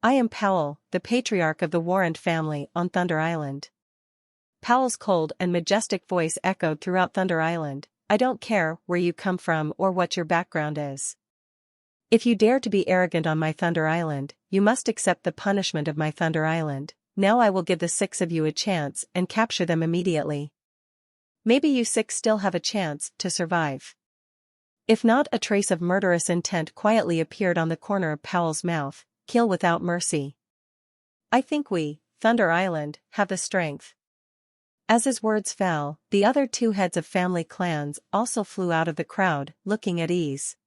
I am Powell, the patriarch of the Warrant family on Thunder Island. Powell's cold and majestic voice echoed throughout Thunder Island. I don't care where you come from or what your background is. If you dare to be arrogant on my Thunder Island, you must accept the punishment of my Thunder Island. Now I will give the 6 of you a chance and capture them immediately. Maybe you 6 still have a chance to survive. If not, a trace of murderous intent quietly appeared on the corner of Powell's mouth. Kill without mercy. I think we, Thunder Island, have the strength. As his words fell, the other 2 heads of family clans also flew out of the crowd, looking at ease.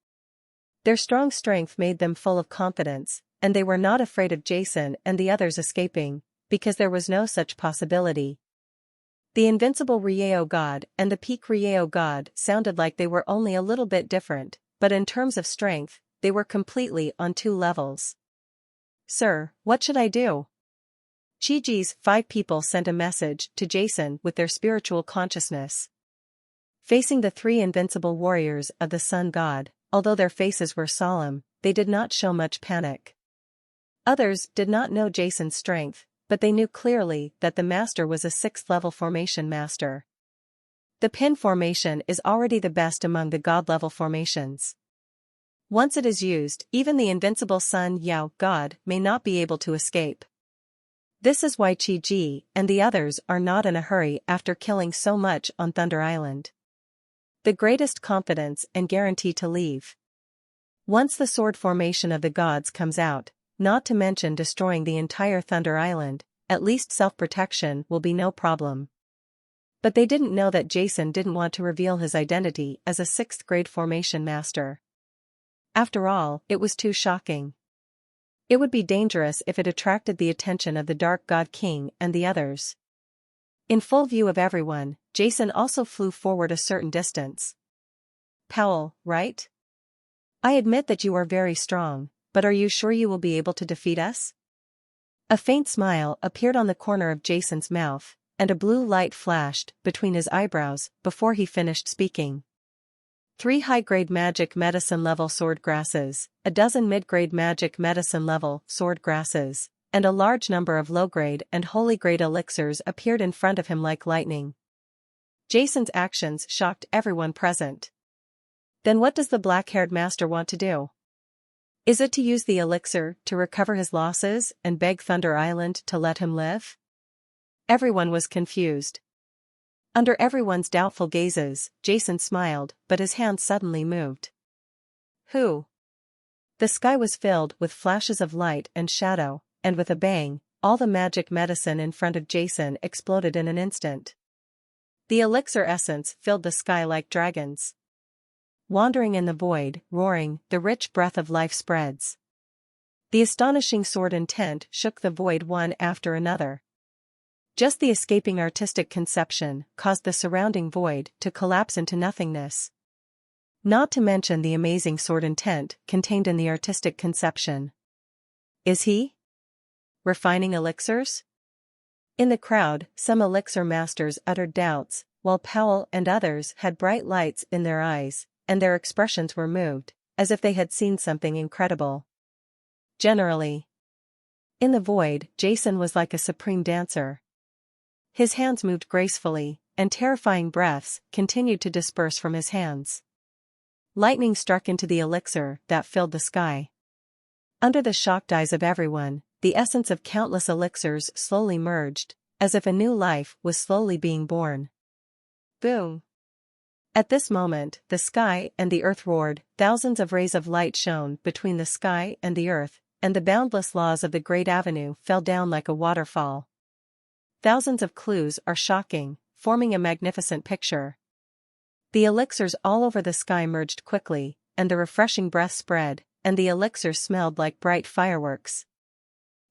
Their strong strength made them full of confidence, and they were not afraid of Jason and the others escaping, because there was no such possibility. The invincible Rieo god and the peak Rieo god sounded like they were only a little bit different, but in terms of strength, they were completely on 2 levels. Sir, what should I do? Chi-Ji's 5 people sent a message to Jason with their spiritual consciousness. Facing the 3 invincible warriors of the sun god, although their faces were solemn, they did not show much panic. Others did not know Jason's strength, but they knew clearly that the master was a 6th-level formation master. The pin formation is already the best among the god-level formations. Once it is used, even the invincible Sun Yao god may not be able to escape. This is why Chi-Ji and the others are not in a hurry after killing so much on Thunder Island. The greatest confidence and guarantee to leave. Once the sword formation of the gods comes out, not to mention destroying the entire Thunder Island, at least self-protection will be no problem. But they didn't know that Jason didn't want to reveal his identity as a 6th-grade formation master. After all, it was too shocking. It would be dangerous if it attracted the attention of the Dark God King and the others. In full view of everyone, Jason also flew forward a certain distance. Powell, right? I admit that you are very strong, but are you sure you will be able to defeat us? A faint smile appeared on the corner of Jason's mouth, and a blue light flashed between his eyebrows before he finished speaking. 3 high-grade magic medicine level sword grasses, a dozen mid-grade magic medicine level sword grasses, and a large number of low-grade and holy-grade elixirs appeared in front of him like lightning. Jason's actions shocked everyone present. Then what does the black-haired master want to do? Is it to use the elixir to recover his losses and beg Thunder Island to let him live? Everyone was confused. Under everyone's doubtful gazes, Jason smiled, but his hand suddenly moved. Who? The sky was filled with flashes of light and shadow, and with a bang, all the magic medicine in front of Jason exploded in an instant. The elixir essence filled the sky like dragons. Wandering in the void, roaring, the rich breath of life spreads. The astonishing sword intent shook the void one after another. Just the escaping artistic conception caused the surrounding void to collapse into nothingness. Not to mention the amazing sword intent contained in the artistic conception. Is he refining elixirs? In the crowd, some elixir masters uttered doubts, while Powell and others had bright lights in their eyes, and their expressions were moved, as if they had seen something incredible. Generally, in the void, Jason was like a supreme dancer. His hands moved gracefully, and terrifying breaths continued to disperse from his hands. Lightning struck into the elixir that filled the sky. Under the shocked eyes of everyone, the essence of countless elixirs slowly merged, as if a new life was slowly being born. Boom! At this moment, the sky and the earth roared, thousands of rays of light shone between the sky and the earth, and the boundless laws of the Great Avenue fell down like a waterfall. Thousands of clues are shocking, forming a magnificent picture. The elixirs all over the sky merged quickly, and the refreshing breath spread, and the elixir smelled like bright fireworks.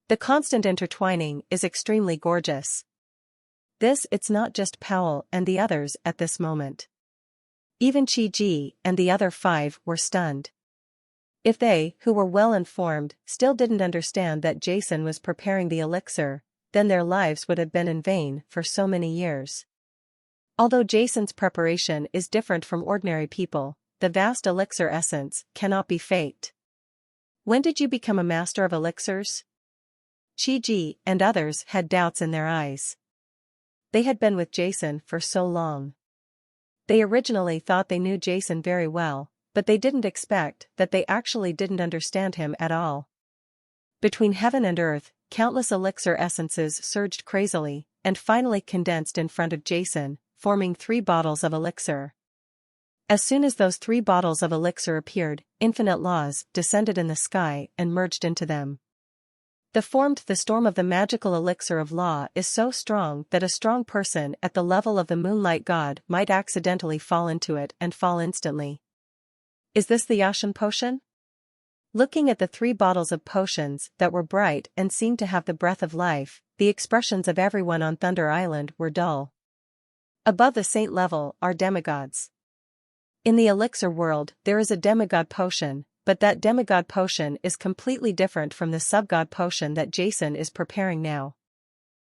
The constant intertwining is extremely gorgeous. It's not just Powell and the others at this moment. Even Chi-Ji and the other 5 were stunned. If they, who were well informed, still didn't understand that Jason was preparing the elixir, then their lives would have been in vain for so many years. Although Jason's preparation is different from ordinary people, the vast elixir essence cannot be faked. When did you become a master of elixirs? Chi-Ji and others had doubts in their eyes. They had been with Jason for so long. They originally thought they knew Jason very well, but they didn't expect that they actually didn't understand him at all. Between heaven and earth, countless elixir essences surged crazily, and finally condensed in front of Jason, forming 3 bottles of elixir. As soon as those 3 bottles of elixir appeared, infinite laws descended in the sky and merged into them. The storm of the magical elixir of law is so strong that a strong person at the level of the moonlight god might accidentally fall into it and fall instantly. Is this the Yashin potion? Looking at the 3 bottles of potions that were bright and seemed to have the breath of life, the expressions of everyone on Thunder Island were dull. Above the saint level are demigods. In the elixir world there is a demigod potion, but that demigod potion is completely different from the subgod potion that Jason is preparing now.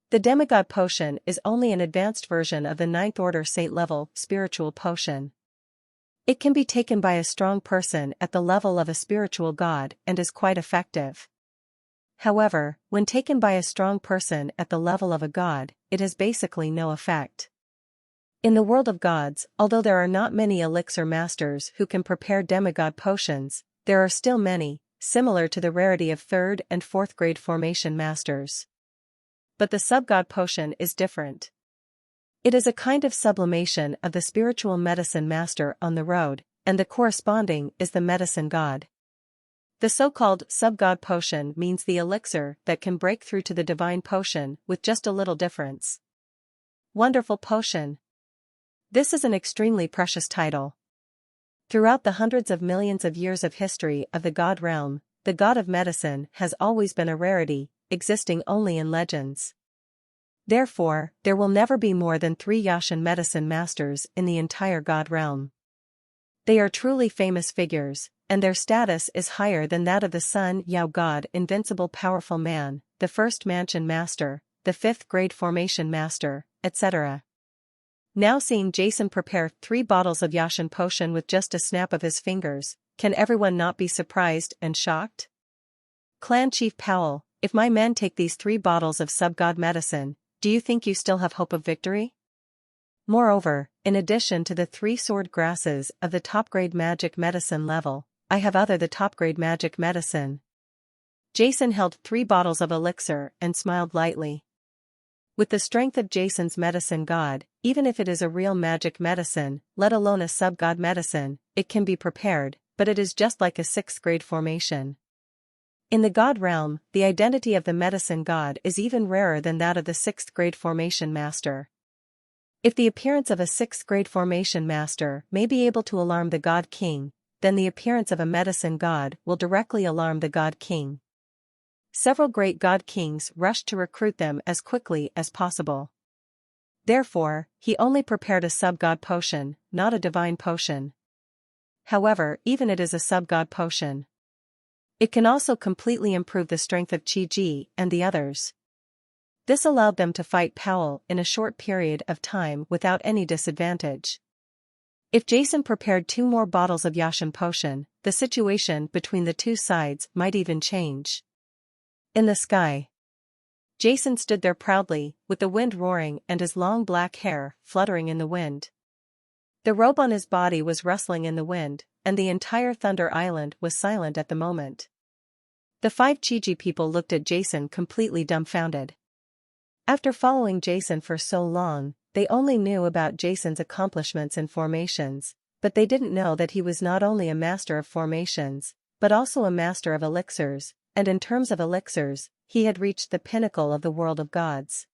The demigod potion is only an advanced version of the 9th order saint level spiritual potion. It can be taken by a strong person at the level of a spiritual god and is quite effective. However, when taken by a strong person at the level of a god, it has basically no effect. In the world of gods, although there are not many elixir masters who can prepare demigod potions, there are still many, similar to the rarity of 3rd and 4th grade formation masters. But the subgod potion is different. It is a kind of sublimation of the spiritual medicine master on the road, and the corresponding is the medicine god. The so-called subgod potion means the elixir that can break through to the divine potion with just a little difference. Wonderful potion. This is an extremely precious title. Throughout the hundreds of millions of years of history of the god realm, the god of medicine has always been a rarity, existing only in legends. Therefore, there will never be more than 3 Yashin medicine masters in the entire god realm. They are truly famous figures, and their status is higher than that of the Sun Yao god, invincible powerful man, the 1st mansion master, the 5th grade formation master, etc. Now seeing Jason prepare 3 bottles of Yashin potion with just a snap of his fingers, can everyone not be surprised and shocked? Clan Chief Powell, if my men take these 3 bottles of subgod medicine, do you think you still have hope of victory? Moreover, in addition to the 3 sword grasses of the top-grade magic medicine level, I have the top-grade magic medicine. Jason held 3 bottles of elixir and smiled lightly. With the strength of Jason's medicine god, even if it is a real magic medicine, let alone a subgod medicine, it can be prepared, but it is just like a 6th grade formation. In the god realm, the identity of the medicine god is even rarer than that of the 6th grade formation master. If the appearance of a 6th grade formation master may be able to alarm the god king, then the appearance of a medicine god will directly alarm the god king. Several great god kings rushed to recruit them as quickly as possible. Therefore, he only prepared a subgod potion, not a divine potion. However, even it is a subgod potion. It can also completely improve the strength of Chi-Ji and the others. This allowed them to fight Powell in a short period of time without any disadvantage. If Jason prepared 2 more bottles of Yashin potion, the situation between the 2 sides might even change. In the sky, Jason stood there proudly, with the wind roaring and his long black hair fluttering in the wind. The robe on his body was rustling in the wind, and the entire Thunder Island was silent at the moment. The 5 Chi-Ji people looked at Jason completely dumbfounded. After following Jason for so long, they only knew about Jason's accomplishments in formations, but they didn't know that he was not only a master of formations, but also a master of elixirs, and in terms of elixirs, he had reached the pinnacle of the world of gods.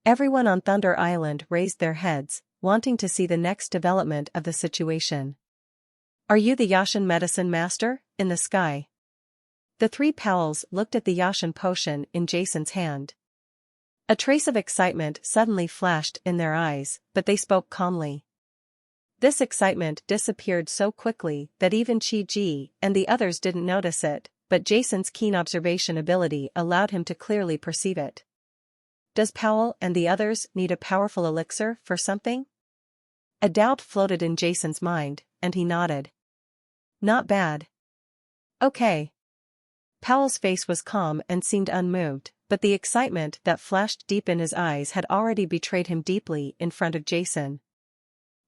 Everyone on Thunder Island raised their heads, wanting to see the next development of the situation. Are you the Yashin medicine master? In the sky. The 3 Powells looked at the Yashin potion in Jason's hand. A trace of excitement suddenly flashed in their eyes, but they spoke calmly. This excitement disappeared so quickly that even Chi-Ji and the others didn't notice it, but Jason's keen observation ability allowed him to clearly perceive it. Does Powell and the others need a powerful elixir for something? A doubt floated in Jason's mind, and he nodded. Not bad. Okay. Powell's face was calm and seemed unmoved, but the excitement that flashed deep in his eyes had already betrayed him deeply in front of Jason.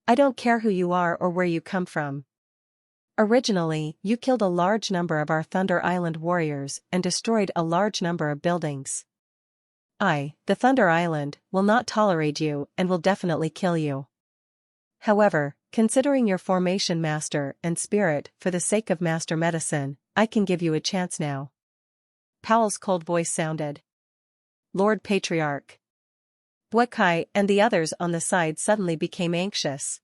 I don't care who you are or where you come from. Originally, you killed a large number of our Thunder Island warriors and destroyed a large number of buildings. I, the Thunder Island, will not tolerate you and will definitely kill you. However, considering your formation master and spirit for the sake of master medicine, I can give you a chance now. Powell's cold voice sounded. Lord Patriarch. Buekai and the others on the side suddenly became anxious.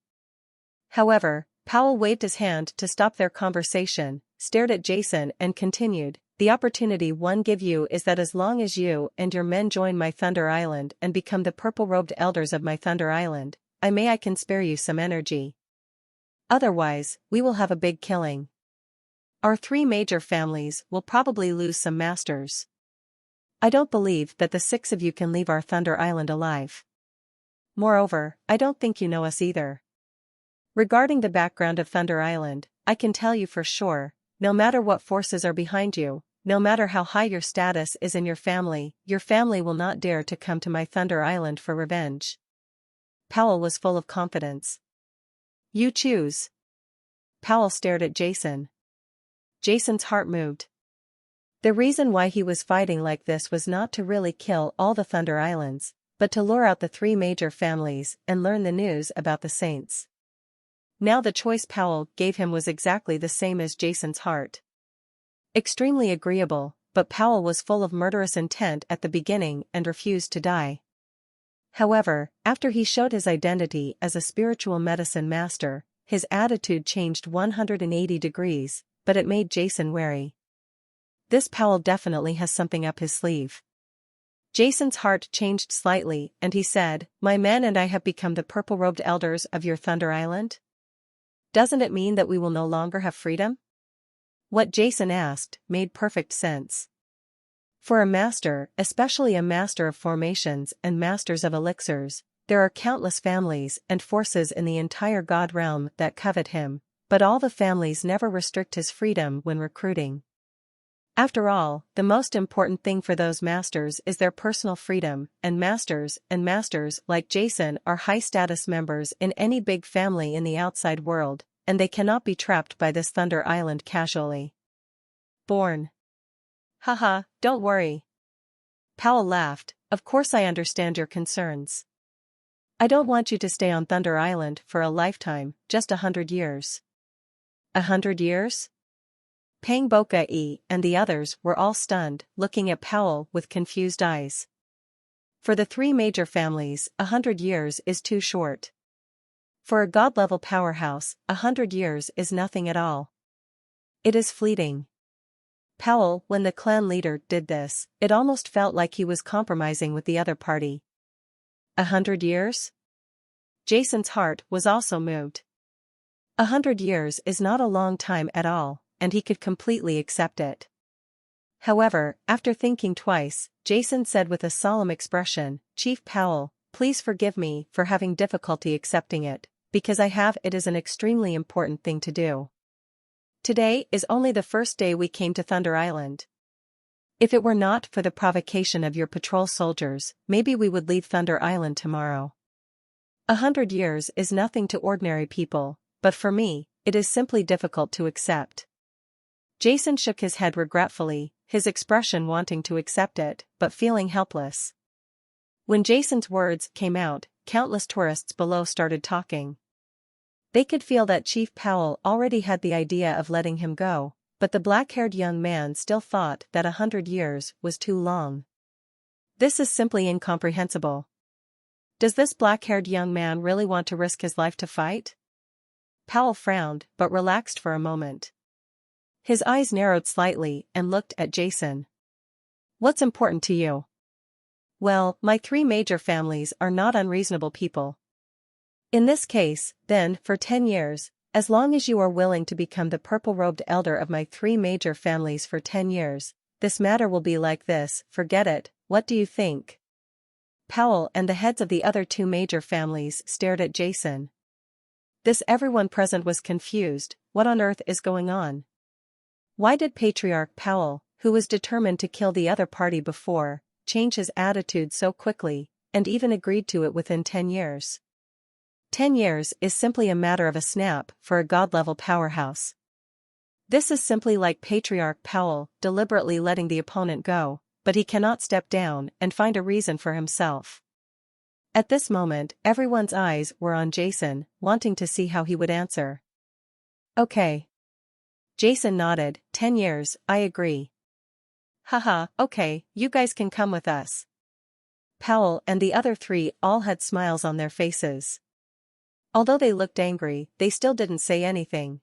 However, Powell waved his hand to stop their conversation, stared at Jason and continued, the opportunity one give you is that as long as you and your men join my Thunder Island and become the purple-robed elders of my Thunder Island, I can spare you some energy. Otherwise, we will have a big killing. Our 3 major families will probably lose some masters. I don't believe that the 6 of you can leave our Thunder Island alive. Moreover, I don't think you know us either. Regarding the background of Thunder Island, I can tell you for sure, no matter what forces are behind you, no matter how high your status is in your family will not dare to come to my Thunder Island for revenge. Powell was full of confidence. You choose. Powell stared at Jason. Jason's heart moved. The reason why he was fighting like this was not to really kill all the Thunder Islands, but to lure out the 3 major families and learn the news about the Saints. Now the choice Powell gave him was exactly the same as Jason's heart. Extremely agreeable, but Powell was full of murderous intent at the beginning and refused to die. However, after he showed his identity as a spiritual medicine master, his attitude changed 180 degrees, but it made Jason wary. This Powell definitely has something up his sleeve. Jason's heart changed slightly and he said, my men and I have become the purple-robed elders of your Thunder Island? Doesn't it mean that we will no longer have freedom? What Jason asked made perfect sense. For a master, especially a master of formations and masters of elixirs, there are countless families and forces in the entire god realm that covet him, but all the families never restrict his freedom when recruiting. After all, the most important thing for those masters is their personal freedom, and masters like Jason are high-status members in any big family in the outside world, and they cannot be trapped by this Thunder Island casually. Born. Haha, don't worry. Powell laughed, of course I understand your concerns. I don't want you to stay on Thunder Island for a lifetime, just 100 years. 100 years? Pang Boka-e and the others were all stunned, looking at Powell with confused eyes. For the 3 major families, 100 years is too short. For a god-level powerhouse, 100 years is nothing at all. It is fleeting. Powell, when the clan leader did this, it almost felt like he was compromising with the other party. 100 years? Jason's heart was also moved. 100 years is not a long time at all, and he could completely accept it. However, after thinking twice, Jason said with a solemn expression, Chief Powell, please forgive me for having difficulty accepting it, because it is an extremely important thing to do. Today is only the first day we came to Thunder Island. If it were not for the provocation of your patrol soldiers, maybe we would leave Thunder Island tomorrow. 100 years is nothing to ordinary people, but for me, it is simply difficult to accept. Jason shook his head regretfully, his expression wanting to accept it, but feeling helpless. When Jason's words came out, countless tourists below started talking. They could feel that Chief Powell already had the idea of letting him go, but the black-haired young man still thought that 100 years was too long. This is simply incomprehensible. Does this black-haired young man really want to risk his life to fight? Powell frowned, but relaxed for a moment. His eyes narrowed slightly and looked at Jason. What's important to you? Well, my 3 major families are not unreasonable people. In this case, then, for 10 years, as long as you are willing to become the purple-robed elder of my 3 major families for 10 years, this matter will be like this, forget it, what do you think? Powell and the heads of the other 2 major families stared at Jason. Everyone present was confused, what on earth is going on? Why did Patriarch Powell who was determined to kill the other party before, change his attitude so quickly, and even agreed to it within 10 years. 10 years is simply a matter of a snap for a god-level powerhouse. This is simply like Patriarch Powell deliberately letting the opponent go, but he cannot step down and find a reason for himself. At this moment, everyone's eyes were on Jason, wanting to see how he would answer. Okay. Jason nodded. 10 years, I agree. Haha, okay, you guys can come with us. Powell and the other three all had smiles on their faces. Although they looked angry, they still didn't say anything.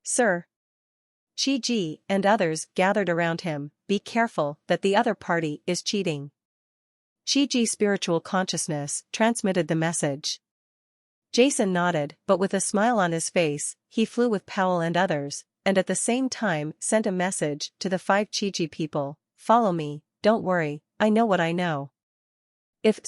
Sir. Chi-Ji and others gathered around him, be careful that the other party is cheating. Chi-Ji's spiritual consciousness transmitted the message. Jason nodded, but with a smile on his face, he flew with Powell and others, and at the same time sent a message to the 5 Chi-Ji people, follow me, don't worry, I know what I know. If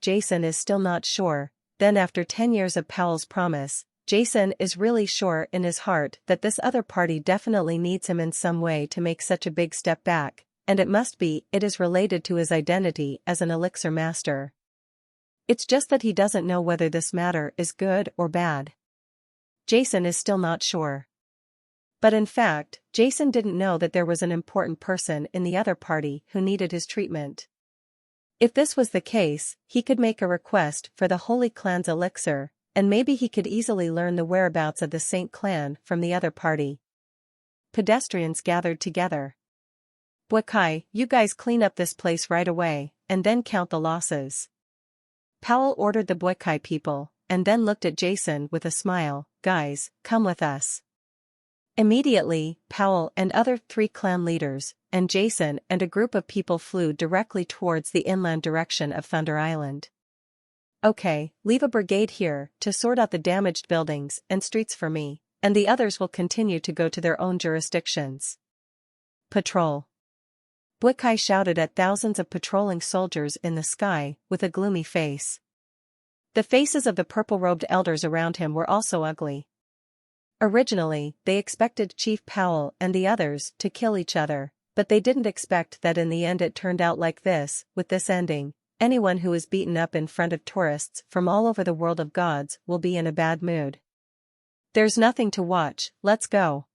Jason is still not sure, then after 10 years of Powell's promise, Jason is really sure in his heart that this other party definitely needs him in some way to make such a big step back, and it is related to his identity as an elixir master. It's just that he doesn't know whether this matter is good or bad. Jason is still not sure. But in fact, Jason didn't know that there was an important person in the other party who needed his treatment. If this was the case, he could make a request for the Holy Clan's elixir, and maybe he could easily learn the whereabouts of the Saint Clan from the other party. Pedestrians gathered together. Buakai, you guys clean up this place right away, and then count the losses. Powell ordered the Buakai people, and then looked at Jason with a smile, guys, come with us. Immediately, Powell and other 3 clan leaders, and Jason and a group of people flew directly towards the inland direction of Thunder Island. Okay, leave a brigade here to sort out the damaged buildings and streets for me, and the others will continue to go to their own jurisdictions. Patrol. Buakai shouted at thousands of patrolling soldiers in the sky, with a gloomy face. The faces of the purple-robed elders around him were also ugly. Originally, they expected Chief Powell and the others to kill each other, but they didn't expect that in the end it turned out like this. With this ending, anyone who is beaten up in front of tourists from all over the world of gods will be in a bad mood. There's nothing to watch, let's go.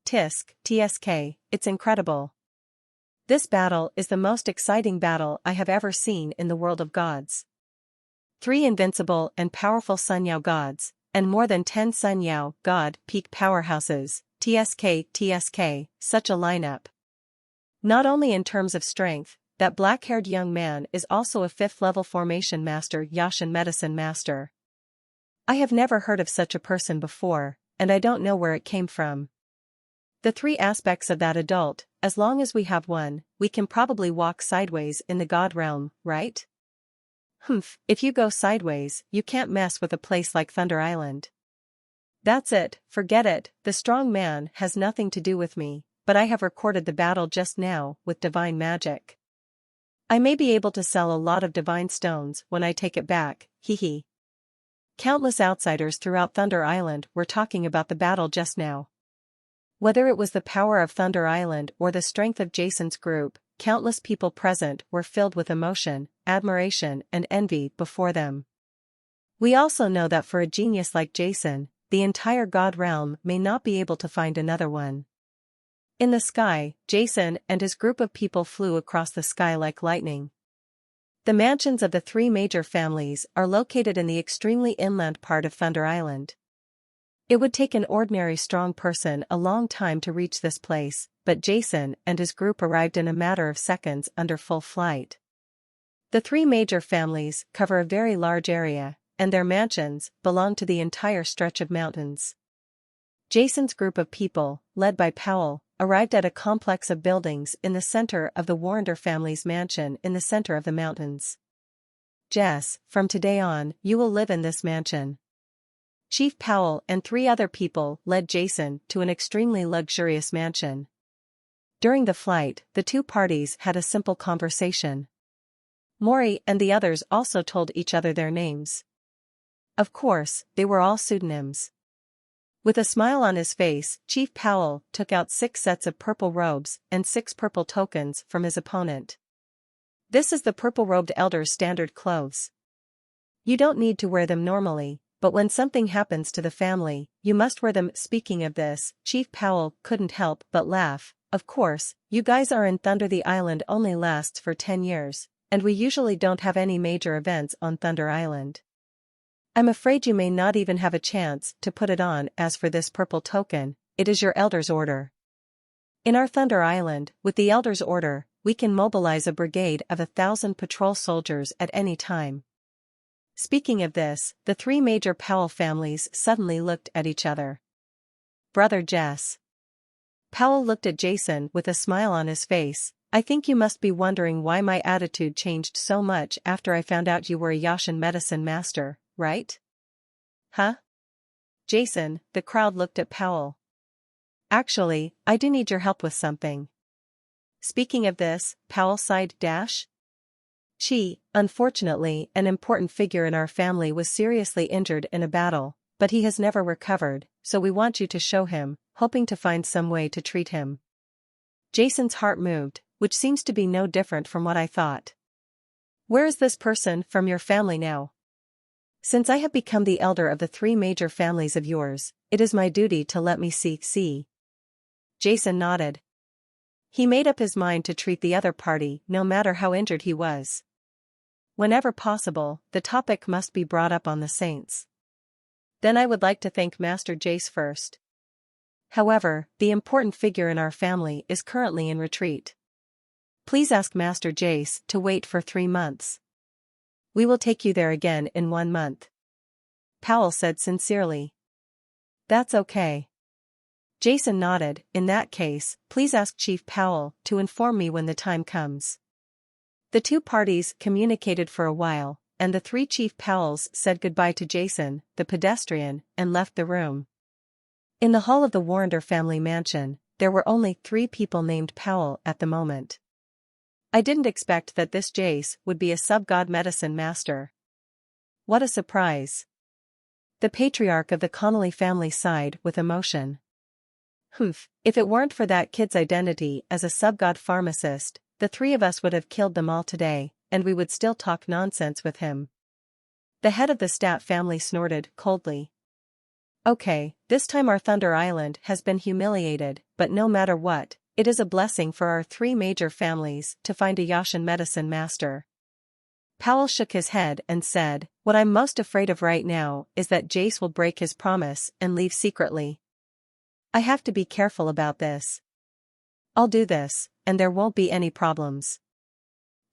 TSK, it's incredible. This battle is the most exciting battle I have ever seen in the world of gods. 3 invincible and powerful Sun Yao gods, and more than 10 Sun Yao god peak powerhouses, TSK, such a lineup. Not only in terms of strength, that black-haired young man is also a 5th level formation master Yashin medicine master. I have never heard of such a person before, and I don't know where it came from. The 3 aspects of that adult, as long as we have one, we can probably walk sideways in the god realm, right? If you go sideways, you can't mess with a place like Thunder Island. That's it, forget it, the strong man has nothing to do with me, but I have recorded the battle just now with divine magic. I may be able to sell a lot of divine stones when I take it back, hee. Countless outsiders throughout Thunder Island were talking about the battle just now. Whether it was the power of Thunder Island or the strength of Jason's group, countless people present were filled with emotion, admiration and envy before them. We also know that for a genius like Jason, the entire god realm may not be able to find another one. In the sky, Jason and his group of people flew across the sky like lightning. The mansions of the 3 major families are located in the extremely inland part of Thunder Island. It would take an ordinary strong person a long time to reach this place, but Jason and his group arrived in a matter of seconds under full flight. The 3 major families cover a very large area, and their mansions belong to the entire stretch of mountains. Jason's group of people, led by Powell, arrived at a complex of buildings in the center of the Warrender family's mansion in the center of the mountains. Jess, from today on, you will live in this mansion. Chief Powell and 3 other people led Jason to an extremely luxurious mansion. During the flight, the 2 parties had a simple conversation. Mori and the others also told each other their names. Of course, they were all pseudonyms. With a smile on his face, Chief Powell took out 6 sets of purple robes and 6 purple tokens from his opponent. This is the purple-robed elder's standard clothes. You don't need to wear them normally, but when something happens to the family, you must wear them. Speaking of this, Chief Powell couldn't help but laugh. Of course, you guys are in Thunder. The island only lasts for 10 years, and we usually don't have any major events on Thunder Island. I'm afraid you may not even have a chance to put it on. As for this purple token, it is your elder's order. In our Thunder Island, with the elder's order, we can mobilize a brigade of 1,000 patrol soldiers at any time. Speaking of this, the 3 major Powell families suddenly looked at each other. Brother Jess. Powell looked at Jason with a smile on his face. I think you must be wondering why my attitude changed so much after I found out you were a Yashin medicine master, right? Huh? Jason, the crowd looked at Powell. Actually, I do need your help with something. Speaking of this, Powell sighed. Unfortunately, an important figure in our family was seriously injured in a battle, but he has never recovered, so we want you to show him, hoping to find some way to treat him. Jason's heart moved, which seems to be no different from what I thought. Where is this person from your family now? Since I have become the elder of the 3 major families of yours, it is my duty to let me see. Jason nodded. He made up his mind to treat the other party no matter how injured he was. Whenever possible, the topic must be brought up on the Saints. Then I would like to thank Master Jace first. However, the important figure in our family is currently in retreat. Please ask Master Jace to wait for 3 months. We will take you there again in 1 month. Powell said sincerely. That's okay. Jason nodded. In that case, please ask Chief Powell to inform me when the time comes. The 2 parties communicated for a while, and the 3 Chief Powells said goodbye to Jason, the pedestrian, and left the room. In the hall of the Warrender family mansion, there were only 3 people named Powell at the moment. I didn't expect that this Jace would be a sub-god medicine master. What a surprise. The patriarch of the Connolly family sighed with emotion. If it weren't for that kid's identity as a sub-god pharmacist, the 3 of us would have killed them all today, and we would still talk nonsense with him. The head of the Stat family snorted coldly. Okay, this time our Thunder Island has been humiliated, but no matter what, it is a blessing for our 3 major families to find a Yashin medicine master. Powell shook his head and said, what I'm most afraid of right now is that Jace will break his promise and leave secretly. I have to be careful about this. I'll do this, and there won't be any problems.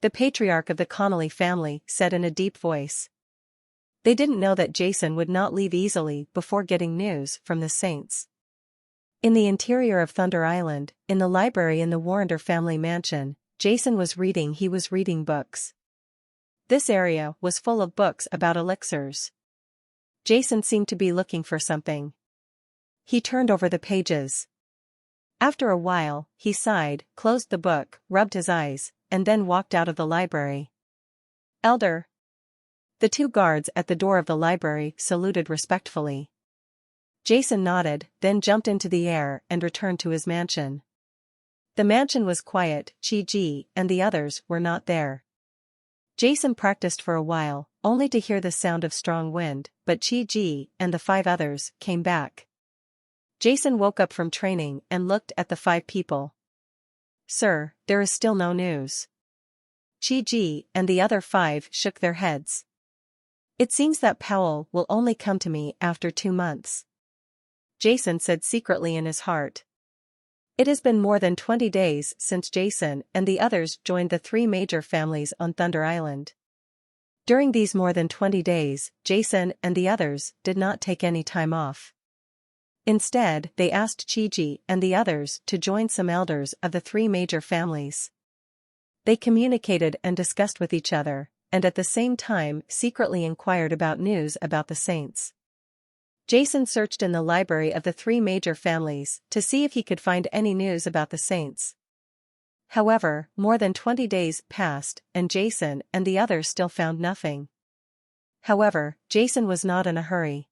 The patriarch of the Connolly family said in a deep voice. They didn't know that Jason would not leave easily before getting news from the Saints. In the interior of Thunder Island, in the library in the Warrender family mansion, Jason was reading. He was reading books. This area was full of books about elixirs. Jason seemed to be looking for something. He turned over the pages. After a while, he sighed, closed the book, rubbed his eyes, and then walked out of the library. Elder. The 2 guards at the door of the library saluted respectfully. Jason nodded, then jumped into the air and returned to his mansion. The mansion was quiet. Chi-Ji and the others were not there. Jason practiced for a while, only to hear the sound of strong wind, but Chi-Ji and the 5 others came back. Jason woke up from training and looked at the 5 people. Sir, there is still no news. Chi-Ji and the other 5 shook their heads. It seems that Powell will only come to me after 2 months. Jason said secretly in his heart. It has been more than 20 days since Jason and the others joined the 3 major families on Thunder Island. During these more than 20 days, Jason and the others did not take any time off. Instead, they asked Chi-Ji and the others to join some elders of the 3 major families. They communicated and discussed with each other, and at the same time secretly inquired about news about the Saints. Jason searched in the library of the 3 major families to see if he could find any news about the Saints. However, more than 20 days passed and Jason and the others still found nothing. However, Jason was not in a hurry.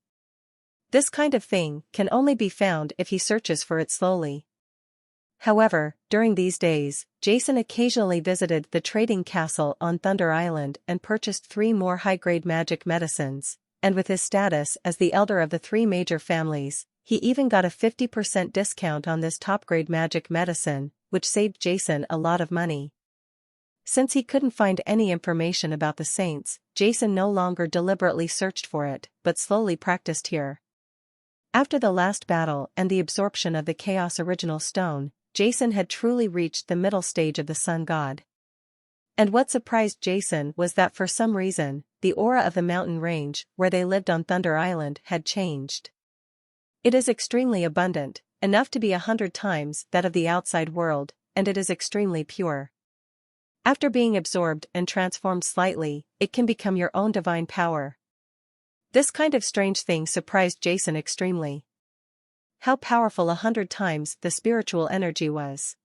This kind of thing can only be found if he searches for it slowly. However, during these days, Jason occasionally visited the trading castle on Thunder Island and purchased 3 more high-grade magic medicines, and with his status as the elder of the 3 major families, he even got a 50% discount on this top-grade magic medicine, which saved Jason a lot of money. Since he couldn't find any information about the saints, Jason no longer deliberately searched for it, but slowly practiced here. After the last battle and the absorption of the Chaos Original Stone, Jason had truly reached the middle stage of the Sun God. And what surprised Jason was that for some reason, the aura of the mountain range where they lived on Thunder Island had changed. It is extremely abundant, enough to be 100 times that of the outside world, and it is extremely pure. After being absorbed and transformed slightly, it can become your own divine power. This kind of strange thing surprised Jason extremely. How powerful 100 times the spiritual energy was.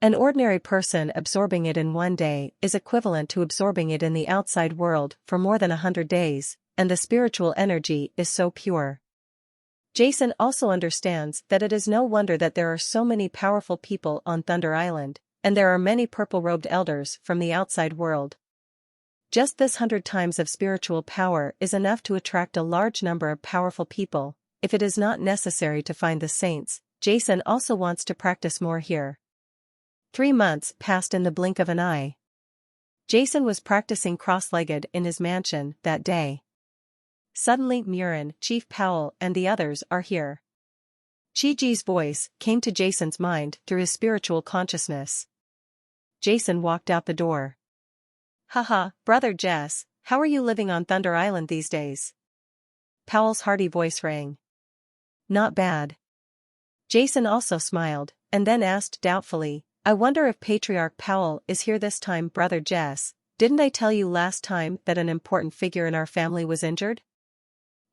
An ordinary person absorbing it in one day is equivalent to absorbing it in the outside world for more than 100 days, and the spiritual energy is so pure. Jason also understands that it is no wonder that there are so many powerful people on Thunder Island, and there are many purple-robed elders from the outside world. Just this 100 times of spiritual power is enough to attract a large number of powerful people. If it is not necessary to find the saints, Jason also wants to practice more here. 3 months passed in the blink of an eye. Jason was practicing cross-legged in his mansion that day. Suddenly Murin, Chief Powell and the others are here. Chi-Ji's voice came to Jason's mind through his spiritual consciousness. Jason walked out the door. Haha, Brother Jess, how are you living on Thunder Island these days? Powell's hearty voice rang. Not bad. Jason also smiled, and then asked doubtfully, I wonder if Patriarch Powell is here this time. Brother Jess, didn't I tell you last time that an important figure in our family was injured?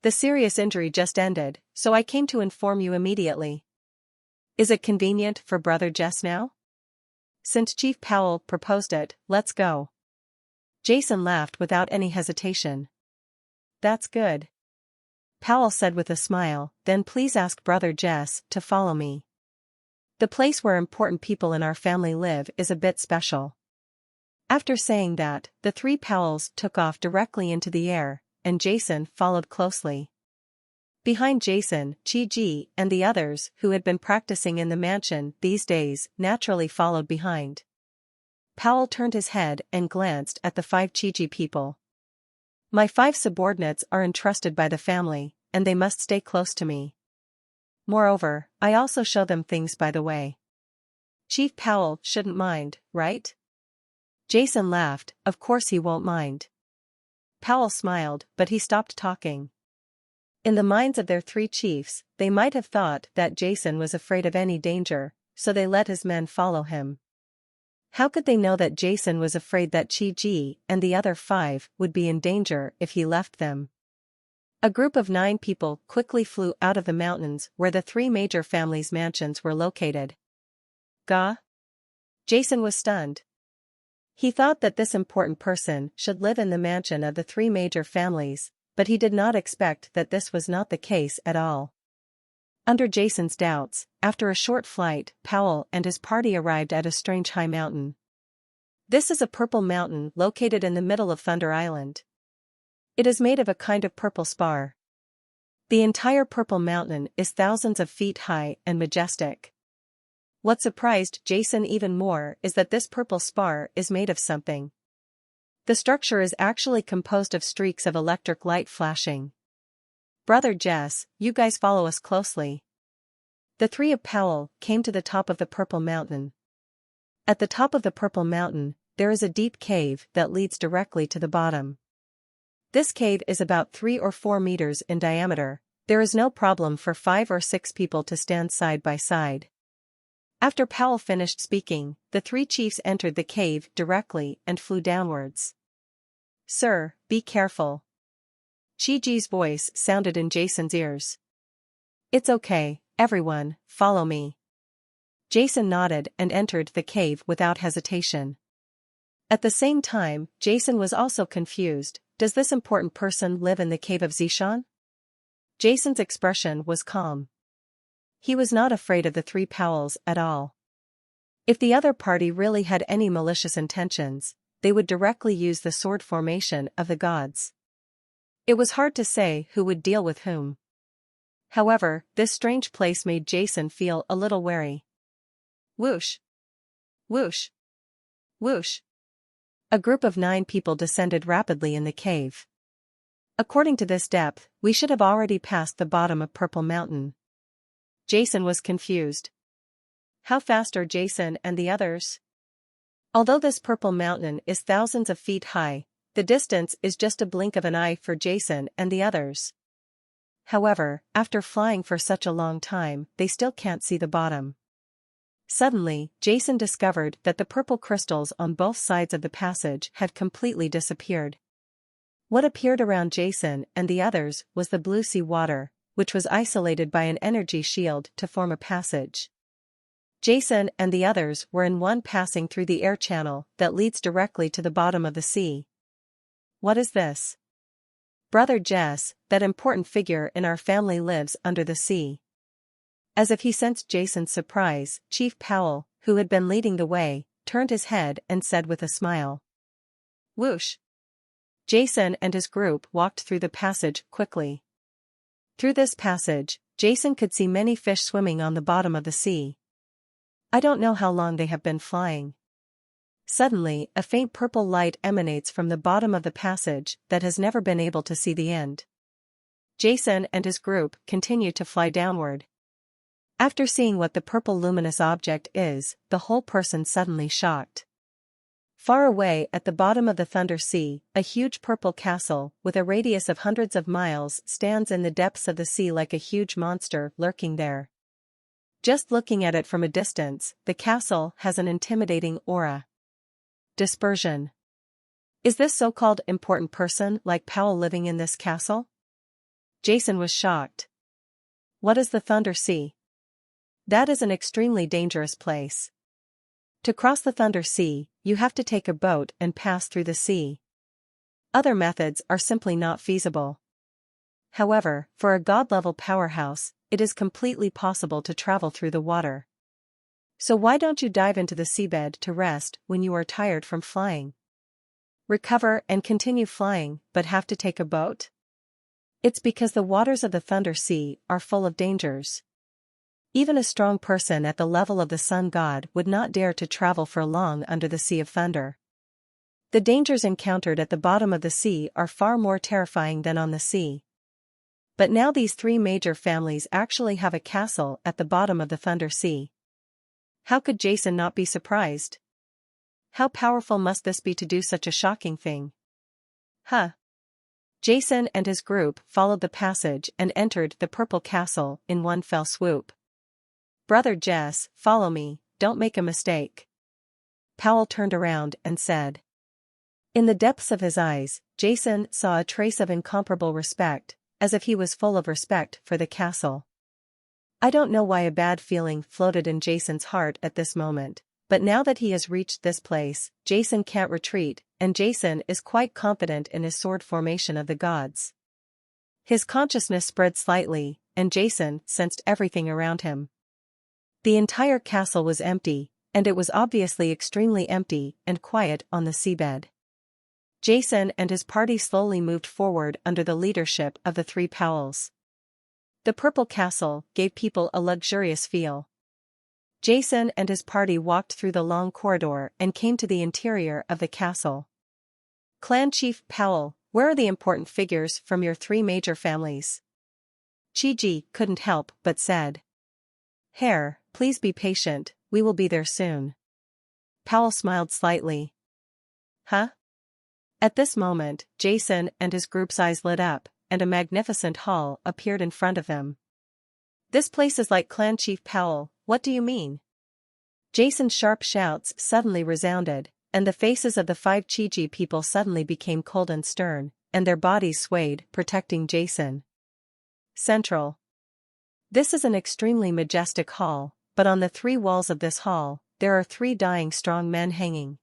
The serious injury just ended, so I came to inform you immediately. Is it convenient for Brother Jess now? Since Chief Powell proposed it, let's go. Jason laughed without any hesitation. That's good. Powell said with a smile, then please ask Brother Jess to follow me. The place where important people in our family live is a bit special. After saying that, the 3 Powells took off directly into the air, and Jason followed closely. Behind Jason, Chi-Ji and the others who had been practicing in the mansion these days naturally followed behind. Powell turned his head and glanced at the 5 Chi-Ji people. My 5 subordinates are entrusted by the family, and they must stay close to me. Moreover, I also show them things by the way. Chief Powell shouldn't mind, right? Jason laughed, of course he won't mind. Powell smiled, but he stopped talking. In the minds of their 3 chiefs, they might have thought that Jason was afraid of any danger, so they let his men follow him. How could they know that Jason was afraid that Chi-Ji and the other 5 would be in danger if he left them? A group of 9 people quickly flew out of the mountains where the 3 major families' mansions were located. Gah? Jason was stunned. He thought that this important person should live in the mansion of the 3 major families, but he did not expect that this was not the case at all. Under Jason's doubts, after a short flight, Powell and his party arrived at a strange high mountain. This is a purple mountain located in the middle of Thunder Island. It is made of a kind of purple spar. The entire purple mountain is thousands of feet high and majestic. What surprised Jason even more is that this purple spar is made of something. The structure is actually composed of streaks of electric light flashing. Brother Jess, you guys follow us closely. The 3 of Powell came to the top of the purple mountain. At the top of the purple mountain, there is a deep cave that leads directly to the bottom. This cave is about 3 or 4 meters in diameter. There is no problem for 5 or 6 people to stand side by side. After Powell finished speaking, the 3 chiefs entered the cave directly and flew downwards. Sir, be careful. Chi-Ji's voice sounded in Jason's ears. It's okay, everyone, follow me. Jason nodded and entered the cave without hesitation. At the same time, Jason was also confused. Does this important person live in the cave of Zishan? Jason's expression was calm. He was not afraid of the three Powells at all. If the other party really had any malicious intentions, they would directly use the sword formation of the gods. It was hard to say who would deal with whom. However, this strange place made Jason feel a little wary. Whoosh! Whoosh! Whoosh! A group of 9 people descended rapidly in the cave. According to this depth, we should have already passed the bottom of Purple Mountain. Jason was confused. How fast are Jason and the others? Although this Purple Mountain is thousands of feet high, the distance is just a blink of an eye for Jason and the others. However, after flying for such a long time, they still can't see the bottom. Suddenly, Jason discovered that the purple crystals on both sides of the passage had completely disappeared. What appeared around Jason and the others was the blue sea water, which was isolated by an energy shield to form a passage. Jason and the others were in one passing through the air channel that leads directly to the bottom of the sea. What is this? Brother Jess, that important figure in our family, lives under the sea. As if he sensed Jason's surprise, Chief Powell, who had been leading the way, turned his head and said with a smile. Whoosh! Jason and his group walked through the passage quickly. Through this passage, Jason could see many fish swimming on the bottom of the sea. I don't know how long they have been flying. Suddenly, a faint purple light emanates from the bottom of the passage that has never been able to see the end. Jason and his group continue to fly downward. After seeing what the purple luminous object is, the whole person suddenly shocked. Far away at the bottom of the Thunder Sea, a huge purple castle, with a radius of hundreds of miles, stands in the depths of the sea like a huge monster lurking there. Just looking at it from a distance, the castle has an intimidating aura. Dispersion. Is this so-called important person like Powell living in this castle? Jason was shocked. What is the Thunder Sea? That is an extremely dangerous place. To cross the Thunder Sea, you have to take a boat and pass through the sea. Other methods are simply not feasible. However, for a god-level powerhouse, it is completely possible to travel through the water. So why don't you dive into the seabed to rest when you are tired from flying? Recover and continue flying, but have to take a boat? It's because the waters of the Thunder Sea are full of dangers. Even a strong person at the level of the sun god would not dare to travel for long under the Sea of Thunder. The dangers encountered at the bottom of the sea are far more terrifying than on the sea. But now these 3 major families actually have a castle at the bottom of the Thunder Sea. How could Jason not be surprised? How powerful must this be to do such a shocking thing? Jason and his group followed the passage and entered the purple castle in one fell swoop. Brother Jess, follow me, don't make a mistake. Powell turned around and said. In the depths of his eyes, Jason saw a trace of incomparable respect, as if he was full of respect for the castle. I don't know why a bad feeling floated in Jason's heart at this moment, but now that he has reached this place, Jason can't retreat, and Jason is quite confident in his sword formation of the gods. His consciousness spread slightly, and Jason sensed everything around him. The entire castle was empty, and it was obviously extremely empty and quiet on the seabed. Jason and his party slowly moved forward under the leadership of the 3 Powells. The purple castle gave people a luxurious feel. Jason and his party walked through the long corridor and came to the interior of the castle. Clan Chief Powell, where are the important figures from your 3 major families? Chi-Ji couldn't help but said. Hare, please be patient, we will be there soon. Powell smiled slightly. At this moment, Jason and his group's eyes lit up, and a magnificent hall appeared in front of them. This place is like Clan Chief Powell, what do you mean? Jason's sharp shouts suddenly resounded, and the faces of the 5 Chi-Ji people suddenly became cold and stern, and their bodies swayed, protecting Jason. Central. This is an extremely majestic hall, but on the 3 walls of this hall, there are 3 dying strong men hanging.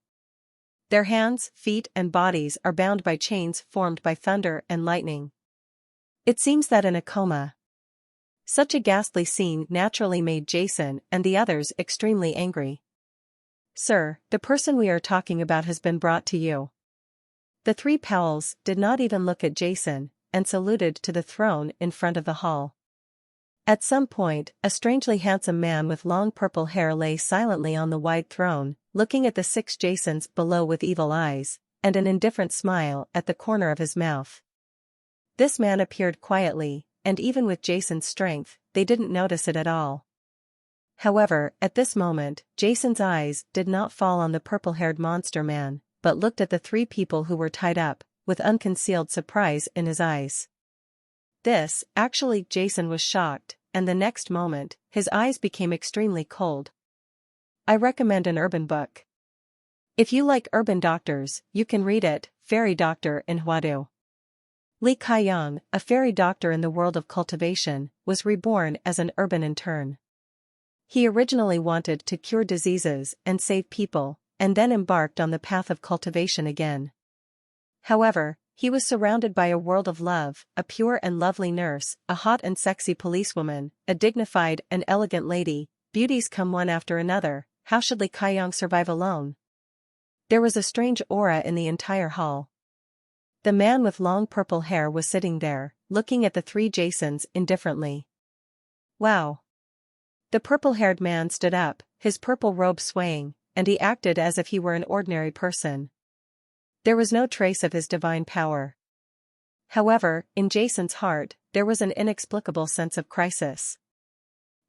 Their hands, feet and bodies are bound by chains formed by thunder and lightning. It seems that in a coma. Such a ghastly scene naturally made Jason and the others extremely angry. Sir, the person we are talking about has been brought to you. The three Powells did not even look at Jason, and saluted to the throne in front of the hall. At some point, a strangely handsome man with long purple hair lay silently on the wide throne, looking at the six Jasons below with evil eyes, and an indifferent smile at the corner of his mouth. This man appeared quietly, and even with Jason's strength, they didn't notice it at all. However, at this moment, Jason's eyes did not fall on the purple-haired monster man, but looked at the three people who were tied up, with unconcealed surprise in his eyes. Jason was shocked, and the next moment, his eyes became extremely cold. I recommend an urban book. If you like urban doctors, you can read it, Fairy Doctor in Huadu. Li Kaiyang, a fairy doctor in the world of cultivation, was reborn as an urban intern. He originally wanted to cure diseases and save people, and then embarked on the path of cultivation again. However, he was surrounded by a world of love, a pure and lovely nurse, a hot and sexy policewoman, a dignified and elegant lady. Beauties come one after another. How should Li Kaiyang survive alone? There was a strange aura in the entire hall. The man with long purple hair was sitting there, looking at the three Jasons indifferently. Wow! The purple-haired man stood up, his purple robe swaying, and he acted as if he were an ordinary person. There was no trace of his divine power. However, in Jason's heart, there was an inexplicable sense of crisis.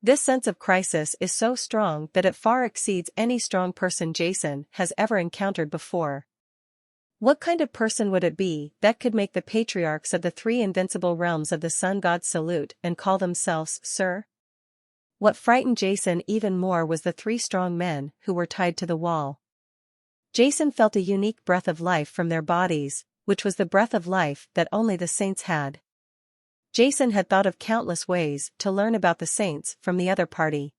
This sense of crisis is so strong that it far exceeds any strong person Jason has ever encountered before. What kind of person would it be that could make the patriarchs of the three invincible realms of the sun god salute and call themselves Sir? What frightened Jason even more was the three strong men who were tied to the wall. Jason felt a unique breath of life from their bodies, which was the breath of life that only the saints had. Jason had thought of countless ways to learn about the saints from the other party.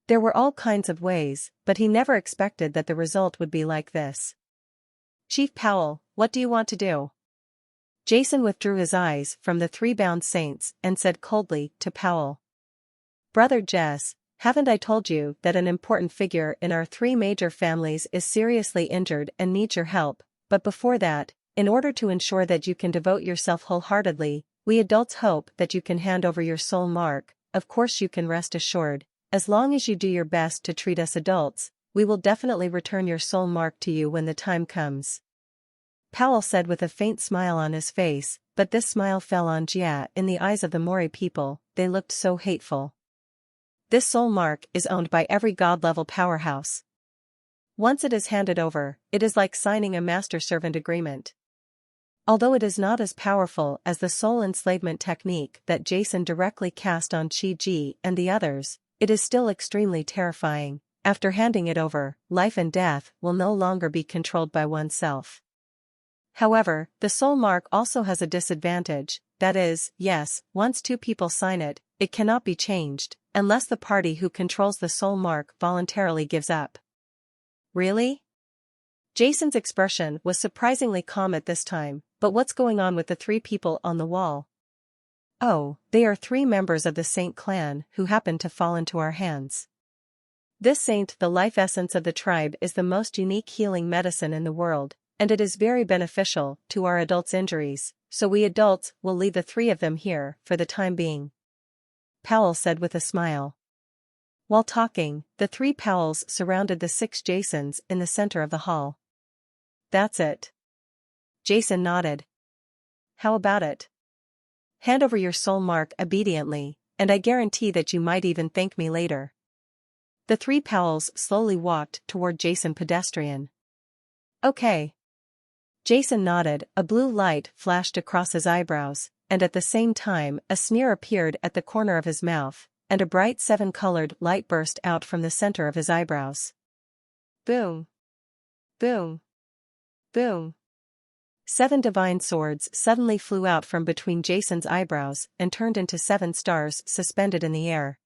There were all kinds of ways, but he never expected that the result would be like this. Chief Powell, what do you want to do? Jason withdrew his eyes from the three bound saints and said coldly to Powell. Brother Jess, haven't I told you that an important figure in our three major families is seriously injured and needs your help? But before that, in order to ensure that you can devote yourself wholeheartedly, we adults hope that you can hand over your soul mark. Of course you can rest assured, as long as you do your best to treat us adults, we will definitely return your soul mark to you when the time comes. Powell said with a faint smile on his face, but this smile fell on Jia in the eyes of the Mori people. They looked so hateful. This soul mark is owned by every god-level powerhouse. Once it is handed over, it is like signing a master-servant agreement. Although it is not as powerful as the soul enslavement technique that Jason directly cast on Chi-Ji and the others, it is still extremely terrifying. After handing it over, life and death will no longer be controlled by oneself. However, the soul mark also has a disadvantage, that is, yes, once two people sign it, it cannot be changed, unless the party who controls the soul mark voluntarily gives up. Really? Jason's expression was surprisingly calm at this time, but what's going on with the three people on the wall? Oh, they are three members of the Saint clan who happened to fall into our hands. This saint, the life essence of the tribe, is the most unique healing medicine in the world, and it is very beneficial to our adults' injuries, so we adults will leave the three of them here for the time being. Powell said with a smile. While talking, the three Powells surrounded the six Jasons in the center of the hall. That's it. Jason nodded. How about it? Hand over your soul mark obediently, and I guarantee that you might even thank me later. The three Powells slowly walked toward Jason pedestrian. Okay. Jason nodded, a blue light flashed across his eyebrows, and at the same time a sneer appeared at the corner of his mouth, and a bright seven-colored light burst out from the center of his eyebrows. Boom. Boom. Boom. 7 divine swords suddenly flew out from between Jason's eyebrows and turned into 7 stars suspended in the air.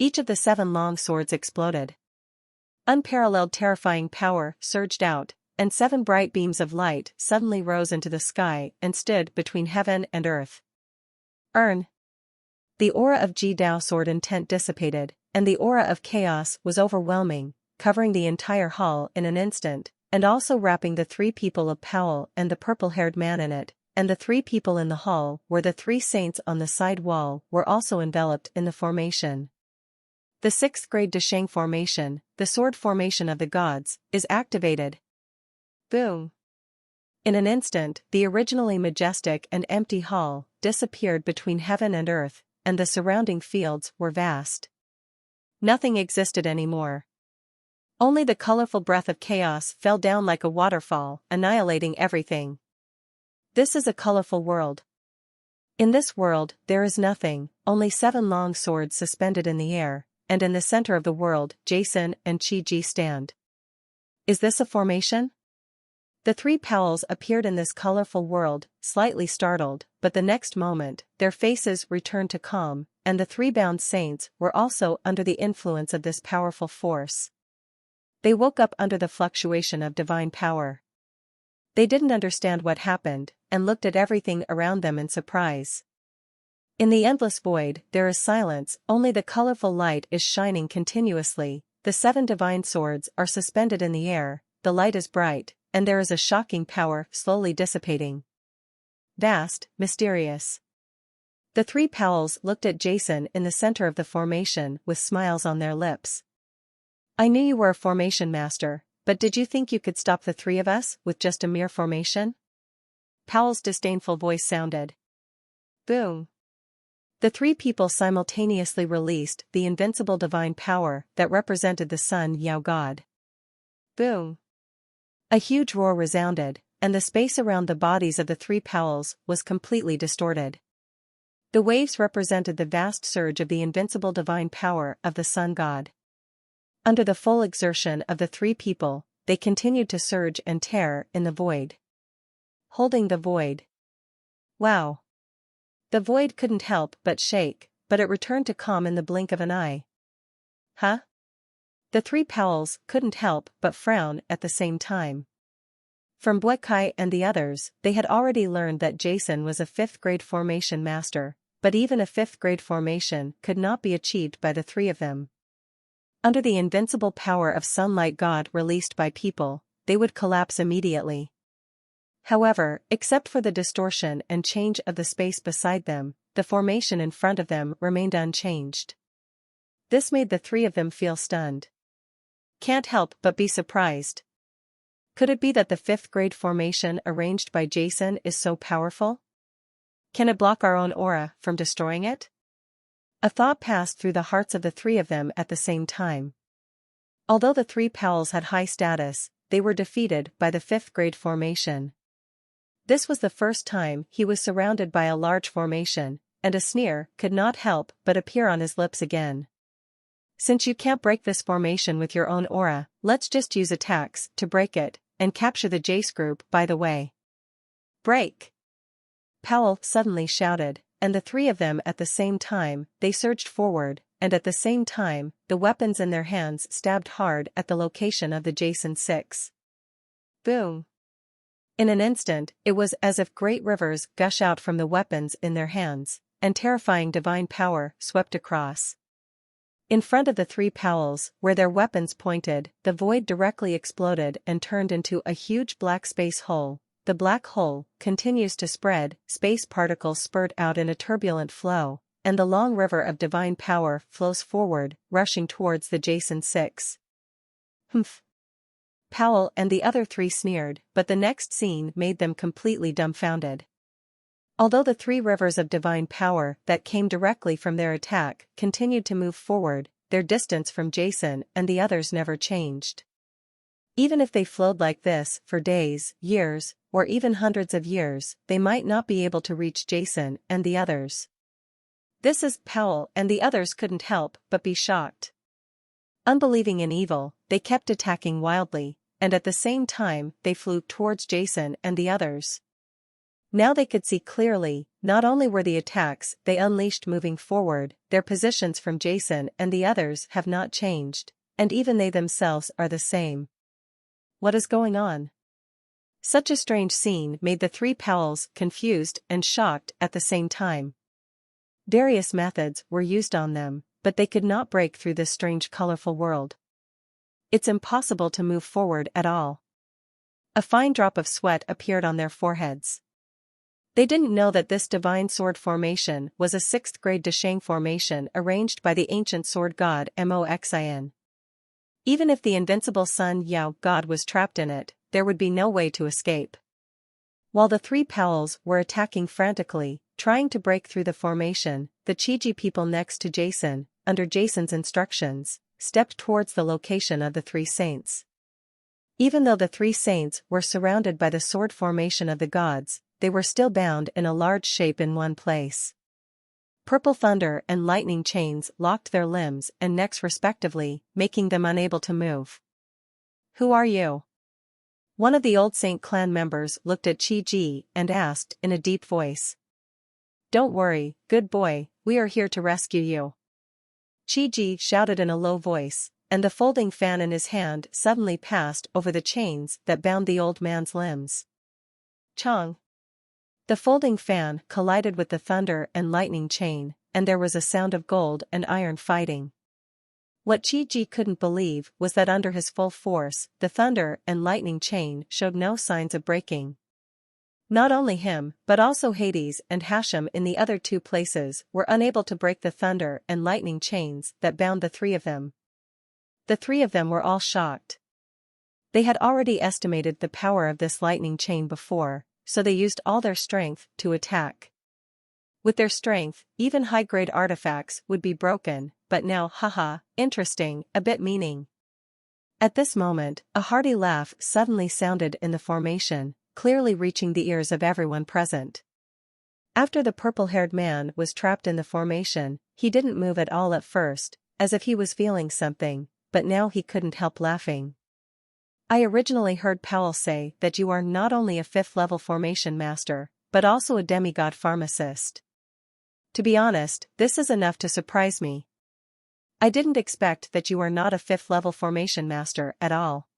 Each of the 7 long swords exploded. Unparalleled terrifying power surged out, and 7 bright beams of light suddenly rose into the sky and stood between heaven and earth. Earn. The aura of Ji-Dao sword intent dissipated, and the aura of chaos was overwhelming, covering the entire hall in an instant, and also wrapping the three people of Powell and the purple-haired man in it, and the three people in the hall where the three saints on the side wall were also enveloped in the formation. The 6th grade Deshang formation, the sword formation of the gods, is activated. Boom! In an instant, the originally majestic and empty hall disappeared between heaven and earth, and the surrounding fields were vast. Nothing existed anymore. Only the colorful breath of chaos fell down like a waterfall, annihilating everything. This is a colorful world. In this world, there is nothing, only 7 long swords suspended in the air, and in the center of the world, Jason and Chi-Ji stand. Is this a formation? The 3 Powells appeared in this colorful world, slightly startled, but the next moment, their faces returned to calm, and the 3 bound saints were also under the influence of this powerful force. They woke up under the fluctuation of divine power. They didn't understand what happened, and looked at everything around them in surprise. In the endless void, there is silence, only the colorful light is shining continuously, the 7 divine swords are suspended in the air, the light is bright, and there is a shocking power slowly dissipating. Vast, mysterious. The 3 Powells looked at Jason in the center of the formation with smiles on their lips. I knew you were a formation master, but did you think you could stop the 3 of us with just a mere formation? Powell's disdainful voice sounded. Boom. The 3 people simultaneously released the invincible divine power that represented the Sun Yao God. Boom. A huge roar resounded, and the space around the bodies of the 3 Powells was completely distorted. The waves represented the vast surge of the invincible divine power of the Sun God. Under the full exertion of the 3 people, they continued to surge and tear in the void. Holding the void. Wow. The void couldn't help but shake, but it returned to calm in the blink of an eye. Huh? The 3 Powells couldn't help but frown at the same time. From Buekai and the others, they had already learned that Jason was a 5th grade formation master, but even a 5th grade formation could not be achieved by the 3 of them. Under the invincible power of Sunlight God released by people, they would collapse immediately. However, except for the distortion and change of the space beside them, the formation in front of them remained unchanged. This made the 3 of them feel stunned. Can't help but be surprised. Could it be that the 5th grade formation arranged by Jason is so powerful? Can it block our own aura from destroying it? A thought passed through the hearts of the 3 of them at the same time. Although the 3 Powells had high status, they were defeated by the 5th grade formation. This was the first time he was surrounded by a large formation, and a sneer could not help but appear on his lips again. Since you can't break this formation with your own aura, let's just use attacks to break it, and capture the Jace group by the way. Break! Powell suddenly shouted, and the 3 of them at the same time, they surged forward, and at the same time, the weapons in their hands stabbed hard at the location of the Jason 6. Boom! In an instant, it was as if great rivers gush out from the weapons in their hands, and terrifying divine power swept across. In front of the 3 Powells, where their weapons pointed, the void directly exploded and turned into a huge black space hole. The black hole continues to spread, space particles spurt out in a turbulent flow, and the long river of divine power flows forward, rushing towards the Jason 6. Humph! Powell and the other 3 sneered, but the next scene made them completely dumbfounded. Although the 3 rivers of divine power that came directly from their attack continued to move forward, their distance from Jason and the others never changed. Even if they flowed like this for days, years, or even hundreds of years, they might not be able to reach Jason and the others. This is Powell and the others couldn't help but be shocked. Unbelieving in evil, they kept attacking wildly, and at the same time they flew towards Jason and the others. Now they could see clearly, not only were the attacks they unleashed moving forward, their positions from Jason and the others have not changed, and even they themselves are the same. What is going on? Such a strange scene made the 3 Powells confused and shocked at the same time. Various methods were used on them, but they could not break through this strange colorful world. It's impossible to move forward at all. A fine drop of sweat appeared on their foreheads. They didn't know that this divine sword formation was a 6th grade Deshang formation arranged by the ancient sword god Moxin. Even if the invincible Sun Yao god was trapped in it, there would be no way to escape. While the 3 Powells were attacking frantically, trying to break through the formation, the Chiji people next to Jason, under Jason's instructions, stepped towards the location of the 3 saints. Even though the 3 saints were surrounded by the sword formation of the gods, they were still bound in a large shape in one place. Purple thunder and lightning chains locked their limbs and necks respectively, making them unable to move. "Who are you?" One of the old Saint clan members looked at Chi-Ji and asked in a deep voice. "Don't worry, good boy, we are here to rescue you." Chi-Ji shouted in a low voice, and the folding fan in his hand suddenly passed over the chains that bound the old man's limbs. Chong! The folding fan collided with the thunder and lightning chain, and there was a sound of gold and iron fighting. What Chi-Ji couldn't believe was that under his full force, the thunder and lightning chain showed no signs of breaking. Not only him, but also Hades and Hashem in the other 2 places were unable to break the thunder and lightning chains that bound the 3 of them. The 3 of them were all shocked. They had already estimated the power of this lightning chain before, so they used all their strength to attack. With their strength, even high-grade artifacts would be broken, but now haha, interesting, a bit meaning. At this moment, a hearty laugh suddenly sounded in the formation, clearly reaching the ears of everyone present. After the purple-haired man was trapped in the formation, he didn't move at all at first, as if he was feeling something, but now he couldn't help laughing. "I originally heard Powell say that you are not only a 5th-level formation master, but also a demigod pharmacist. To be honest, this is enough to surprise me. I didn't expect that you are not a 5th-level formation master at all.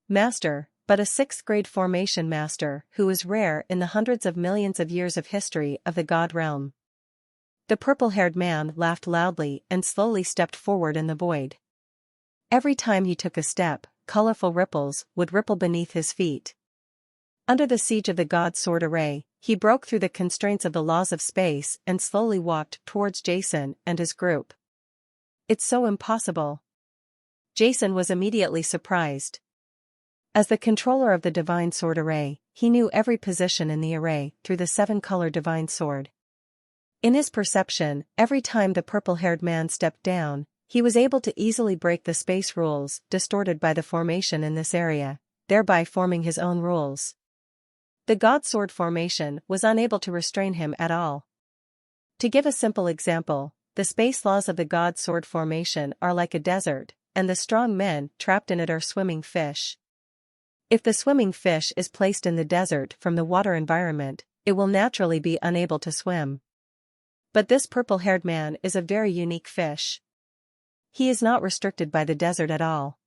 Master, but a 6th-grade formation master who is rare in the hundreds of millions of years of history of the god realm." The purple-haired man laughed loudly and slowly stepped forward in the void. Every time he took a step, colorful ripples would ripple beneath his feet. Under the siege of the god's sword array, he broke through the constraints of the laws of space and slowly walked towards Jason and his group. "It's so impossible." Jason was immediately surprised. As the controller of the divine sword array, he knew every position in the array through the 7-color divine sword. In his perception, every time the purple-haired man stepped down, he was able to easily break the space rules distorted by the formation in this area, thereby forming his own rules. The god sword formation was unable to restrain him at all. To give a simple example, the space laws of the god sword formation are like a desert, and the strong men trapped in it are swimming fish. If the swimming fish is placed in the desert from the water environment, it will naturally be unable to swim. But this purple-haired man is a very unique fish. He is not restricted by the desert at all.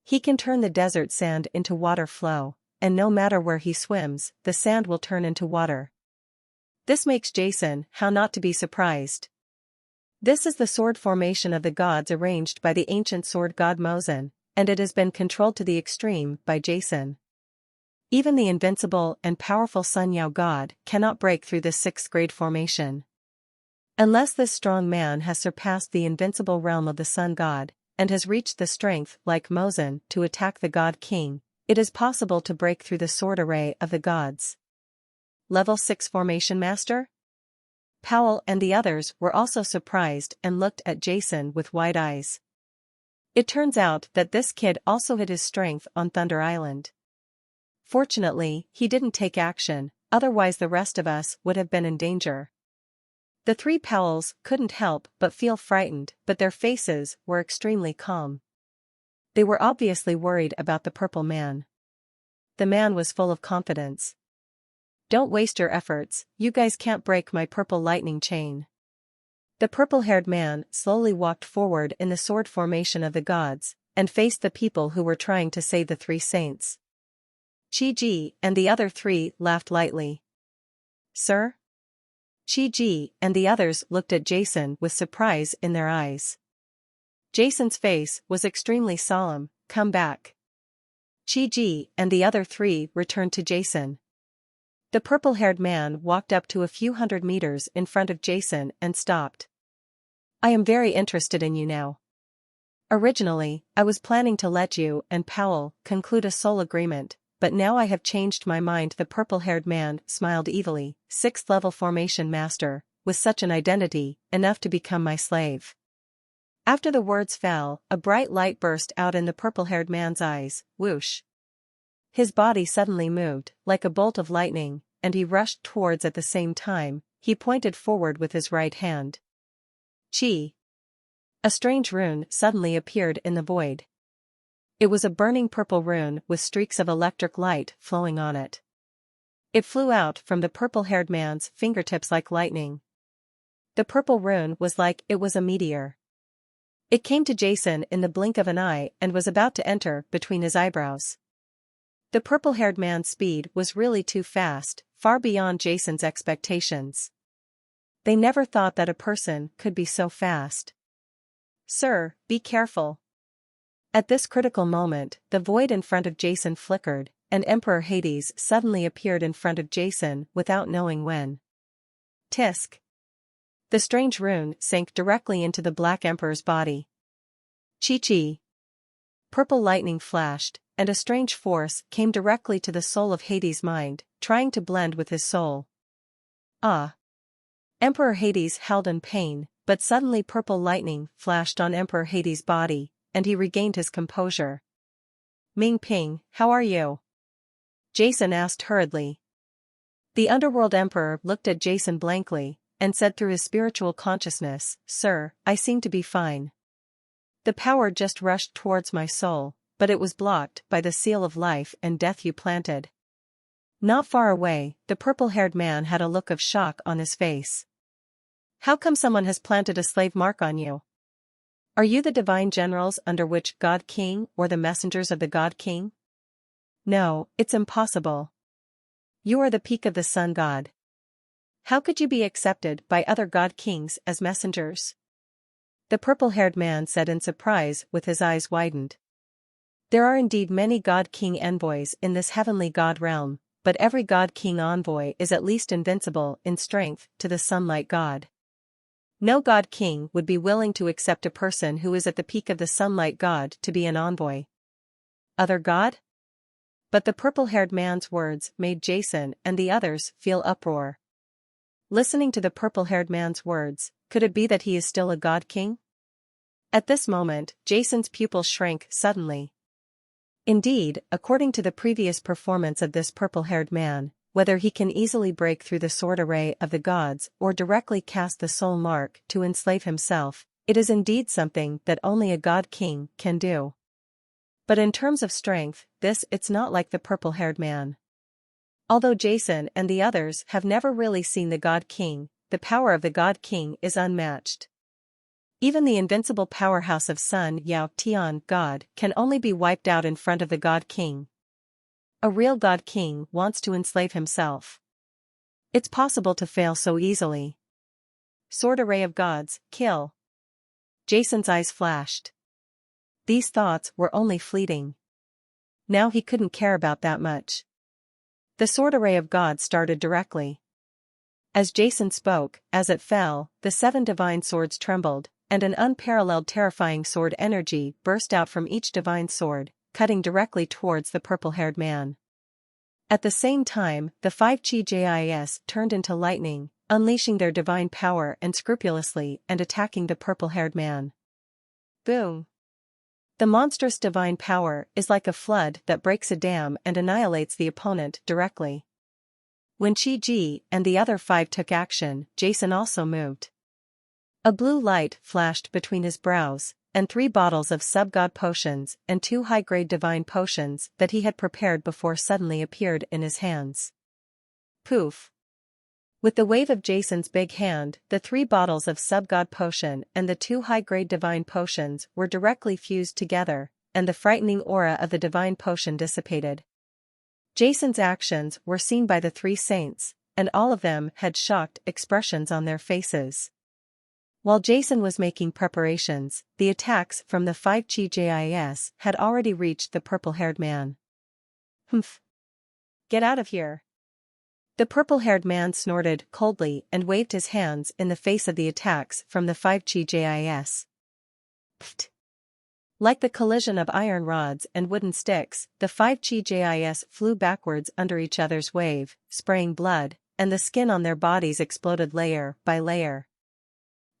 He can turn the desert sand into water flow, and no matter where he swims, the sand will turn into water. This makes Jason how not to be surprised. This is the sword formation of the gods arranged by the ancient sword god Mosin, and it has been controlled to the extreme by Jason. Even the invincible and powerful Sun Yao god cannot break through this 6th-grade formation. Unless this strong man has surpassed the invincible realm of the sun god, and has reached the strength like Mosin to attack the god king, it is possible to break through the sword array of the gods. Level 6 formation master? Powell and the others were also surprised and looked at Jason with wide eyes. It turns out that this kid also hid his strength on Thunder Island. Fortunately, he didn't take action, otherwise the rest of us would have been in danger. The 3 Powells couldn't help but feel frightened, but their faces were extremely calm. They were obviously worried about the purple man. The man was full of confidence. "Don't waste your efforts, you guys can't break my purple lightning chain." The purple-haired man slowly walked forward in the sword formation of the gods, and faced the people who were trying to save the 3 saints. Chi-Ji and the other 3 laughed lightly. "Sir?" Chi-Ji and the others looked at Jason with surprise in their eyes. Jason's face was extremely solemn. Come back. Chi-Ji and the other three returned to Jason. The purple-haired man walked up to a few hundred meters in front of Jason and stopped. I am very interested in you now. Originally, I was planning to let you and Powell conclude a soul agreement, but now I have changed my mind. The purple-haired man smiled evilly. 6th level formation master, with such an identity, enough to become my slave. After the words fell, a bright light burst out in the purple-haired man's eyes. Whoosh. His body suddenly moved, like a bolt of lightning, and he rushed towards. At the same time, he pointed forward with his right hand. Chi. A strange rune suddenly appeared in the void. It was a burning purple rune with streaks of electric light flowing on it. It flew out from the purple-haired man's fingertips like lightning. The purple rune was like it was a meteor. It came to Jason in the blink of an eye and was about to enter between his eyebrows. The purple-haired man's speed was really too fast, far beyond Jason's expectations. They never thought that a person could be so fast. Sir, be careful. At this critical moment, the void in front of Jason flickered, and Emperor Hades suddenly appeared in front of Jason without knowing when. Tisk. The strange rune sank directly into the Black Emperor's body. Chi-Chi. Purple lightning flashed, and a strange force came directly to the soul of Hades' mind, trying to blend with his soul. Ah! Emperor Hades howled in pain, but suddenly purple lightning flashed on Emperor Hades' body, and he regained his composure. Ming Ping, how are you? Jason asked hurriedly. The Underworld Emperor looked at Jason blankly, and said through his spiritual consciousness, Sir, I seem to be fine. The power just rushed towards my soul, but it was blocked by the seal of life and death you planted. Not far away, the purple-haired man had a look of shock on his face. How come someone has planted a slave mark on you? Are you the divine generals under which God King or the messengers of the God King? No, it's impossible. You are the peak of the sun god. How could you be accepted by other God Kings as messengers? The purple-haired man said in surprise with his eyes widened. There are indeed many God King envoys in this heavenly God realm, but every God King envoy is at least invincible in strength to the sunlight god. No God King would be willing to accept a person who is at the peak of the sunlight god to be an envoy. Other god? But the purple-haired man's words made Jason and the others feel uproar. Listening to the purple-haired man's words, could it be that he is still a God King? At this moment, Jason's pupils shrank suddenly. Indeed, according to the previous performance of this purple-haired man, whether he can easily break through the sword array of the gods or directly cast the soul mark to enslave himself, it is indeed something that only a God King can do. But in terms of strength, it's not like the purple-haired man. Although Jason and the others have never really seen the God King, the power of the God King is unmatched. Even the invincible powerhouse of Sun Yao Tian God can only be wiped out in front of the God King. A real God King wants to enslave himself. It's possible to fail so easily. Sword array of gods, kill. Jason's eyes flashed. These thoughts were only fleeting. Now he couldn't care about that much. The sword array of gods started directly. As Jason spoke, as it fell, the 7 divine swords trembled, and an unparalleled terrifying sword energy burst out from each divine sword, cutting directly towards the purple-haired man. At the same time, the 5 Chi-Jis turned into lightning, unleashing their divine power and scrupulously and attacking the purple-haired man. Boom! The monstrous divine power is like a flood that breaks a dam and annihilates the opponent directly. When Chi-Ji and the other 5 took action, Jason also moved. A blue light flashed between his brows, and 3 bottles of sub-god potions and 2 high-grade divine potions that he had prepared before suddenly appeared in his hands. Poof! With the wave of Jason's big hand, the 3 bottles of sub-god potion and the 2 high-grade divine potions were directly fused together, and the frightening aura of the divine potion dissipated. Jason's actions were seen by the 3 saints, and all of them had shocked expressions on their faces. While Jason was making preparations, the attacks from the 5 Chi had already reached the purple-haired man. Humph! Get out of here! The purple-haired man snorted coldly and waved his hands in the face of the attacks from the 5 Chi. Pfft! Like the collision of iron rods and wooden sticks, the 5 Chi flew backwards under each other's wave, spraying blood, and the skin on their bodies exploded layer by layer.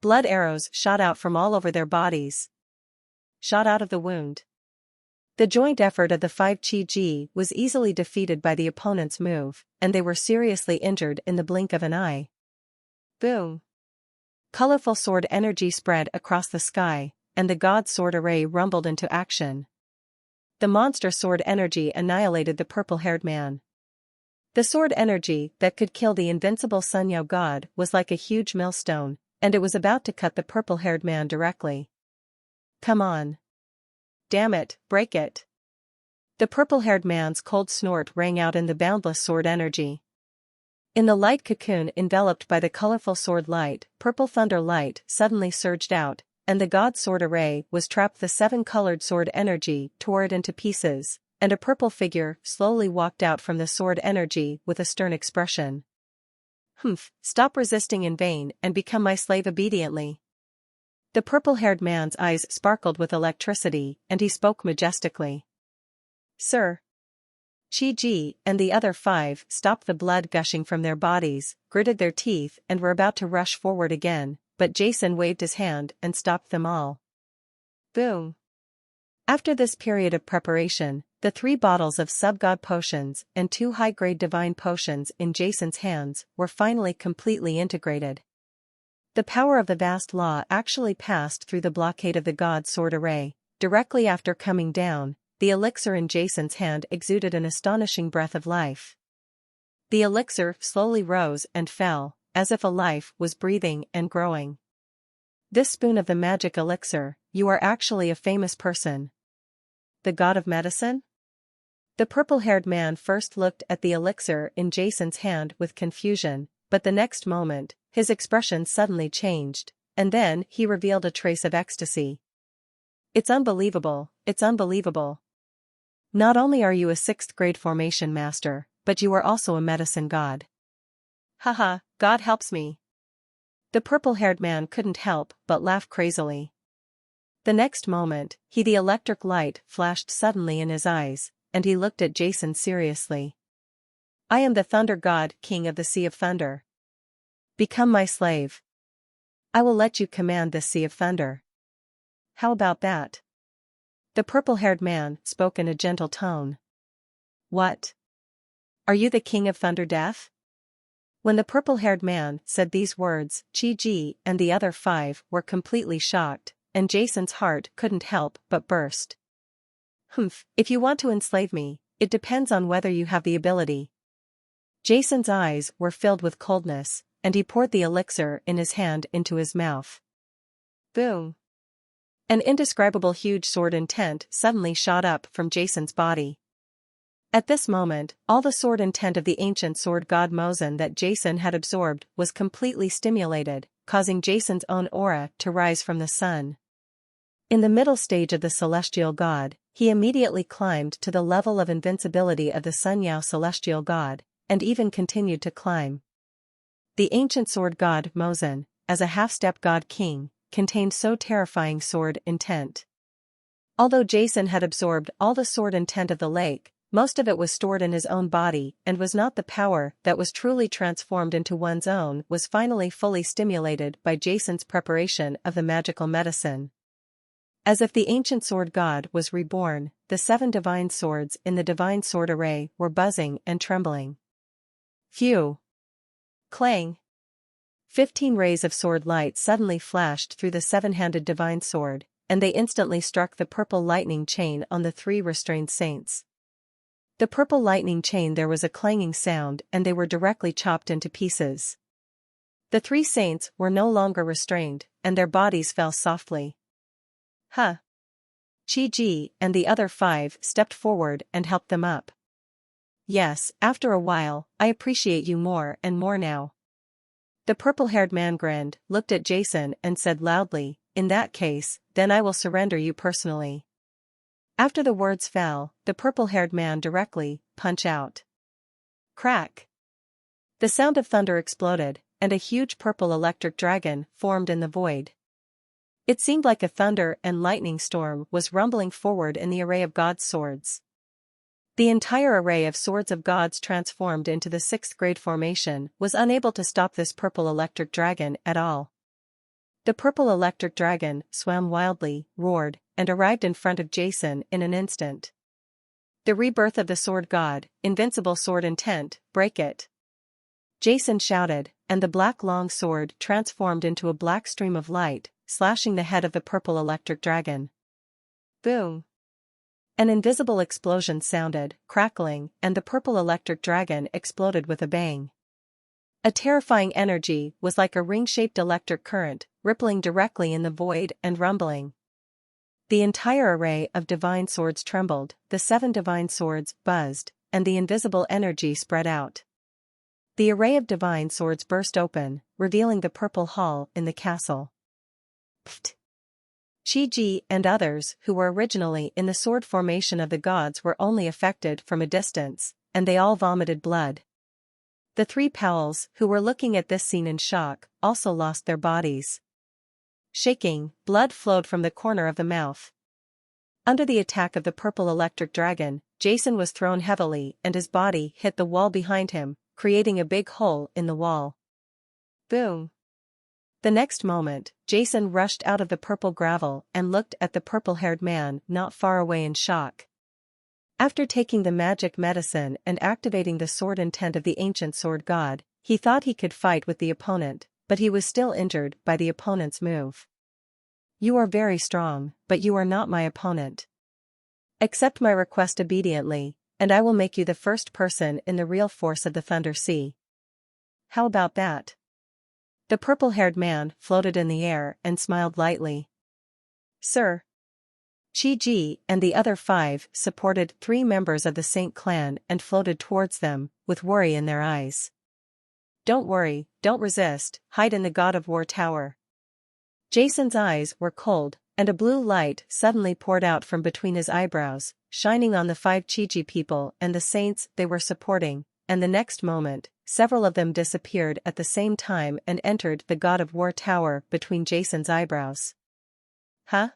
Blood arrows shot out from all over their bodies. Shot out of the wound. The joint effort of the 5 Chi was easily defeated by the opponent's move, and they were seriously injured in the blink of an eye. Boom! Colorful sword energy spread across the sky, and the god sword array rumbled into action. The monster sword energy annihilated the purple-haired man. The sword energy that could kill the invincible Sunyao god was like a huge millstone, and it was about to cut the purple-haired man directly. Come on! Damn it, break it! The purple-haired man's cold snort rang out in the boundless sword energy. In the light cocoon enveloped by the colorful sword light, purple thunder light suddenly surged out, and the god sword array was trapped. The 7-colored sword energy tore it into pieces, and a purple figure slowly walked out from the sword energy with a stern expression. Humph, stop resisting in vain and become my slave obediently. The purple-haired man's eyes sparkled with electricity, and he spoke majestically. Sir. Chi and the other 5 stopped the blood gushing from their bodies, gritted their teeth and were about to rush forward again, but Jason waved his hand and stopped them all. Boom! After this period of preparation, the 3 bottles of sub-god potions and 2 high-grade divine potions in Jason's hands were finally completely integrated. The power of the vast law actually passed through the blockade of the god sword array. Directly after coming down, the elixir in Jason's hand exuded an astonishing breath of life. The elixir slowly rose and fell, as if a life was breathing and growing. This spoon of the magic elixir, you are actually a famous person. The god of medicine? The purple-haired man first looked at the elixir in Jason's hand with confusion, but the next moment, his expression suddenly changed, and then he revealed a trace of ecstasy. It's unbelievable, it's unbelievable. Not only are you a 6th-grade formation master, but you are also a medicine god. Haha, God helps me. The purple-haired man couldn't help but laugh crazily. The next moment, the electric light flashed suddenly in his eyes, and he looked at Jason seriously. I am the Thunder God, King of the Sea of Thunder. Become my slave. I will let you command this Sea of Thunder. How about that? The purple-haired man spoke in a gentle tone. What? Are you the King of Thunder Death? When the purple-haired man said these words, Chi and the other 5 were completely shocked, and Jason's heart couldn't help but burst. Humph, if you want to enslave me, it depends on whether you have the ability. Jason's eyes were filled with coldness, and he poured the elixir in his hand into his mouth. Boom! An indescribable huge sword intent suddenly shot up from Jason's body. At this moment, all the sword intent of the ancient sword god Mosen that Jason had absorbed was completely stimulated, causing Jason's own aura to rise from the sun. In the middle stage of the celestial god, he immediately climbed to the level of invincibility of the Sunyao celestial god, and even continued to climb. The ancient sword god Mosen, as a half-step god king, contained so terrifying sword intent. Although Jason had absorbed all the sword intent of the lake, most of it was stored in his own body and was not the power that was truly transformed into one's own was finally fully stimulated by Jason's preparation of the magical medicine. As if the ancient sword god was reborn, the 7 divine swords in the divine sword array were buzzing and trembling. Phew! Clang! 15 rays of sword light suddenly flashed through the 7-handed divine sword, and they instantly struck the purple lightning chain on the 3 restrained saints. The purple lightning chain, there was a clanging sound, and they were directly chopped into pieces. The 3 saints were no longer restrained, and their bodies fell softly. Huh! Chi and the other 5 stepped forward and helped them up. yes, after a while, I appreciate you more and more now. The purple-haired man grinned, looked at Jason and said loudly, in that case, then I will surrender you personally. After the words fell, the purple-haired man directly, punch out. Crack. The sound of thunder exploded, and a huge purple electric dragon formed in the void. It seemed like a thunder and lightning storm was rumbling forward in the array of God's swords. The entire array of swords of gods transformed into the sixth grade formation was unable to stop this purple electric dragon at all. The purple electric dragon swam wildly, roared, and arrived in front of Jason in an instant. The rebirth of the sword god, invincible sword intent, break it. Jason shouted, and the black long sword transformed into a black stream of light, slashing the head of the purple electric dragon. Boom! An invisible explosion sounded, crackling, and the purple electric dragon exploded with a bang. A terrifying energy was like a ring-shaped electric current, rippling directly in the void and rumbling. The entire array of divine swords trembled, the 7 divine swords buzzed, and the invisible energy spread out. The array of divine swords burst open, revealing the purple hall in the castle. Pfft! Chi-Ji and others who were originally in the sword formation of the gods were only affected from a distance, and they all vomited blood. The 3 Powells who were looking at this scene in shock also lost their bodies. Shaking, blood flowed from the corner of the mouth. Under the attack of the purple electric dragon, Jason was thrown heavily and his body hit the wall behind him, creating a big hole in the wall. Boom! The next moment, Jason rushed out of the purple gravel and looked at the purple-haired man not far away in shock. After taking the magic medicine and activating the sword intent of the ancient sword god, he thought he could fight with the opponent, but he was still injured by the opponent's move. You are very strong, but you are not my opponent. Accept my request obediently, and I will make you the first person in the real force of the Thunder Sea. How about that? The purple-haired man floated in the air and smiled lightly. Sir. Chi-Ji and the other 5 supported 3 members of the Saint clan and floated towards them, with worry in their eyes. Don't worry, don't resist, hide in the God of War tower. Jason's eyes were cold, and a blue light suddenly poured out from between his eyebrows, shining on the 5 Chi-Ji people and the saints they were supporting, and the next moment, several of them disappeared at the same time and entered the God of War tower between Jason's eyebrows. Huh?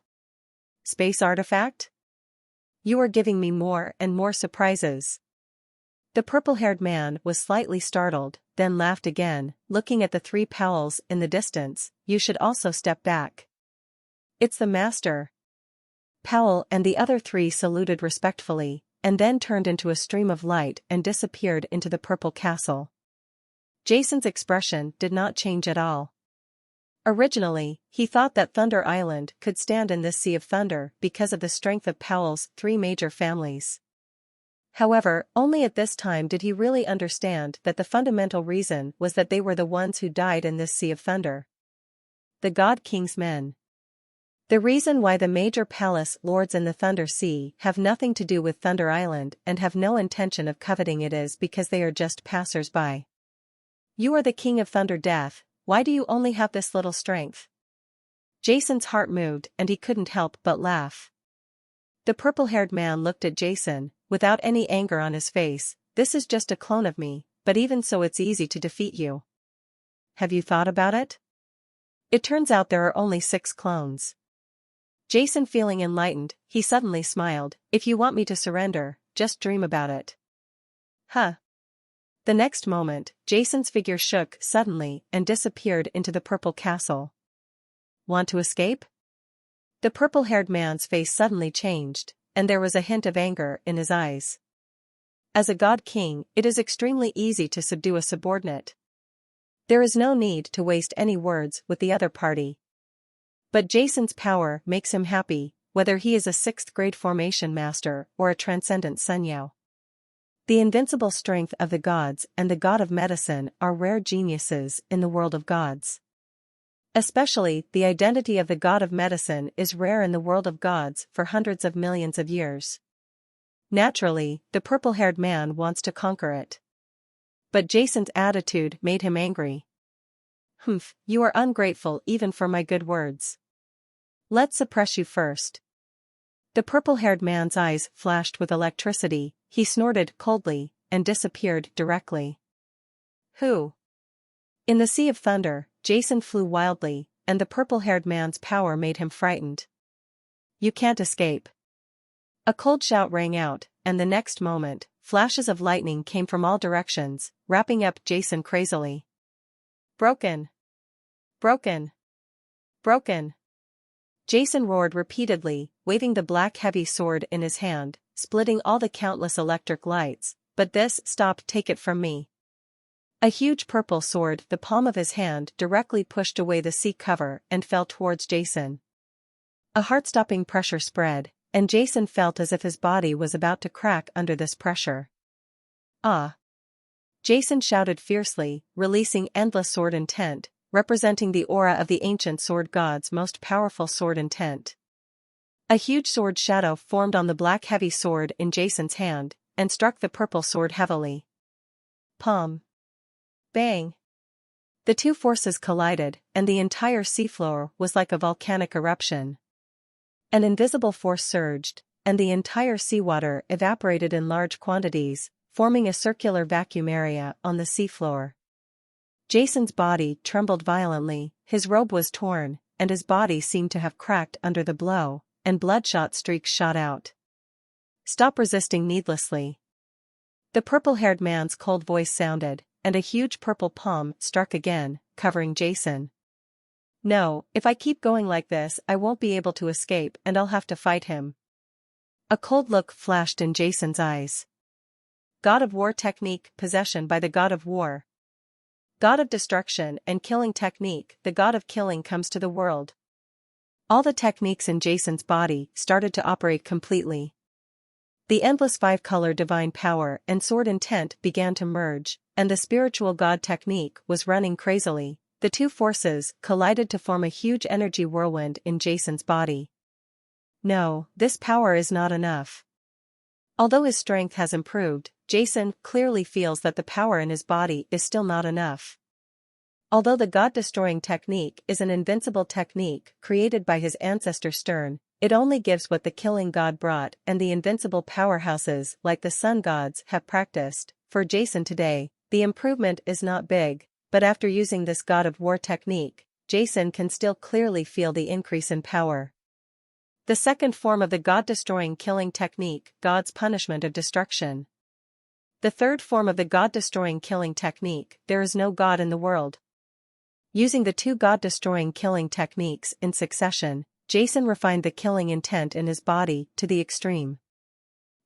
Space artifact? You are giving me more and more surprises. The purple-haired man was slightly startled, then laughed again, looking at the 3 Powells in the distance. You should also step back. It's the master. Powell and the other 3 saluted respectfully, and then turned into a stream of light and disappeared into the purple castle. Jason's expression did not change at all. Originally, he thought that Thunder Island could stand in this sea of thunder because of the strength of Powell's 3 major families. However, only at this time did he really understand that the fundamental reason was that they were the ones who died in this sea of thunder. The God King's men. The reason why the major palace lords in the Thunder Sea have nothing to do with Thunder Island and have no intention of coveting it is because they are just passers-by. You are the king of Thunder Death, why do you only have this little strength? Jason's heart moved and he couldn't help but laugh. The purple-haired man looked at Jason, without any anger on his face. This is just a clone of me, but even so it's easy to defeat you. Have you thought about it? It turns out there are only 6 clones. Jason feeling enlightened, he suddenly smiled. If you want me to surrender, just dream about it. Huh. The next moment, Jason's figure shook suddenly and disappeared into the purple castle. Want to escape? The purple-haired man's face suddenly changed, and there was a hint of anger in his eyes. As a god king, it is extremely easy to subdue a subordinate. There is no need to waste any words with the other party. But Jason's power makes him happy, whether he is a 6th grade formation master or a transcendent Sunyao. The invincible strength of the gods and the god of medicine are rare geniuses in the world of gods. Especially, the identity of the god of medicine is rare in the world of gods for hundreds of millions of years. Naturally, the purple-haired man wants to conquer it. But Jason's attitude made him angry. Humph, you are ungrateful even for my good words. Let's suppress you first. The purple-haired man's eyes flashed with electricity, he snorted coldly, and disappeared directly. Who? In the sea of thunder, Jason flew wildly, and the purple-haired man's power made him frightened. You can't escape. A cold shout rang out, and the next moment, flashes of lightning came from all directions, wrapping up Jason crazily. Broken! Broken! Broken! Jason roared repeatedly, waving the black heavy sword in his hand, splitting all the countless electric lights, but this, stop, take it from me. A huge purple sword, the palm of his hand, directly pushed away the sea cover and fell towards Jason. A heart-stopping pressure spread, and Jason felt as if his body was about to crack under this pressure. Ah! Jason shouted fiercely, releasing endless sword intent, representing the aura of the ancient sword god's most powerful sword intent. A huge sword shadow formed on the black heavy sword in Jason's hand, and struck the purple sword heavily. Palm. Bang! The two forces collided, and the entire seafloor was like a volcanic eruption. An invisible force surged, and the entire seawater evaporated in large quantities, forming a circular vacuum area on the seafloor. Jason's body trembled violently, his robe was torn, and his body seemed to have cracked under the blow, and bloodshot streaks shot out. Stop resisting needlessly. The purple-haired man's cold voice sounded, and a huge purple palm struck again, covering Jason. No, if I keep going like this I won't be able to escape and I'll have to fight him. A cold look flashed in Jason's eyes. God of War technique, possession by the God of War. God of destruction and killing technique, the God of killing comes to the world. All the techniques in Jason's body started to operate completely. The endless five-color divine power and sword intent began to merge, and the spiritual god technique was running crazily. The two forces collided to form a huge energy whirlwind in Jason's body. No, this power is not enough. Although his strength has improved, Jason clearly feels that the power in his body is still not enough. Although the god-destroying technique is an invincible technique created by his ancestor Stern, it only gives what the killing god brought and the invincible powerhouses like the sun gods have practiced. For Jason today, the improvement is not big, but after using this God of War technique, Jason can still clearly feel the increase in power. The second form of the god-destroying killing technique, God's punishment of destruction. The third form of the god-destroying killing technique, there is no God in the world. Using the two god-destroying killing techniques in succession, Jason refined the killing intent in his body to the extreme.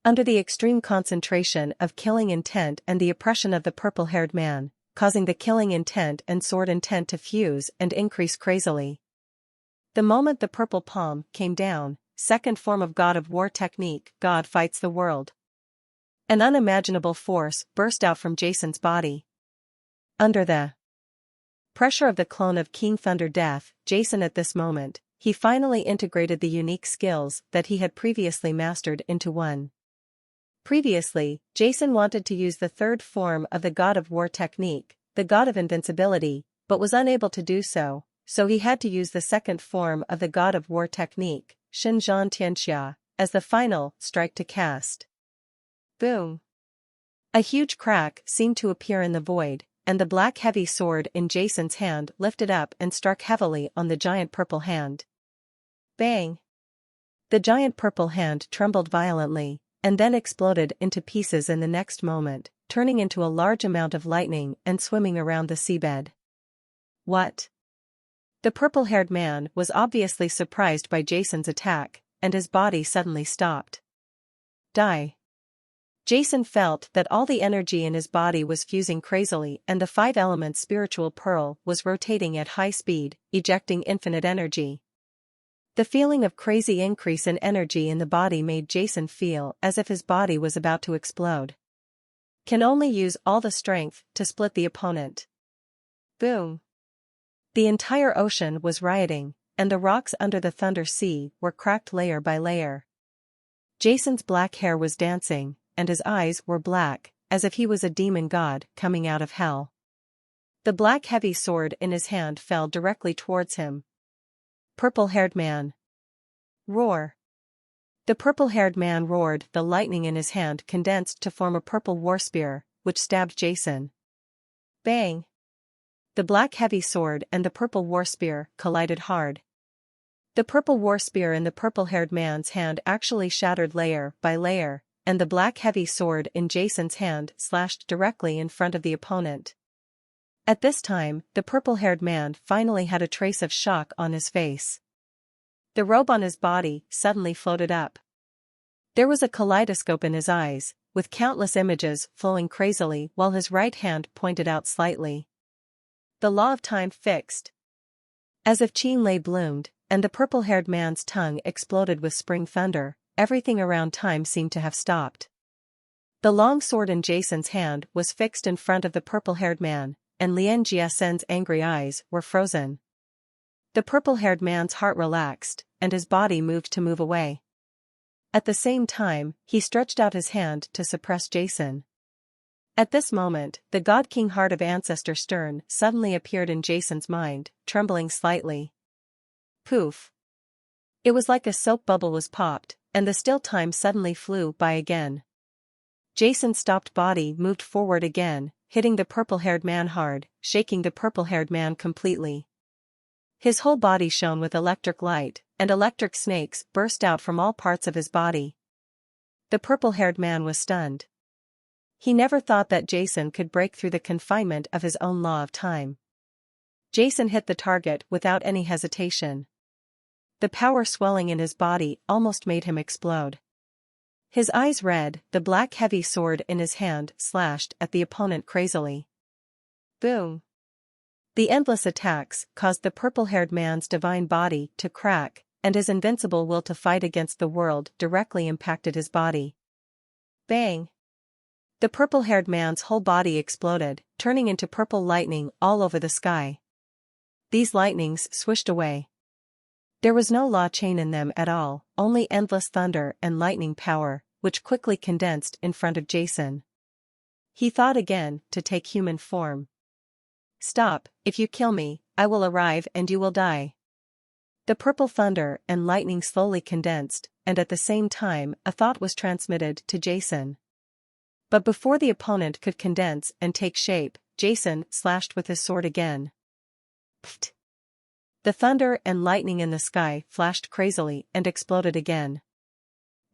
Under the extreme concentration of killing intent and the oppression of the purple-haired man, causing the killing intent and sword intent to fuse and increase crazily. The moment the purple palm came down, second form of God of War technique, God fights the world. An unimaginable force burst out from Jason's body. Under the pressure of the clone of King Thunder Death, Jason at this moment, he finally integrated the unique skills that he had previously mastered into one. Previously, Jason wanted to use the third form of the God of War technique, the God of Invincibility, but was unable to do so, so he had to use the second form of the God of War technique, Shinzhan Tianxia, as the final strike to cast. Boom! A huge crack seemed to appear in the void, and the black heavy sword in Jason's hand lifted up and struck heavily on the giant purple hand. Bang! The giant purple hand trembled violently, and then exploded into pieces in the next moment, turning into a large amount of lightning and swimming around the seabed. What? The purple-haired man was obviously surprised by Jason's attack, and his body suddenly stopped. Die. Jason felt that all the energy in his body was fusing crazily and the five elements spiritual pearl was rotating at high speed, ejecting infinite energy. The feeling of crazy increase in energy in the body made Jason feel as if his body was about to explode. Can only use all the strength to split the opponent. Boom! The entire ocean was rioting, and the rocks under the Thunder Sea were cracked layer by layer. Jason's black hair was dancing, and his eyes were black, as if he was a demon god coming out of hell. The black heavy sword in his hand fell directly towards him. Purple-haired man. Roar. The purple-haired man roared. The lightning in his hand condensed to form a purple war spear, which stabbed Jason. Bang! The black heavy sword and the purple war spear collided hard. The purple war spear in the purple-haired man's hand actually shattered layer by layer, and the black heavy sword in Jason's hand slashed directly in front of the opponent. At this time, the purple-haired man finally had a trace of shock on his face. The robe on his body suddenly floated up. There was a kaleidoscope in his eyes, with countless images flowing crazily while his right hand pointed out slightly. The law of time fixed. As if Qin Lei bloomed, and the purple-haired man's tongue exploded with spring thunder, everything around time seemed to have stopped. The long sword in Jason's hand was fixed in front of the purple-haired man, and Lian Jiasen's angry eyes were frozen. The purple-haired man's heart relaxed, and his body moved to move away. At the same time, he stretched out his hand to suppress Jason. At this moment, the God King heart of Ancestor Stern suddenly appeared in Jason's mind, trembling slightly. Poof! It was like a soap bubble was popped, and the still time suddenly flew by again. Jason's stopped body moved forward again, hitting the purple-haired man hard, shaking the purple-haired man completely. His whole body shone with electric light, and electric snakes burst out from all parts of his body. The purple-haired man was stunned. He never thought that Jason could break through the confinement of his own law of time. Jason hit the target without any hesitation. The power swelling in his body almost made him explode. His eyes red, the black heavy sword in his hand slashed at the opponent crazily. Boom! The endless attacks caused the purple-haired man's divine body to crack, and his invincible will to fight against the world directly impacted his body. Bang! The purple-haired man's whole body exploded, turning into purple lightning all over the sky. These lightnings swished away. There was no law chain in them at all, only endless thunder and lightning power, which quickly condensed in front of Jason. He thought again to take human form. Stop, if you kill me, I will arrive and you will die. The purple thunder and lightning slowly condensed, and at the same time a thought was transmitted to Jason. But before the opponent could condense and take shape, Jason slashed with his sword again. Pfft! The thunder and lightning in the sky flashed crazily and exploded again.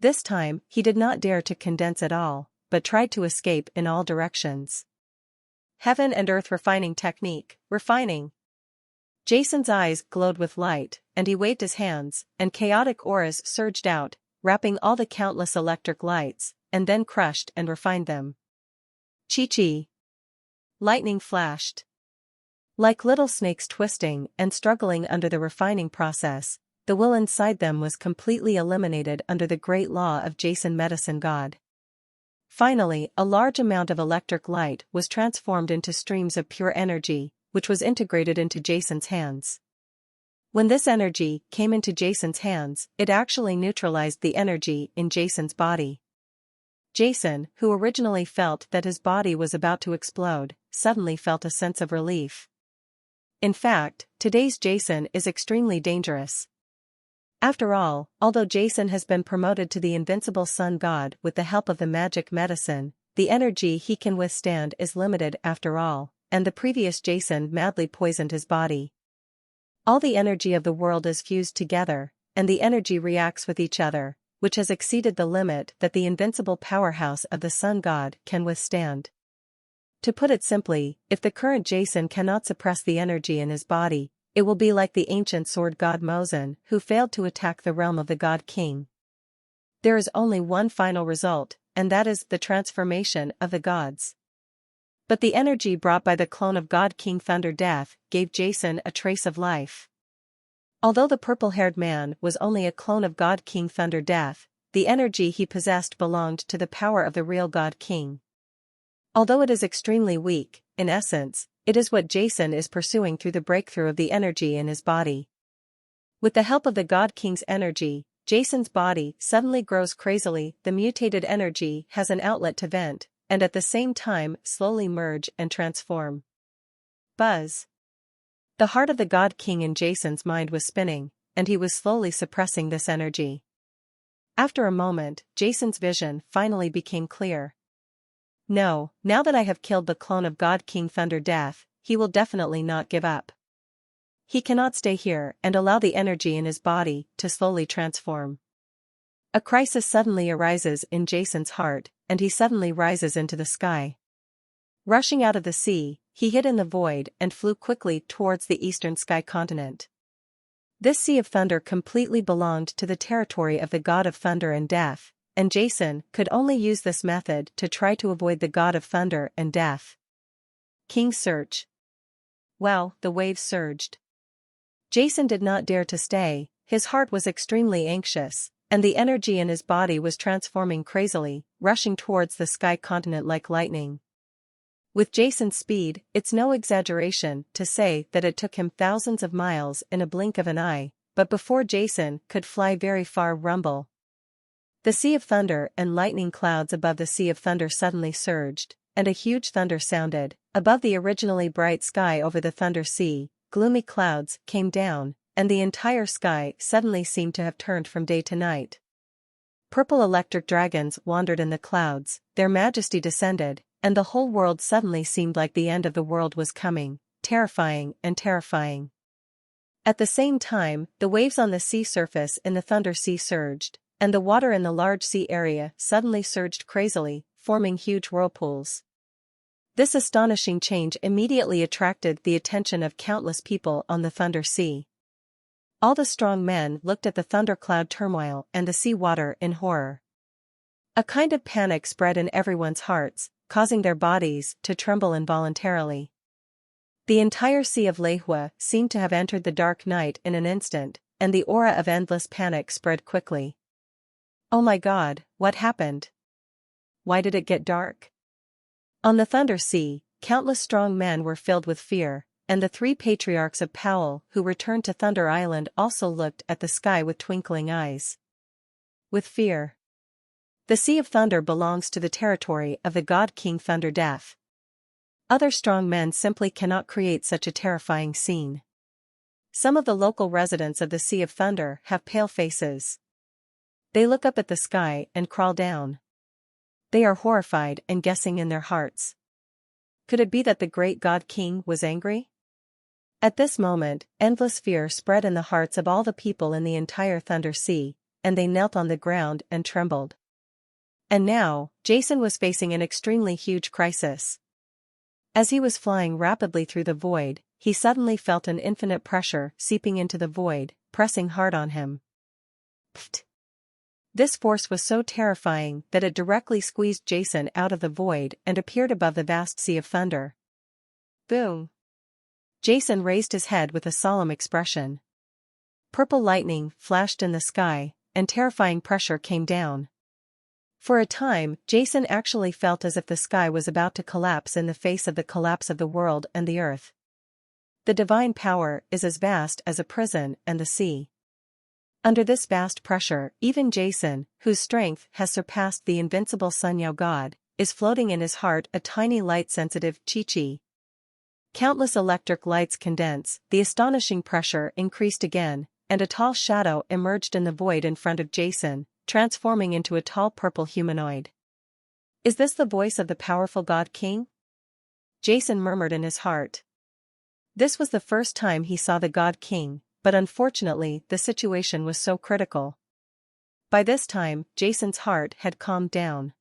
This time, he did not dare to condense at all, but tried to escape in all directions. Heaven and Earth refining technique, refining. Jason's eyes glowed with light, and he waved his hands, and chaotic auras surged out, wrapping all the countless electric lights, and then crushed and refined them. Chi-chi! Lightning flashed. Like little snakes twisting and struggling under the refining process, the will inside them was completely eliminated under the great law of Jason Medicine God. Finally, a large amount of electric light was transformed into streams of pure energy, which was integrated into Jason's hands. When this energy came into Jason's hands, it actually neutralized the energy in Jason's body. Jason, who originally felt that his body was about to explode, suddenly felt a sense of relief. In fact, today's Jason is extremely dangerous. After all, although Jason has been promoted to the invincible sun god with the help of the magic medicine, the energy he can withstand is limited after all, and the previous Jason madly poisoned his body. All the energy of the world is fused together, and the energy reacts with each other, which has exceeded the limit that the invincible powerhouse of the sun god can withstand. To put it simply, if the current Jason cannot suppress the energy in his body, it will be like the ancient sword god Mosen, who failed to attack the realm of the God King. There is only one final result, and that is the transformation of the gods. But the energy brought by the clone of God King Thunder Death gave Jason a trace of life. Although the purple-haired man was only a clone of God King Thunder Death, the energy he possessed belonged to the power of the real God King. Although it is extremely weak, in essence, it is what Jason is pursuing through the breakthrough of the energy in his body. With the help of the God King's energy, Jason's body suddenly grows crazily. The mutated energy has an outlet to vent, and at the same time slowly merge and transform. Buzz. The heart of the God King in Jason's mind was spinning, and he was slowly suppressing this energy. After a moment, Jason's vision finally became clear. No, now that I have killed the clone of God King Thunder Death, he will definitely not give up. He cannot stay here and allow the energy in his body to slowly transform. A crisis suddenly arises in Jason's heart, and he suddenly rises into the sky. Rushing out of the sea, he hid in the void and flew quickly towards the eastern sky continent. This sea of thunder completely belonged to the territory of the god of thunder and death, and Jason could only use this method to try to avoid the god of thunder and death. King's search. Well, the waves surged. Jason did not dare to stay, his heart was extremely anxious, and the energy in his body was transforming crazily, rushing towards the sky continent like lightning. With Jason's speed, it's no exaggeration to say that it took him thousands of miles in a blink of an eye, but before Jason could fly very far rumble. The sea of thunder and lightning clouds above the sea of thunder suddenly surged, and a huge thunder sounded. Above the originally bright sky over the thunder sea, gloomy clouds came down, and the entire sky suddenly seemed to have turned from day to night. Purple electric dragons wandered in the clouds, their majesty descended, and the whole world suddenly seemed like the end of the world was coming, terrifying and terrifying. At the same time, the waves on the sea surface in the Thunder Sea surged, and the water in the large sea area suddenly surged crazily, forming huge whirlpools. This astonishing change immediately attracted the attention of countless people on the Thunder Sea. All the strong men looked at the thundercloud turmoil and the sea water in horror. A kind of panic spread in everyone's hearts, causing their bodies to tremble involuntarily. The entire Sea of Lehua seemed to have entered the dark night in an instant, and the aura of endless panic spread quickly. Oh my God, what happened? Why did it get dark? On the Thunder Sea, countless strong men were filled with fear, and the three patriarchs of Powell who returned to Thunder Island also looked at the sky with twinkling eyes. With fear. The Sea of Thunder belongs to the territory of the God King Thunder Death. Other strong men simply cannot create such a terrifying scene. Some of the local residents of the Sea of Thunder have pale faces. They look up at the sky and crawl down. They are horrified and guessing in their hearts. Could it be that the great God King was angry? At this moment, endless fear spread in the hearts of all the people in the entire Thunder Sea, and they knelt on the ground and trembled. And now, Jason was facing an extremely huge crisis. As he was flying rapidly through the void, he suddenly felt an infinite pressure seeping into the void, pressing hard on him. Pfft! This force was so terrifying that it directly squeezed Jason out of the void and appeared above the vast sea of thunder. Boom! Jason raised his head with a solemn expression. Purple lightning flashed in the sky, and terrifying pressure came down. For a time, Jason actually felt as if the sky was about to collapse in the face of the collapse of the world and the earth. The divine power is as vast as a prison and the sea. Under this vast pressure, even Jason, whose strength has surpassed the invincible Sunyao god, is floating in his heart a tiny light-sensitive chi-chi. Countless electric lights condense, the astonishing pressure increased again, and a tall shadow emerged in the void in front of Jason, transforming into a tall purple humanoid. Is this the voice of the powerful God King? Jason murmured in his heart. This was the first time he saw the God King, but unfortunately the situation was so critical. By this time, Jason's heart had calmed down.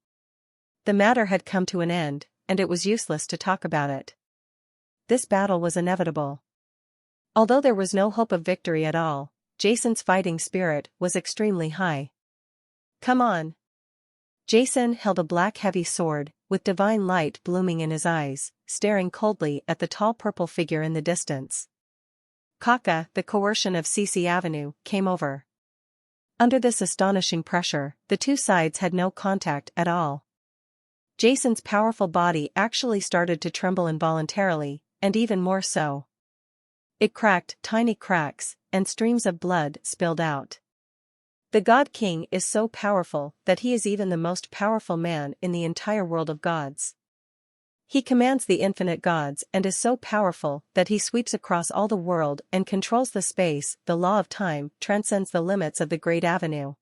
The matter had come to an end, and it was useless to talk about it. This battle was inevitable. Although there was no hope of victory at all, Jason's fighting spirit was extremely high. Come on! Jason held a black heavy sword, with divine light blooming in his eyes, staring coldly at the tall purple figure in the distance. Kaka, the coercion of Cece Avenue, came over. Under this astonishing pressure, the two sides had no contact at all. Jason's powerful body actually started to tremble involuntarily, and even more so. It cracked tiny cracks, and streams of blood spilled out. The God King is so powerful that he is even the most powerful man in the entire world of gods. He commands the infinite gods and is so powerful that he sweeps across all the world and controls the space. The law of time transcends the limits of the Great Avenue.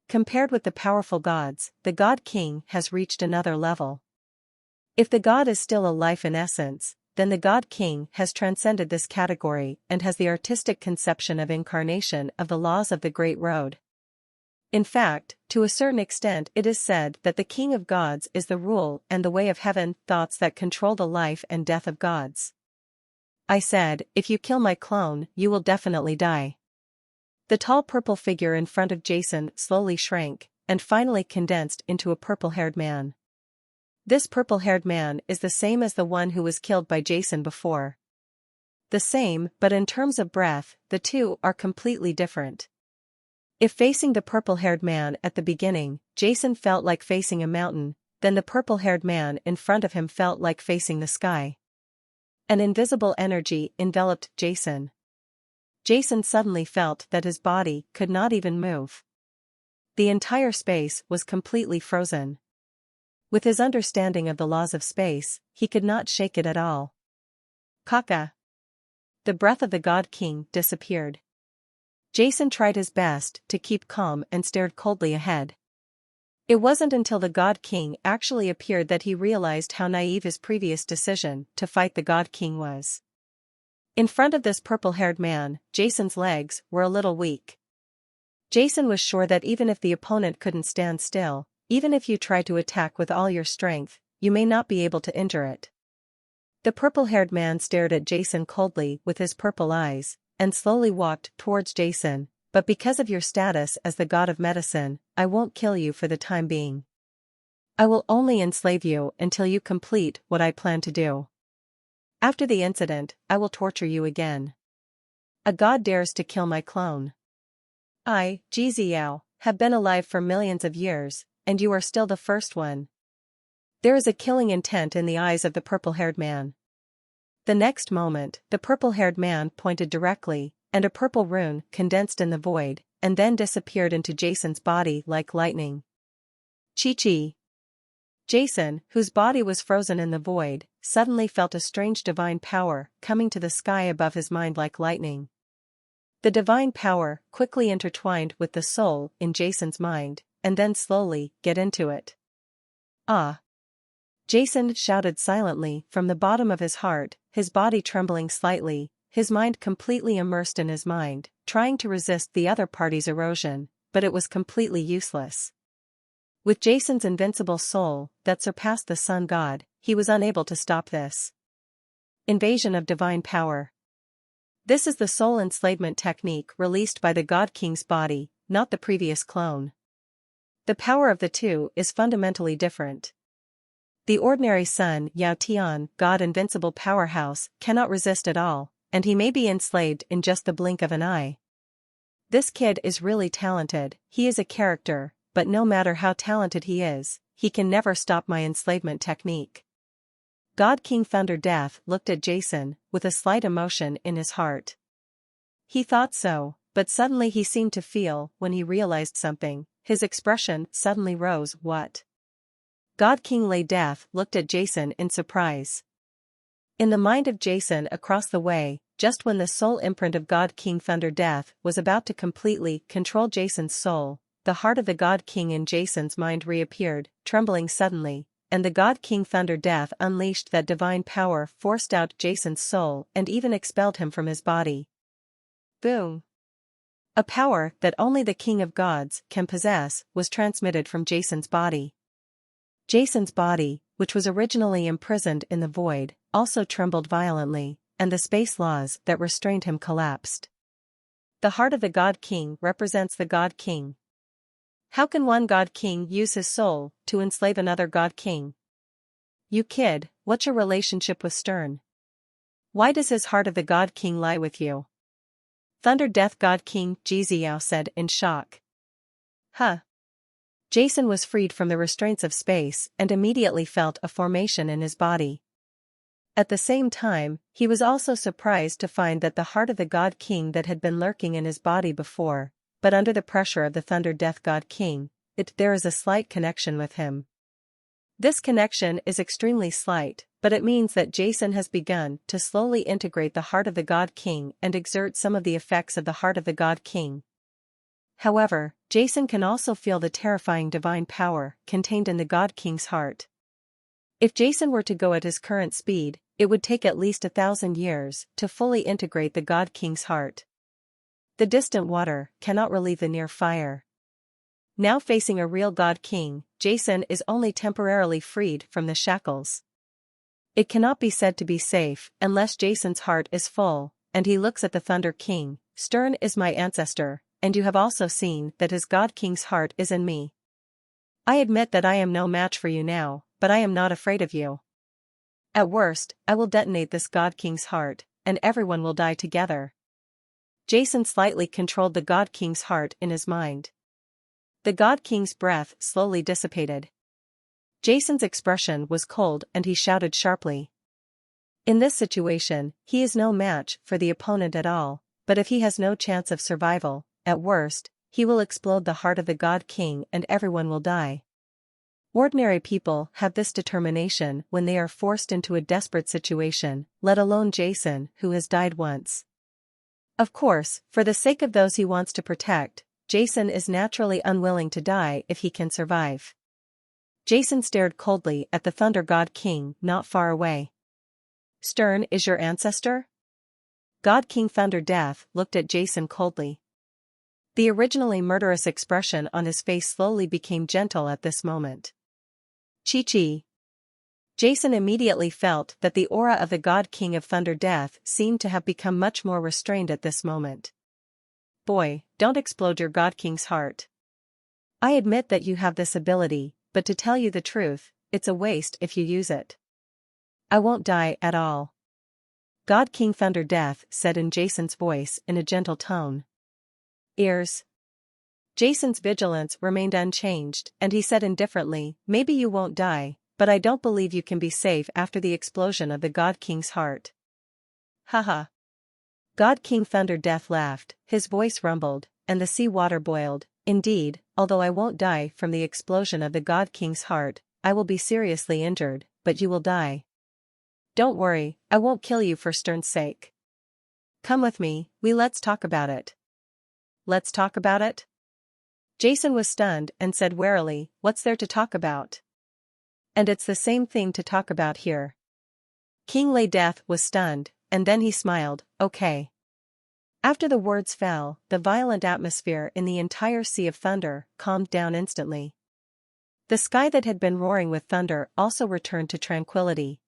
Compared with the powerful gods, the God King has reached another level. If the god is still a life in essence, then the God King has transcended this category and has the artistic conception of incarnation of the laws of the Great Road. In fact, to a certain extent it is said that the King of Gods is the rule and the way of heaven, thoughts that control the life and death of gods. I said, if you kill my clone, you will definitely die. The tall purple figure in front of Jason slowly shrank, and finally condensed into a purple-haired man. This purple-haired man is the same as the one who was killed by Jason before. The same, but in terms of breath, the two are completely different. If facing the purple-haired man at the beginning, Jason felt like facing a mountain, then the purple-haired man in front of him felt like facing the sky. An invisible energy enveloped Jason. Jason suddenly felt that his body could not even move. The entire space was completely frozen. With his understanding of the laws of space, he could not shake it at all. Kaka. The breath of the God King disappeared. Jason tried his best to keep calm and stared coldly ahead. It wasn't until the God King actually appeared that he realized how naive his previous decision to fight the God King was. In front of this purple-haired man, Jason's legs were a little weak. Jason was sure that even if the opponent couldn't stand still, even if you try to attack with all your strength, you may not be able to injure it. The purple-haired man stared at Jason coldly with his purple eyes, and slowly walked towards Jason, but because of your status as the god of medicine, I won't kill you for the time being. I will only enslave you until you complete what I plan to do. After the incident, I will torture you again. A god dares to kill my clone. I, Jiziao, have been alive for millions of years, and you are still the first one. There is a killing intent in the eyes of the purple-haired man. The next moment, the purple-haired man pointed directly, and a purple rune condensed in the void, and then disappeared into Jason's body like lightning. Chi-chi. Jason, whose body was frozen in the void, suddenly felt a strange divine power coming to the sky above his mind like lightning. The divine power quickly intertwined with the soul in Jason's mind, and then slowly get into it. Ah! Jason shouted silently from the bottom of his heart, his body trembling slightly, his mind completely immersed in his mind, trying to resist the other party's erosion, but it was completely useless. With Jason's invincible soul that surpassed the sun god, he was unable to stop this invasion of divine power. This is the soul enslavement technique released by the God King's body, not the previous clone. The power of the two is fundamentally different. The ordinary Sun Yao Tian God invincible powerhouse cannot resist at all, and he may be enslaved in just the blink of an eye. This kid is really talented, he is a character, but no matter how talented he is, he can never stop my enslavement technique. God King Thunder Death looked at Jason, with a slight emotion in his heart. He thought so, but suddenly he seemed to feel when he realized something, his expression suddenly rose. What? God King Lay Death looked at Jason in surprise. In the mind of Jason across the way, just when the soul imprint of God King Thunder Death was about to completely control Jason's soul, the heart of the God King in Jason's mind reappeared, trembling suddenly, and the God King Thunder Death unleashed that divine power, forced out Jason's soul and even expelled him from his body. Boom! A power that only the King of Gods can possess was transmitted from Jason's body. Jason's body, which was originally imprisoned in the void, also trembled violently, and the space laws that restrained him collapsed. The heart of the God King represents the God King. How can one God King use his soul to enslave another God King? You kid, what's your relationship with Stern? Why does his heart of the God King lie with you? Thunder Death God King Jiziao said in shock. Huh. Jason was freed from the restraints of space and immediately felt a formation in his body. At the same time, he was also surprised to find that the heart of the God King that had been lurking in his body before, but under the pressure of the Thunder Death God King, there is a slight connection with him. This connection is extremely slight, but it means that Jason has begun to slowly integrate the heart of the God King and exert some of the effects of the heart of the God King. However, Jason can also feel the terrifying divine power contained in the God King's heart. If Jason were to go at his current speed, it would take at least 1,000 years to fully integrate the God King's heart. The distant water cannot relieve the near fire. Now facing a real God King, Jason is only temporarily freed from the shackles. It cannot be said to be safe unless Jason's heart is full, and he looks at the Thunder King. Stern is my ancestor, and you have also seen that his God King's heart is in me. I admit that I am no match for you now, but I am not afraid of you. At worst, I will detonate this God King's heart, and everyone will die together. Jason slightly controlled the God King's heart in his mind. The God King's breath slowly dissipated. Jason's expression was cold and he shouted sharply. In this situation, he is no match for the opponent at all, but if he has no chance of survival, at worst, he will explode the heart of the God King and everyone will die. Ordinary people have this determination when they are forced into a desperate situation, let alone Jason, who has died once. Of course, for the sake of those he wants to protect, Jason is naturally unwilling to die if he can survive. Jason stared coldly at the Thunder God King not far away. Stern is your ancestor? God King Thunder Death looked at Jason coldly. The originally murderous expression on his face slowly became gentle at this moment. Chi-chi. Jason immediately felt that the aura of the God King of Thunder Death seemed to have become much more restrained at this moment. Boy, don't explode your God King's heart. I admit that you have this ability, but to tell you the truth, it's a waste if you use it. I won't die at all. God King Thunder Death said in Jason's voice in a gentle tone. Ears. Jason's vigilance remained unchanged, and he said indifferently, maybe you won't die, but I don't believe you can be safe after the explosion of the God King's heart. Haha. God King Thunder Death laughed, his voice rumbled, and the sea water boiled. Indeed, although I won't die from the explosion of the God King's heart, I will be seriously injured, but you will die. Don't worry, I won't kill you for Stern's sake. Come with me, let's talk about it. Let's talk about it? Jason was stunned and said warily, what's there to talk about? And it's the same thing to talk about here. King Lay Death was stunned, and then he smiled, okay. After the words fell, the violent atmosphere in the entire Sea of Thunder calmed down instantly. The sky that had been roaring with thunder also returned to tranquility.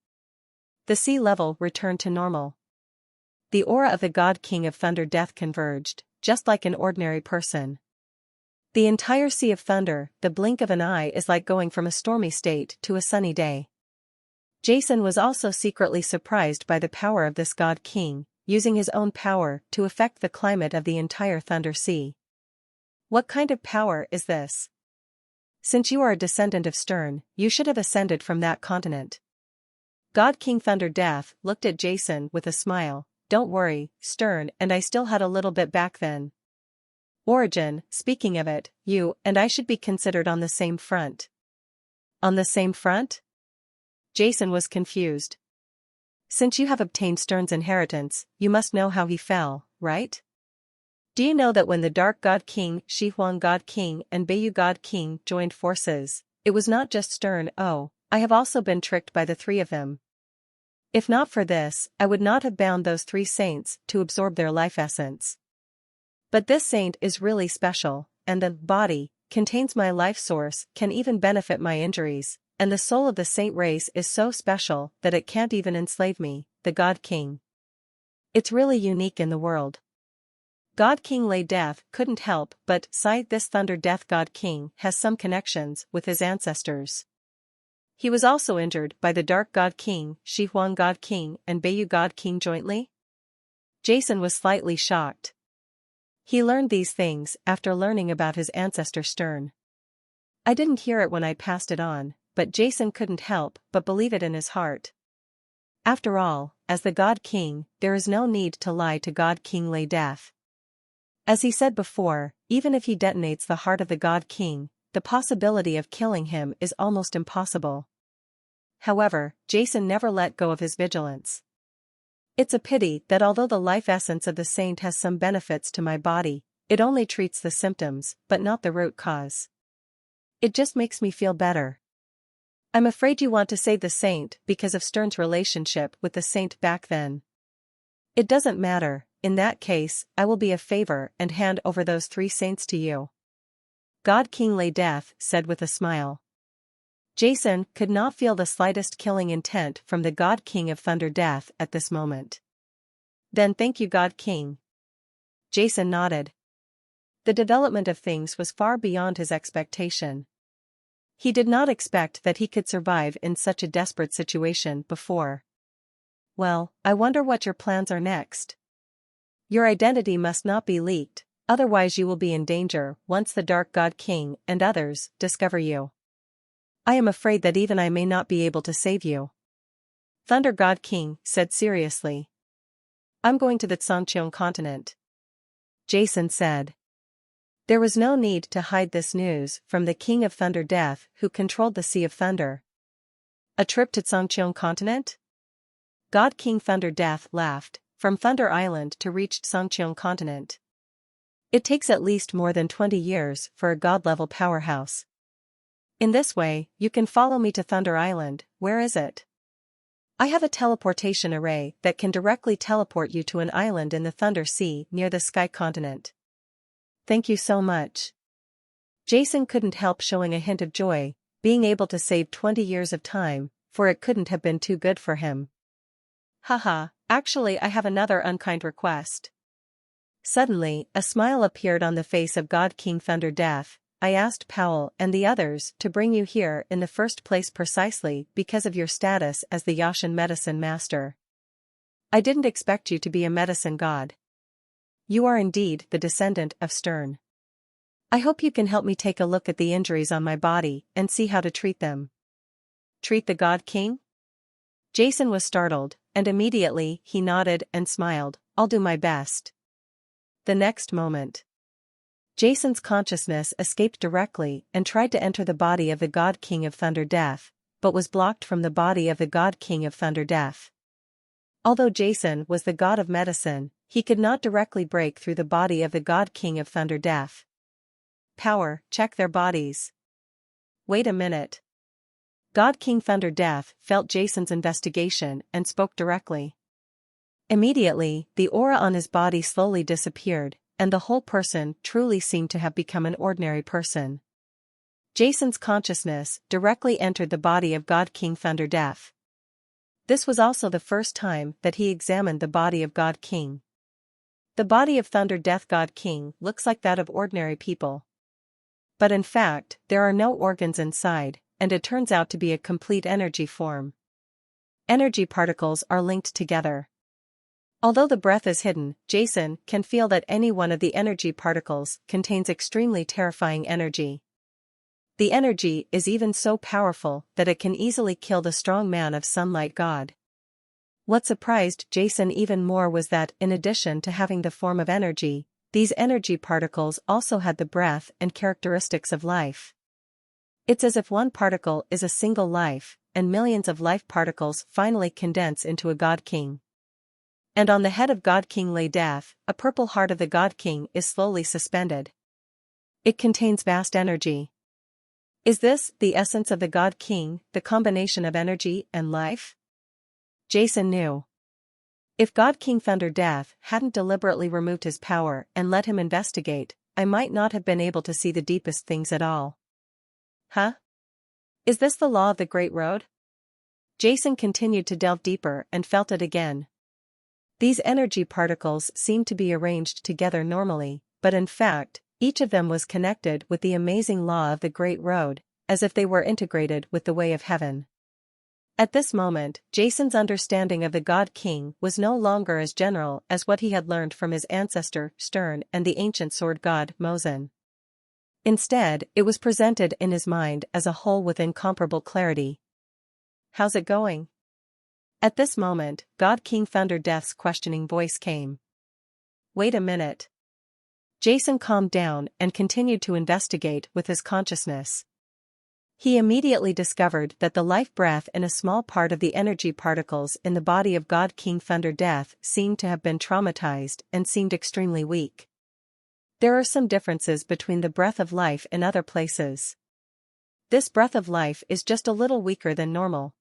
The sea level returned to normal. The aura of the God King of Thunder Death converged, just like an ordinary person. The entire Sea of Thunder, the blink of an eye is like going from a stormy state to a sunny day. Jason was also secretly surprised by the power of this God King, using his own power to affect the climate of the entire Thunder Sea. What kind of power is this? Since you are a descendant of Stern, you should have ascended from that continent. God King Thunder Death looked at Jason with a smile. Don't worry, Stern and I still had a little bit back then. Origin, speaking of it, you and I should be considered on the same front. On the same front? Jason was confused. Since you have obtained Stern's inheritance, you must know how he fell, right? Do you know that when the Dark God King, Shi Huang God King and Beiyu God King joined forces, it was not just Stern, oh, I have also been tricked by the three of them. If not for this, I would not have bound those three saints to absorb their life essence. But this saint is really special, and the body contains my life source, can even benefit my injuries, and the soul of the saint race is so special that it can't even enslave me, the God King. It's really unique in the world. God King Lay Death couldn't help but sigh. This Thunder Death God King has some connections with his ancestors. He was also injured by the Dark God King, Shi Huang God King and Beiyu God King jointly? Jason was slightly shocked. He learned these things after learning about his ancestor Stern. I didn't hear it when I passed it on, but Jason couldn't help but believe it in his heart. After all, as the God King, there is no need to lie to God King Lay Death. As he said before, even if he detonates the heart of the God King, the possibility of killing him is almost impossible. However, Jason never let go of his vigilance. It's a pity that although the life essence of the saint has some benefits to my body, it only treats the symptoms, but not the root cause. It just makes me feel better. I'm afraid you want to save the saint because of Stern's relationship with the saint back then. It doesn't matter, in that case, I will be a favor and hand over those 3 saints to you. God King Lay Death said with a smile. Jason could not feel the slightest killing intent from the God King of Thunder Death at this moment. Then thank you, God King. Jason nodded. The development of things was far beyond his expectation. He did not expect that he could survive in such a desperate situation before. Well, I wonder what your plans are next. Your identity must not be leaked, otherwise you will be in danger once the Dark God King and others discover you. I am afraid that even I may not be able to save you. Thunder God King said seriously. I'm going to the Sangcheon continent. Jason said. There was no need to hide this news from the King of Thunder Death who controlled the Sea of Thunder. A trip to Sangcheon continent? God King Thunder Death laughed. From Thunder Island to reach Sangcheon continent. It takes at least more than 20 years for a god-level powerhouse. In this way, you can follow me to Thunder Island. Where is it? I have a teleportation array that can directly teleport you to an island in the Thunder Sea near the Sky Continent. Thank you so much. Jason couldn't help showing a hint of joy, being able to save 20 years of time, for it couldn't have been too good for him. Haha, actually I have another unkind request. Suddenly, a smile appeared on the face of God King Thunder Death. I asked Powell and the others to bring you here in the first place precisely because of your status as the Yashin medicine master. I didn't expect you to be a medicine god. You are indeed the descendant of Stern. I hope you can help me take a look at the injuries on my body and see how to treat them. Treat the God King? Jason was startled, and immediately he nodded and smiled. I'll do my best. The next moment, Jason's consciousness escaped directly and tried to enter the body of the God King of Thunder Death, but was blocked from the body of the God King of Thunder Death. Although Jason was the god of medicine, he could not directly break through the body of the God King of Thunder Death. Power, check their bodies. Wait a minute. God King Thunder Death felt Jason's investigation and spoke directly. Immediately, the aura on his body slowly disappeared, and the whole person truly seemed to have become an ordinary person. Jason's consciousness directly entered the body of God King Thunder Death. This was also the first time that he examined the body of God King. The body of Thunder Death God King looks like that of ordinary people. But in fact, there are no organs inside, and it turns out to be a complete energy form. Energy particles are linked together. Although the breath is hidden, Jason can feel that any one of the energy particles contains extremely terrifying energy. The energy is even so powerful that it can easily kill the strong man of Sunlight God. What surprised Jason even more was that, in addition to having the form of energy, these energy particles also had the breath and characteristics of life. It's as if one particle is a single life, and millions of life particles finally condense into a God King. And on the head of God King Lay Death, a purple heart of the God King is slowly suspended. It contains vast energy. Is this the essence of the God King, the combination of energy and life? Jason knew. If God King Thunder Death hadn't deliberately removed his power and let him investigate, I might not have been able to see the deepest things at all. Huh? Is this the law of the Great Road? Jason continued to delve deeper and felt it again. These energy particles seemed to be arranged together normally, but in fact, each of them was connected with the amazing law of the Great Road, as if they were integrated with the way of heaven. At this moment, Jason's understanding of the God King was no longer as general as what he had learned from his ancestor, Stern, and the ancient sword god, Mosin. Instead, it was presented in his mind as a whole with incomparable clarity. How's it going? At this moment, God King Thunder Death's questioning voice came. Wait a minute. Jason calmed down and continued to investigate with his consciousness. He immediately discovered that the life breath in a small part of the energy particles in the body of God King Thunder Death seemed to have been traumatized and seemed extremely weak. There are some differences between the breath of life in other places. This breath of life is just a little weaker than normal.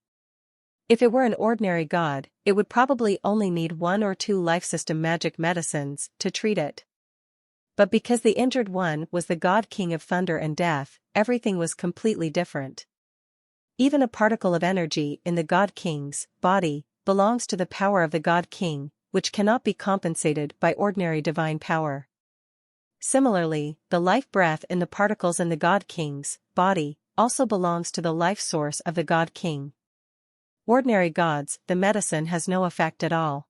If it were an ordinary god, it would probably only need 1 or 2 life system magic medicines to treat it. But because the injured one was the God King of Thunder and Death, everything was completely different. Even a particle of energy in the God King's body belongs to the power of the God King, which cannot be compensated by ordinary divine power. Similarly, the life breath in the particles in the God King's body also belongs to the life source of the God King. Ordinary gods, the medicine has no effect at all.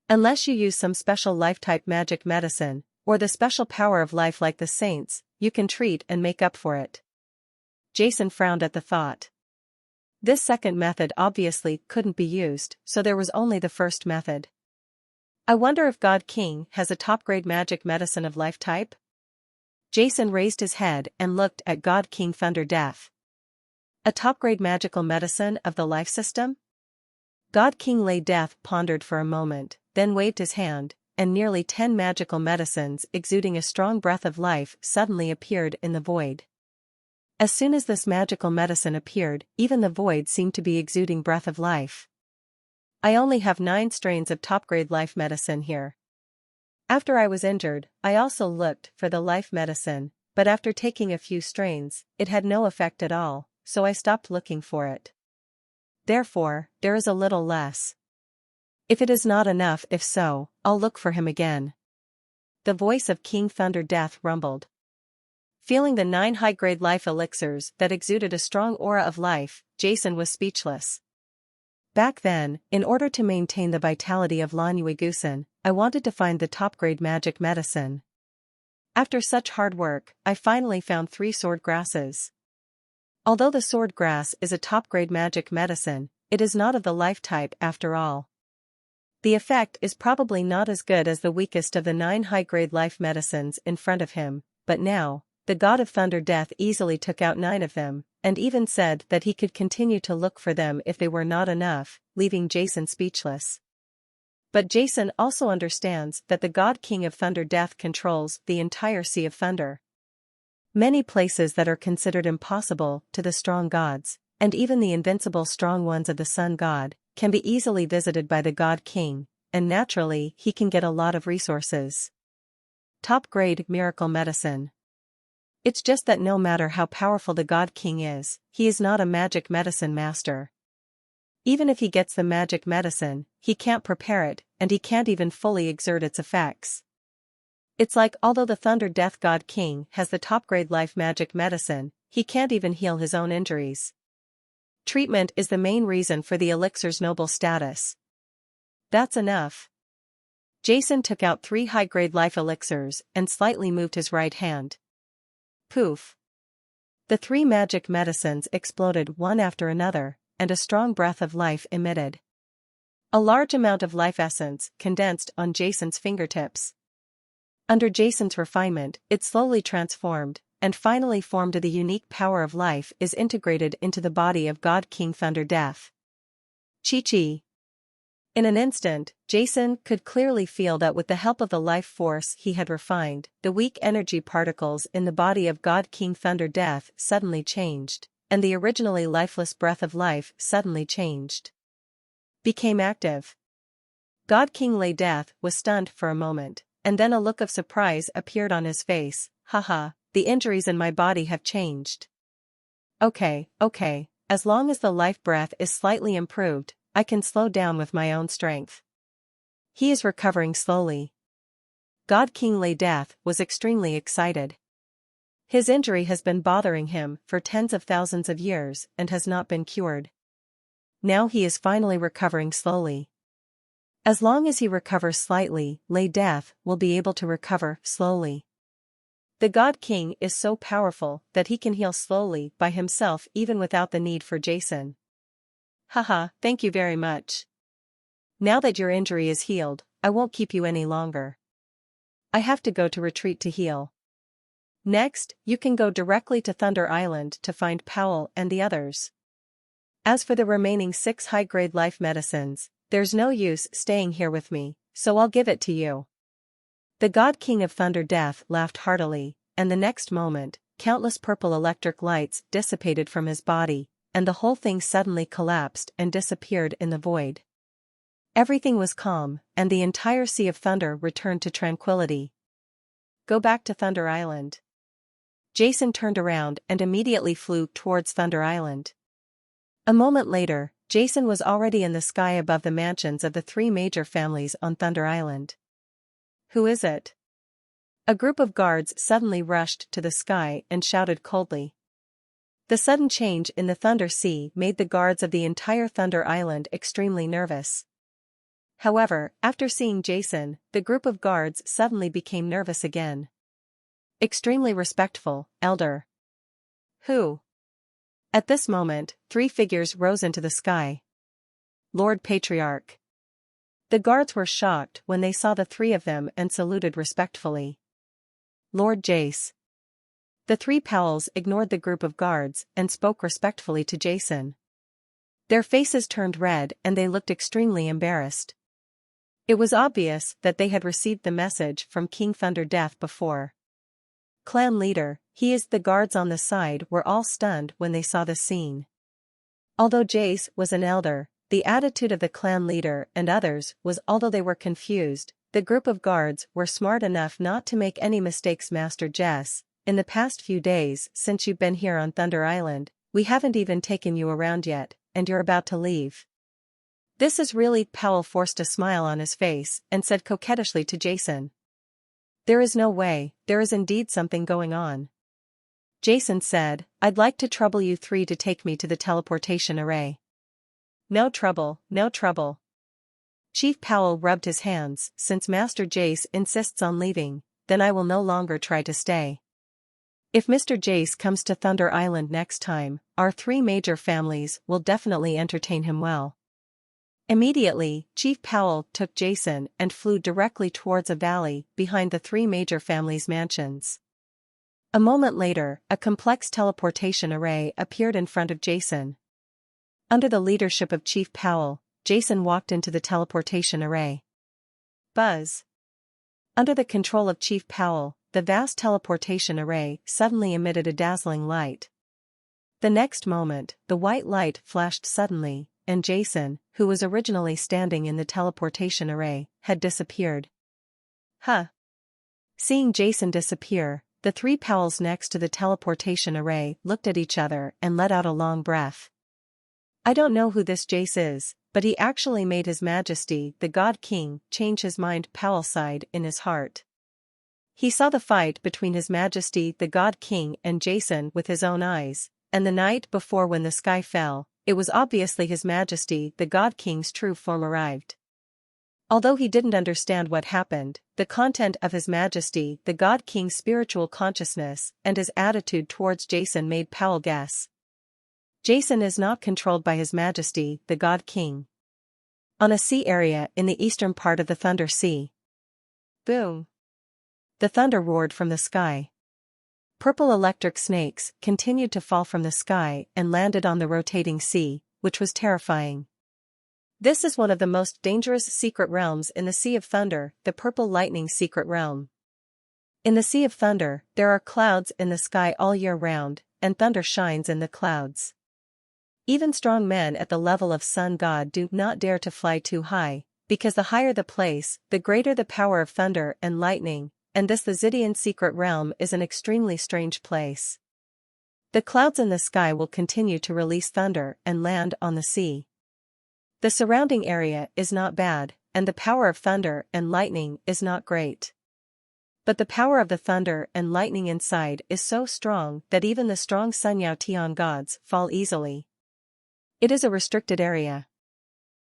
Unless you use some special life-type magic medicine, or the special power of life like the saints, you can treat and make up for it. Jason frowned at the thought. This second method obviously couldn't be used, so there was only the first method. I wonder if God King has a top-grade magic medicine of life type? Jason raised his head and looked at God King Thunder Death. A top-grade magical medicine of the life system? God King Lay Death pondered for a moment, then waved his hand, and nearly 10 magical medicines exuding a strong breath of life suddenly appeared in the void. As soon as this magical medicine appeared, even the void seemed to be exuding breath of life. I only have 9 strains of top-grade life medicine here. After I was injured, I also looked for the life medicine, but after taking a few strains, it had no effect at all, so I stopped looking for it. Therefore, there is a little less. If it is not enough, if so, I'll look for him again. The voice of King Thunder Death rumbled. Feeling the 9 high-grade life elixirs that exuded a strong aura of life, Jason was speechless. Back then, in order to maintain the vitality of Lanhuigusen, I wanted to find the top-grade magic medicine. After such hard work, I finally found 3 sword grasses. Although the sword grass is a top-grade magic medicine, it is not of the life type after all. The effect is probably not as good as the weakest of the 9 high-grade life medicines in front of him, but now, the God of Thunder Death easily took out 9 of them, and even said that he could continue to look for them if they were not enough, leaving Jason speechless. But Jason also understands that the God King of Thunder Death controls the entire Sea of Thunder. Many places that are considered impossible to the strong gods, and even the invincible strong ones of the Sun God, can be easily visited by the God King, and naturally he can get a lot of resources. Top-grade miracle medicine. It's just that no matter how powerful the God King is, he is not a magic medicine master. Even if he gets the magic medicine, he can't prepare it, and he can't even fully exert its effects. It's like although the Thunder Death God King has the top-grade life magic medicine, he can't even heal his own injuries. Treatment is the main reason for the elixir's noble status. That's enough. Jason took out 3 high-grade life elixirs and slightly moved his right hand. Poof. The 3 magic medicines exploded one after another, and a strong breath of life emitted. A large amount of life essence condensed on Jason's fingertips. Under Jason's refinement, it slowly transformed, and finally formed the unique power of life is integrated into the body of God King Thunder Death. Chi-chi. In an instant, Jason could clearly feel that with the help of the life force he had refined, the weak energy particles in the body of God King Thunder Death suddenly changed, and the originally lifeless breath of life suddenly changed. Became active. God King Lay Death was stunned for a moment, and then a look of surprise appeared on his face. Haha, the injuries in my body have changed. Okay, as long as the life breath is slightly improved, I can slow down with my own strength. He is recovering slowly. God King Lay Death was extremely excited. His injury has been bothering him for tens of thousands of years and has not been cured. Now he is finally recovering slowly. As long as he recovers slightly, Lay Death will be able to recover slowly. The God King is so powerful that he can heal slowly by himself even without the need for Jason. Haha, thank you very much. Now that your injury is healed, I won't keep you any longer. I have to go to retreat to heal. Next, you can go directly to Thunder Island to find Powell and the others. As for the remaining 6 high-grade life medicines, there's no use staying here with me, so I'll give it to you." The God King of Thunder Death laughed heartily, and the next moment, countless purple electric lights dissipated from his body, and the whole thing suddenly collapsed and disappeared in the void. Everything was calm, and the entire Sea of Thunder returned to tranquility. "Go back to Thunder Island." Jason turned around and immediately flew towards Thunder Island. A moment later, Jason was already in the sky above the mansions of the 3 major families on Thunder Island. "Who is it?" A group of guards suddenly rushed to the sky and shouted coldly. The sudden change in the Thunder Sea made the guards of the entire Thunder Island extremely nervous. However, after seeing Jason, the group of guards suddenly became nervous again. "Extremely respectful, Elder." "Who?" At this moment, 3 figures rose into the sky. "Lord Patriarch." The guards were shocked when they saw the 3 of them and saluted respectfully. "Lord Jace." The 3 Powells ignored the group of guards and spoke respectfully to Jason. Their faces turned red and they looked extremely embarrassed. It was obvious that they had received the message from King Thunder Death before. "Clan leader," he is. The guards on the side were all stunned when they saw the scene. Although Jace was an elder, the attitude of the clan leader and others was, although they were confused, the group of guards were smart enough not to make any mistakes. "Master Jess, in the past few days since you've been here on Thunder Island, we haven't even taken you around yet, and you're about to leave. This is really—" Powell forced a smile on his face and said coquettishly to Jason. "There is no way, there is indeed something going on." Jason said, "I'd like to trouble you 3 to take me to the teleportation array." "No trouble, no trouble." Chief Powell rubbed his hands. "Since Master Jace insists on leaving, then I will no longer try to stay. If Mr. Jace comes to Thunder Island next time, our 3 major families will definitely entertain him well." Immediately, Chief Powell took Jason and flew directly towards a valley behind the 3 major families' mansions. A moment later, a complex teleportation array appeared in front of Jason. Under the leadership of Chief Powell, Jason walked into the teleportation array. Buzz. Under the control of Chief Powell, the vast teleportation array suddenly emitted a dazzling light. The next moment, the white light flashed suddenly, and Jason, who was originally standing in the teleportation array, had disappeared. "Huh." Seeing Jason disappear, the 3 Powells next to the teleportation array looked at each other and let out a long breath. "I don't know who this Jace is, but he actually made His Majesty, the God King, change his mind." Powell sighed in his heart. He saw the fight between His Majesty, the God King, and Jason with his own eyes, and the night before when the sky fell, it was obviously His Majesty, the God King's true form arrived. Although he didn't understand what happened, the content of His Majesty, the God King's spiritual consciousness and his attitude towards Jason made Powell guess. Jason is not controlled by His Majesty, the God King. On a sea area in the eastern part of the Thunder Sea. Boom! The thunder roared from the sky. Purple electric snakes continued to fall from the sky and landed on the rotating sea, which was terrifying. This is one of the most dangerous secret realms in the Sea of Thunder, the Purple Lightning Secret Realm. In the Sea of Thunder, there are clouds in the sky all year round, and thunder shines in the clouds. Even strong men at the level of Sun God do not dare to fly too high, because the higher the place, the greater the power of thunder and lightning, and this the Zydian secret realm is an extremely strange place. The clouds in the sky will continue to release thunder and land on the sea. The surrounding area is not bad, and the power of thunder and lightning is not great. But the power of the thunder and lightning inside is so strong that even the strong Sun Yao Tian gods fall easily. It is a restricted area.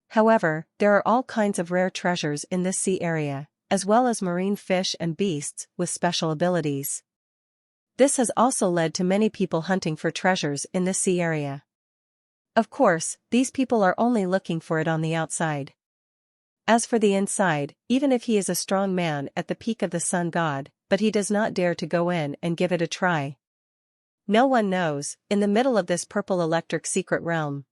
However, there are all kinds of rare treasures in this sea area, as well as marine fish and beasts with special abilities. This has also led to many people hunting for treasures in this sea area. Of course, these people are only looking for it on the outside. As for the inside, even if he is a strong man at the peak of the sun god, but he does not dare to go in and give it a try. No one knows, in the middle of this purple electric secret realm.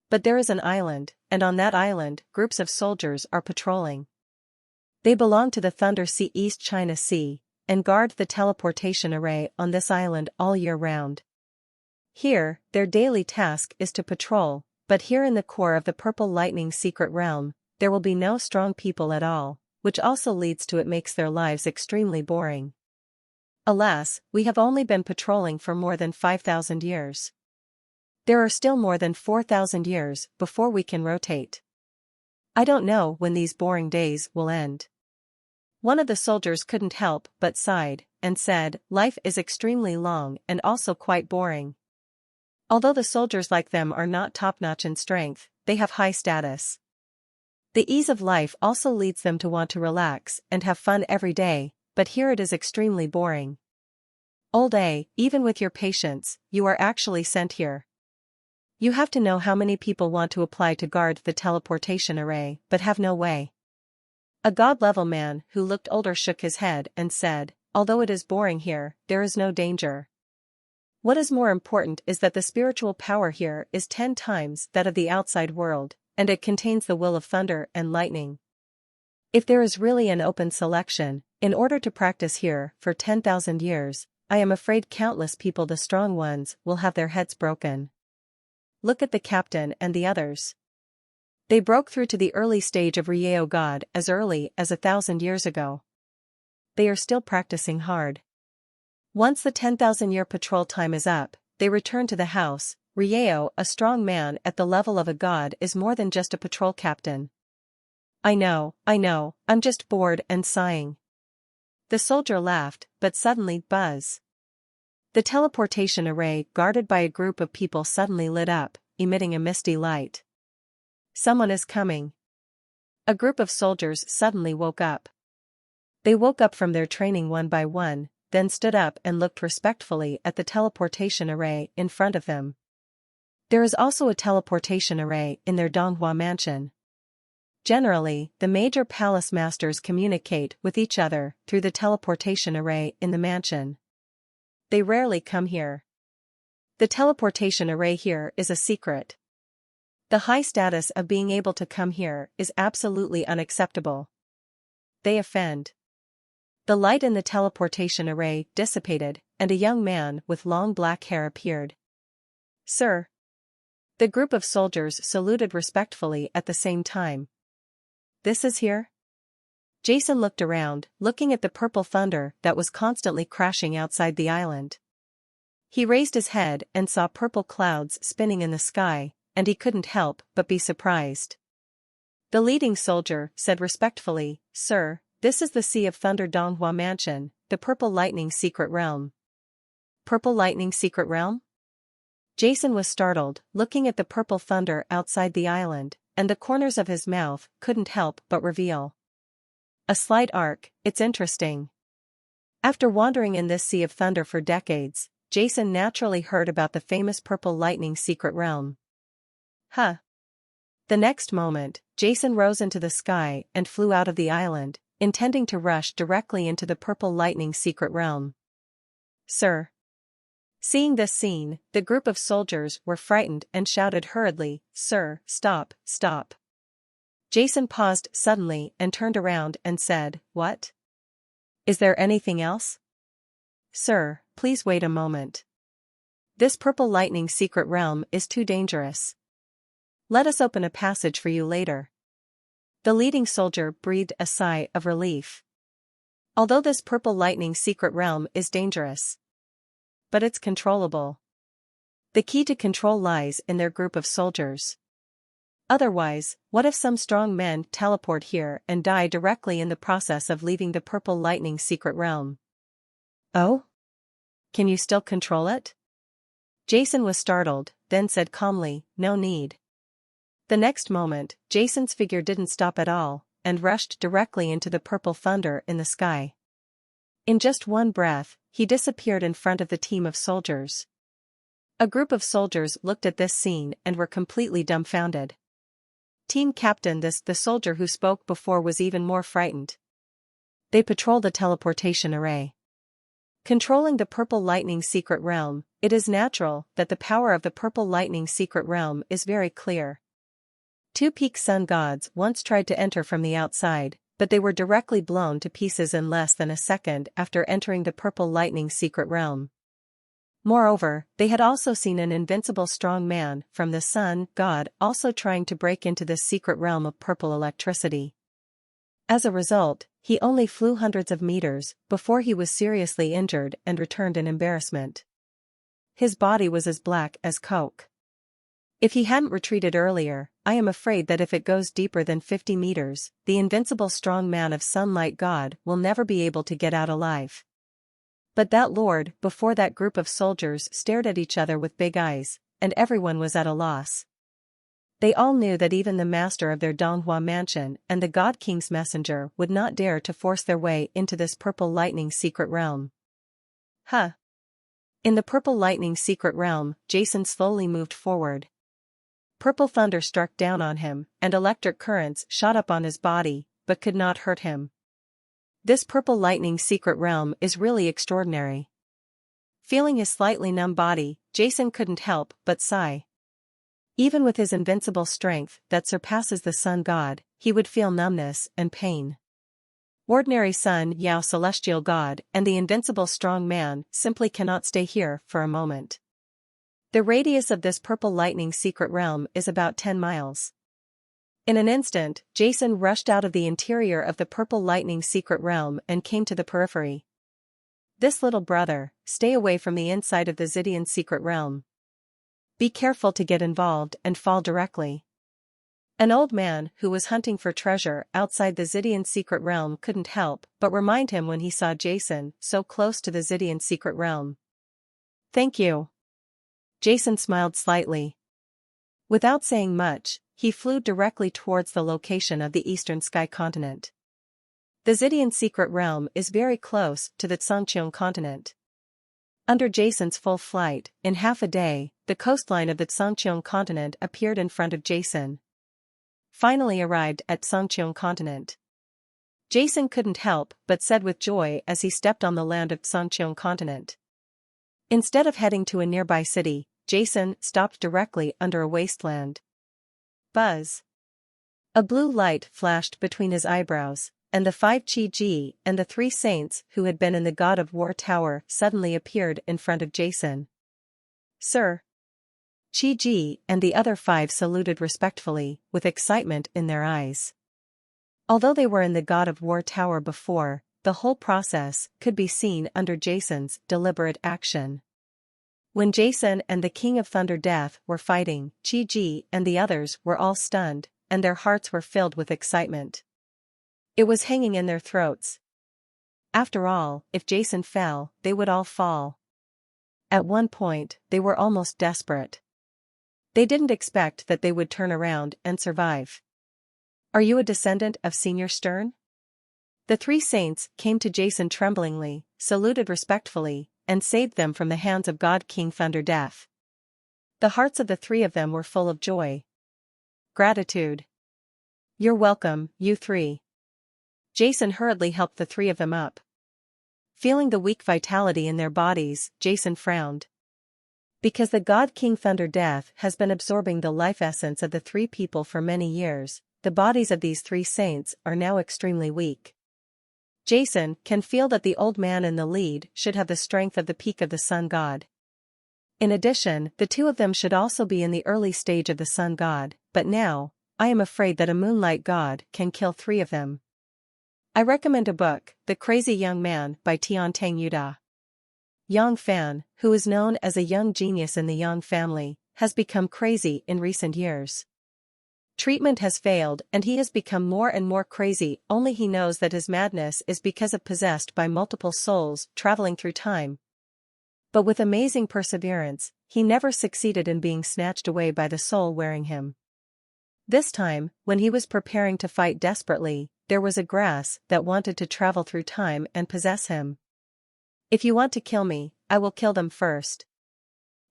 But there is an island, and on that island, groups of soldiers are patrolling. They belong to the Thunder Sea East China Sea, and guard the teleportation array on this island all year round. Here, their daily task is to patrol, but here in the core of the purple lightning secret realm, there will be no strong people at all, which also leads to it makes their lives extremely boring. Alas, we have only been patrolling for more than 5,000 years. There are still more than 4,000 years before we can rotate. I don't know when these boring days will end. One of the soldiers couldn't help but sighed, and said, life is extremely long and also quite boring. Although the soldiers like them are not top-notch in strength, they have high status. The ease of life also leads them to want to relax and have fun every day, but here it is extremely boring. Old A, even with your patience, you are actually sent here. You have to know how many people want to apply to guard the teleportation array, but have no way. A god-level man who looked older shook his head and said, although it is boring here, there is no danger. What is more important is that the spiritual power here is 10 times that of the outside world, and it contains the will of thunder and lightning. If there is really an open selection, in order to practice here for 10,000 years, I am afraid countless people, the strong ones, will have their heads broken. Look at the captain and the others. They broke through to the early stage of Ryeo God as early as 1,000 years ago. They are still practicing hard. Once the 10,000-year patrol time is up, they return to the house. Ryeo, a strong man at the level of a god, is more than just a patrol captain. I know, I'm just bored and sighing. The soldier laughed, but suddenly, buzz. The teleportation array, guarded by a group of people, suddenly lit up, emitting a misty light. Someone is coming. A group of soldiers suddenly woke up. They woke up from their training one by one, then stood up and looked respectfully at the teleportation array in front of them. There is also a teleportation array in their Donghua mansion. Generally, the major palace masters communicate with each other through the teleportation array in the mansion. They rarely come here. The teleportation array here is a secret. The high status of being able to come here is absolutely unacceptable. They offend. The light in the teleportation array dissipated, and a young man with long black hair appeared. Sir. The group of soldiers saluted respectfully at the same time. This is here? Jason looked around, looking at the purple thunder that was constantly crashing outside the island. He raised his head and saw purple clouds spinning in the sky, and he couldn't help but be surprised. The leading soldier said respectfully, Sir, this is the Sea of Thunder Donghua Mansion, the Purple Lightning Secret Realm. Purple Lightning Secret Realm? Jason was startled, looking at the purple thunder outside the island, and the corners of his mouth couldn't help but reveal a slight arc. It's interesting. After wandering in this sea of thunder for decades, Jason naturally heard about the famous Purple Lightning Secret Realm. Huh. The next moment, Jason rose into the sky and flew out of the island, intending to rush directly into the Purple Lightning Secret Realm. Sir. Seeing this scene, the group of soldiers were frightened and shouted hurriedly, Sir, stop, stop. Jason paused suddenly and turned around and said, What? Is there anything else? Sir, please wait a moment. This Purple Lightning Secret Realm is too dangerous. Let us open a passage for you later. The leading soldier breathed a sigh of relief. Although this Purple Lightning Secret Realm is dangerous, but it's controllable. The key to control lies in their group of soldiers. Otherwise, what if some strong men teleport here and die directly in the process of leaving the Purple Lightning Secret Realm? Oh? Can you still control it? Jason was startled, then said calmly, No need. The next moment, Jason's figure didn't stop at all, and rushed directly into the purple thunder in the sky. In just one breath, he disappeared in front of the team of soldiers. A group of soldiers looked at this scene and were completely dumbfounded. Team Captain the soldier who spoke before was even more frightened. They patrol the teleportation array. Controlling the Purple Lightning Secret Realm, it is natural that the power of the Purple Lightning Secret Realm is very clear. Two peak sun gods once tried to enter from the outside, but they were directly blown to pieces in less than a second after entering the Purple Lightning Secret Realm. Moreover, they had also seen an invincible strong man from the sun god also trying to break into this secret realm of purple electricity. As a result, he only flew hundreds of meters before he was seriously injured and returned in embarrassment. His body was as black as coke. If he hadn't retreated earlier, I am afraid that if it goes deeper than 50 meters, the invincible strong man of Sunlight God will never be able to get out alive. But that lord before that group of soldiers stared at each other with big eyes, and everyone was at a loss. They all knew that even the master of their Donghua mansion and the God King's messenger would not dare to force their way into this Purple Lightning Secret Realm. In the Purple Lightning Secret Realm, Jason slowly moved forward. Purple thunder struck down on him, and electric currents shot up on his body, but could not hurt him. This Purple Lightning Secret Realm is really extraordinary. Feeling his slightly numb body, Jason couldn't help but sigh. Even with his invincible strength that surpasses the sun god, he would feel numbness and pain. Ordinary Sun Yao Celestial God and the invincible strong man simply cannot stay here for a moment. The radius of this Purple Lightning Secret Realm is about 10 miles. In an instant, Jason rushed out of the interior of the Purple Lightning Secret Realm and came to the periphery. This little brother, stay away from the inside of the Xidian Secret Realm. Be careful to get involved and fall directly. An old man who was hunting for treasure outside the Xidian Secret Realm couldn't help but remind him when he saw Jason so close to the Xidian Secret Realm. Thank you. Jason smiled slightly. Without saying much, he flew directly towards the location of the Eastern Sky Continent. The Xidian Secret Realm is very close to the Tsangcheong Continent. Under Jason's full flight, in half a day, the coastline of the Tsangcheong Continent appeared in front of Jason. Finally arrived at Tsangcheong Continent. Jason couldn't help but said with joy as he stepped on the land of Tsangcheong Continent. Instead of heading to a nearby city, Jason stopped directly under a wasteland. Buzz. A blue light flashed between his eyebrows, and the 5 Chi-Ji and the 3 saints who had been in the God of War Tower suddenly appeared in front of Jason. Sir. Chi-Ji and the other 5 saluted respectfully, with excitement in their eyes. Although they were in the God of War Tower before, the whole process could be seen under Jason's deliberate action. When Jason and the King of Thunder Death were fighting, Chi-Ji and the others were all stunned, and their hearts were filled with excitement. It was hanging in their throats. After all, if Jason fell, they would all fall. At one point, they were almost desperate. They didn't expect that they would turn around and survive. Are you a descendant of Senior Stern? The 3 saints came to Jason tremblingly, saluted respectfully, and saved them from the hands of God King Thunder Death. The hearts of the 3 of them were full of joy. Gratitude. You're welcome, you 3. Jason hurriedly helped the 3 of them up. Feeling the weak vitality in their bodies, Jason frowned. Because the God King Thunder Death has been absorbing the life essence of the 3 people for many years, the bodies of these 3 saints are now extremely weak. Jason can feel that the old man in the lead should have the strength of the peak of the sun god. In addition, the 2 of them should also be in the early stage of the sun god, but now, I am afraid that a moonlight god can kill 3 of them. I recommend a book, The Crazy Young Man by Tiantang Yuda. Yang Fan, who is known as a young genius in the Yang family, has become crazy in recent years. Treatment has failed and he has become more and more crazy, only he knows that his madness is because of possessed by multiple souls traveling through time. But with amazing perseverance, he never succeeded in being snatched away by the soul wearing him. This time, when he was preparing to fight desperately, there was a grass that wanted to travel through time and possess him. If you want to kill me, I will kill them first.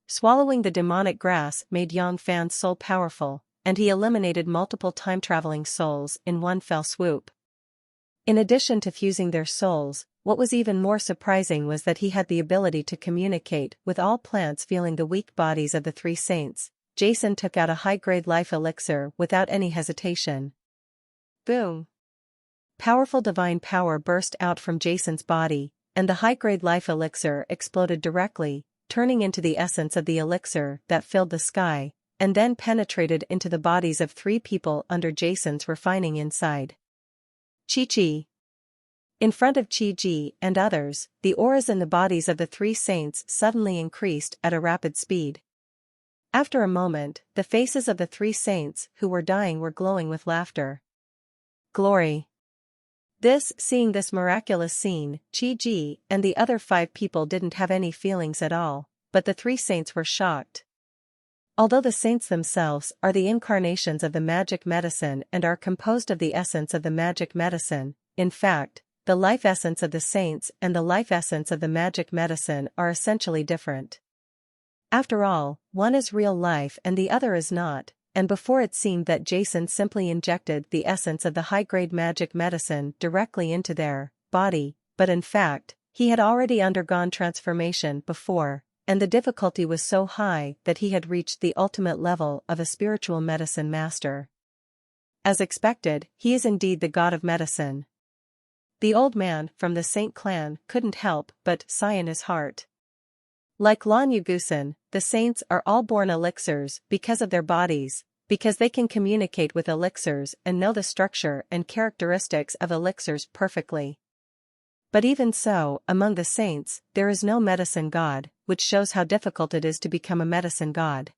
Swallowing the demonic grass made Yang Fan's soul powerful, and he eliminated multiple time-traveling souls in one fell swoop. In addition to fusing their souls, what was even more surprising was that he had the ability to communicate with all plants feeling the weak bodies of the three saints. Jason took out a high-grade life elixir without any hesitation. Boom! Powerful divine power burst out from Jason's body, and the high-grade life elixir exploded directly, turning into the essence of the elixir that filled the sky, and then penetrated into the bodies of three people under Jason's refining inside. Chi-Chi. In front of Chi-Chi and others, the auras in the bodies of the three saints suddenly increased at a rapid speed. After a moment, the faces of the three saints who were dying were glowing with laughter. Glory! Seeing this miraculous scene, Chi-Chi and the other 5 people didn't have any feelings at all, but the three saints were shocked. Although the saints themselves are the incarnations of the magic medicine and are composed of the essence of the magic medicine, in fact, the life essence of the saints and the life essence of the magic medicine are essentially different. After all, one is real life and the other is not, and before it seemed that Jason simply injected the essence of the high-grade magic medicine directly into their body, but in fact, he had already undergone transformation before, and the difficulty was so high that he had reached the ultimate level of a spiritual medicine master. As expected, he is indeed the god of medicine. The old man from the Saint clan couldn't help but sigh in his heart. Like Lan Yugusan, the saints are all born elixirs because of their bodies, because they can communicate with elixirs and know the structure and characteristics of elixirs perfectly. But even so, among the saints, there is no medicine god, which shows how difficult it is to become a medicine god.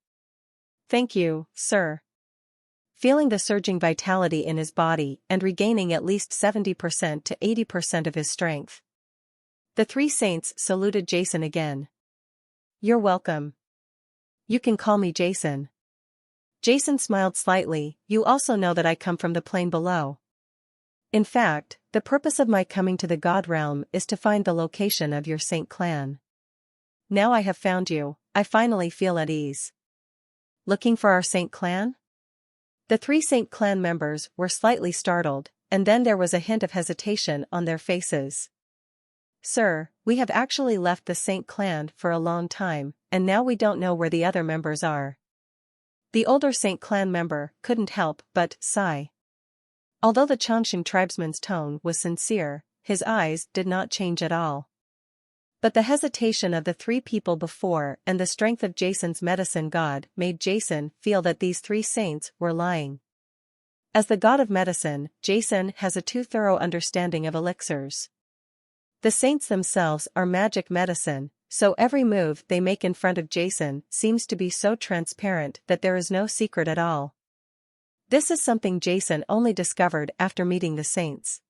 Thank you, sir. Feeling the surging vitality in his body and regaining at least 70% to 80% of his strength, the three saints saluted Jason again. You're welcome. You can call me Jason. Jason smiled slightly. You also know that I come from the plane below. In fact, the purpose of my coming to the God realm is to find the location of your Saint clan. Now I have found you, I finally feel at ease. Looking for our Saint clan? The three Saint clan members were slightly startled, and then there was a hint of hesitation on their faces. Sir, we have actually left the Saint clan for a long time, and now we don't know where the other members are. The older Saint clan member couldn't help but sigh. Although the Changxing tribesman's tone was sincere, his eyes did not change at all. But the hesitation of the three people before and the strength of Jason's medicine god made Jason feel that these three saints were lying. As the god of medicine, Jason has a too thorough understanding of elixirs. The saints themselves are magic medicine, so every move they make in front of Jason seems to be so transparent that there is no secret at all. This is something Jason only discovered after meeting the saints.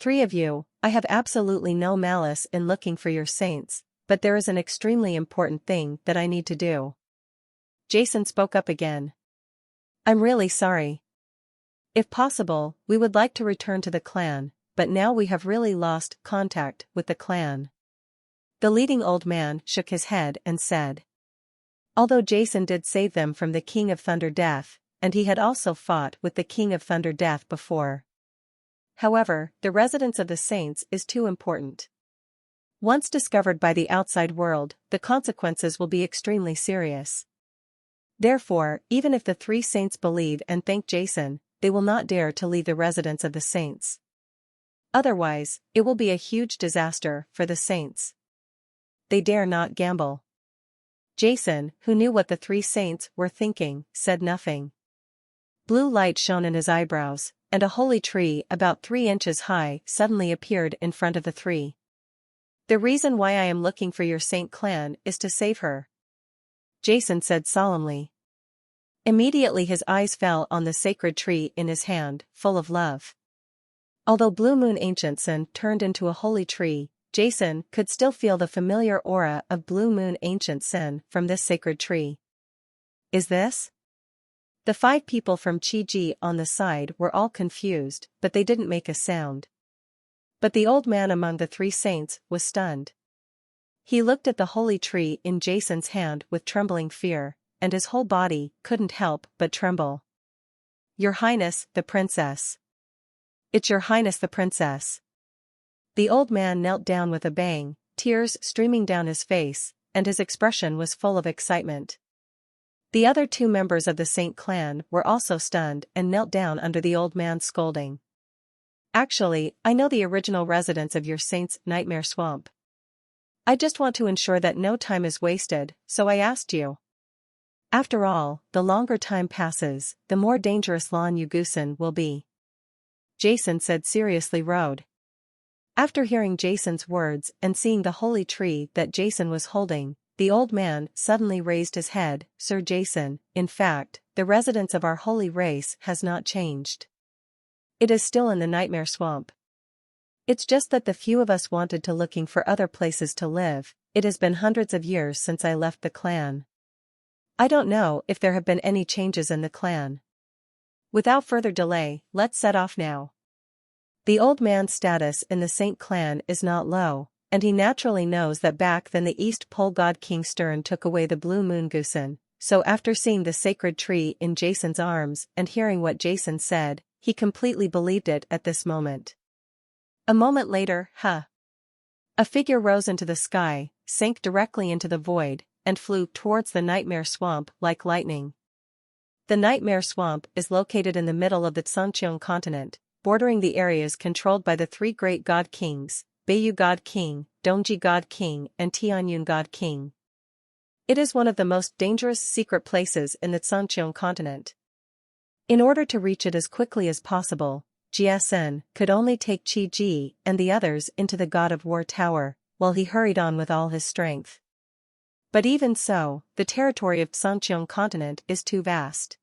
3 of you, I have absolutely no malice in looking for your saints, but there is an extremely important thing that I need to do. Jason spoke up again. I'm really sorry. If possible, we would like to return to the clan, but now we have really lost contact with the clan. The leading old man shook his head and said. Although Jason did save them from the King of Thunder Death, and he had also fought with the King of Thunder Death before. However, the residence of the saints is too important. Once discovered by the outside world, the consequences will be extremely serious. Therefore, even if the three saints believe and thank Jason, they will not dare to leave the residence of the saints. Otherwise, it will be a huge disaster for the saints. They dare not gamble. Jason, who knew what the three saints were thinking, said nothing. Blue light shone in his eyebrows, and a holy tree about 3 inches high suddenly appeared in front of the three. The reason why I am looking for your Saint clan is to save her, Jason said solemnly. Immediately his eyes fell on the sacred tree in his hand, full of love. Although Blue Moon Ancient Sin turned into a holy tree, Jason could still feel the familiar aura of Blue Moon Ancient Sin from this sacred tree. Is this? The 5 people from Chi-Ji on the side were all confused, but they didn't make a sound. But the old man among the 3 saints was stunned. He looked at the holy tree in Jason's hand with trembling fear, and his whole body couldn't help but tremble. "Your Highness, the princess. It's Your Highness the princess." The old man knelt down with a bang, tears streaming down his face, and his expression was full of excitement. The other two members of the Saint clan were also stunned and knelt down under the old man's scolding. "Actually, I know the original residents of your Saint's nightmare swamp. I just want to ensure that no time is wasted, so I asked you. After all, the longer time passes, the more dangerous Lan Yugusin will be," Jason said seriously. Road. After hearing Jason's words and seeing the holy tree that Jason was holding, the old man suddenly raised his head. "Sir Jason, in fact, the residence of our holy race has not changed. It is still in the nightmare swamp. It's just that the few of us wanted to looking for other places to live. It has been hundreds of years since I left the clan. I don't know if there have been any changes in the clan. Without further delay, let's set off now." The old man's status in the Saint clan is not low, and he naturally knows that back then the East Pole god King Stern took away the Blue Moon Gusin, so after seeing the sacred tree in Jason's arms and hearing what Jason said, he completely believed it at this moment. A moment later, a figure rose into the sky, sank directly into the void, and flew towards the nightmare swamp like lightning. The nightmare swamp is located in the middle of the Tsuncheon continent, bordering the areas controlled by the three great god kings, Beiyu God King, Dongji God King, and Tianyun God King. It is one of the most dangerous secret places in the Tsuncheon continent. In order to reach it as quickly as possible, GSN could only take Chi Ji and the others into the God of War Tower, while he hurried on with all his strength. But even so, the territory of Tsuncheon continent is too vast.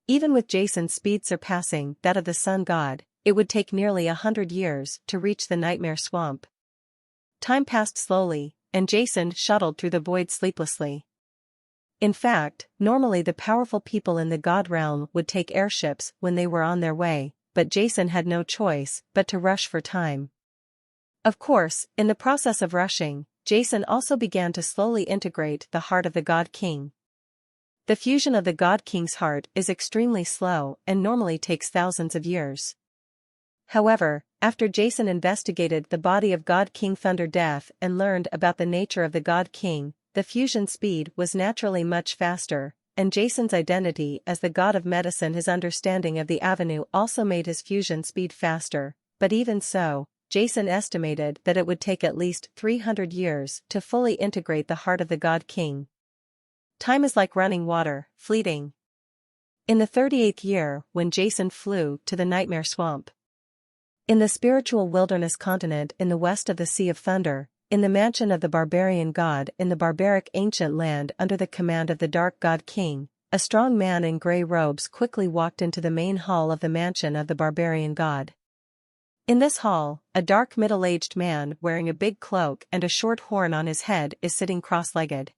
Even with Jason's speed surpassing that of the Sun God, it would take nearly 100 years to reach the nightmare swamp. Time passed slowly, and Jason shuttled through the void sleeplessly. In fact, normally the powerful people in the God realm would take airships when they were on their way, but Jason had no choice but to rush for time. Of course, in the process of rushing, Jason also began to slowly integrate the heart of the God King. The fusion of the God King's heart is extremely slow and normally takes thousands of years. However, after Jason investigated the body of God King Thunder Death and learned about the nature of the God King, the fusion speed was naturally much faster, and Jason's identity as the god of medicine, his understanding of the avenue also made his fusion speed faster, but even so, Jason estimated that it would take at least 300 years to fully integrate the heart of the God King. Time is like running water, fleeting. In the 38th year, when Jason flew to the Nightmare Swamp, in the spiritual wilderness continent in the west of the Sea of Thunder, in the mansion of the barbarian god in the barbaric ancient land under the command of the Dark God King, a strong man in gray robes quickly walked into the main hall of the mansion of the barbarian god. In this hall, a dark middle-aged man wearing a big cloak and a short horn on his head is sitting cross-legged.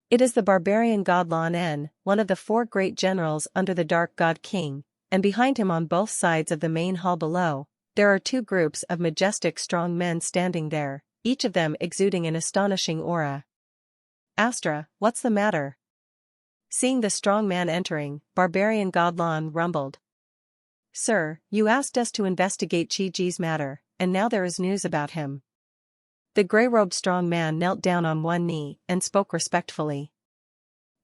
It is the barbarian god Lan En, one of the four great generals under the Dark God King, and behind him on both sides of the main hall below, there are two groups of majestic strong men standing there, each of them exuding an astonishing aura. "Astra, what's the matter?" Seeing the strong man entering, barbarian god Lan rumbled. "Sir, you asked us to investigate Chi Ji's matter, and now there is news about him." The gray-robed strong man knelt down on one knee and spoke respectfully.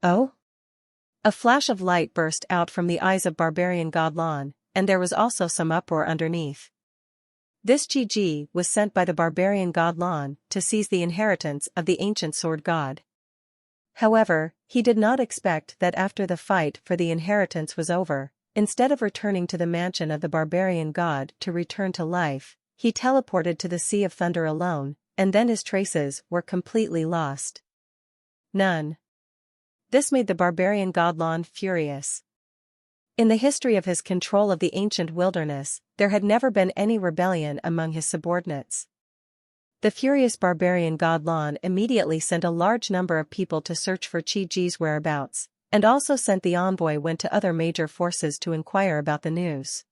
"Oh?" A flash of light burst out from the eyes of barbarian god Lan, and there was also some uproar underneath. This Chi Ji was sent by the barbarian god Lan to seize the inheritance of the ancient sword god. However, he did not expect that after the fight for the inheritance was over, instead of returning to the mansion of the barbarian god to return to life, he teleported to the Sea of Thunder alone, and then his traces were completely lost. None. This made the barbarian god Lan furious. In the history of his control of the ancient wilderness, there had never been any rebellion among his subordinates. The furious barbarian god Lan immediately sent a large number of people to search for Chi Ji's whereabouts, and also sent the envoy went to other major forces to inquire about the news.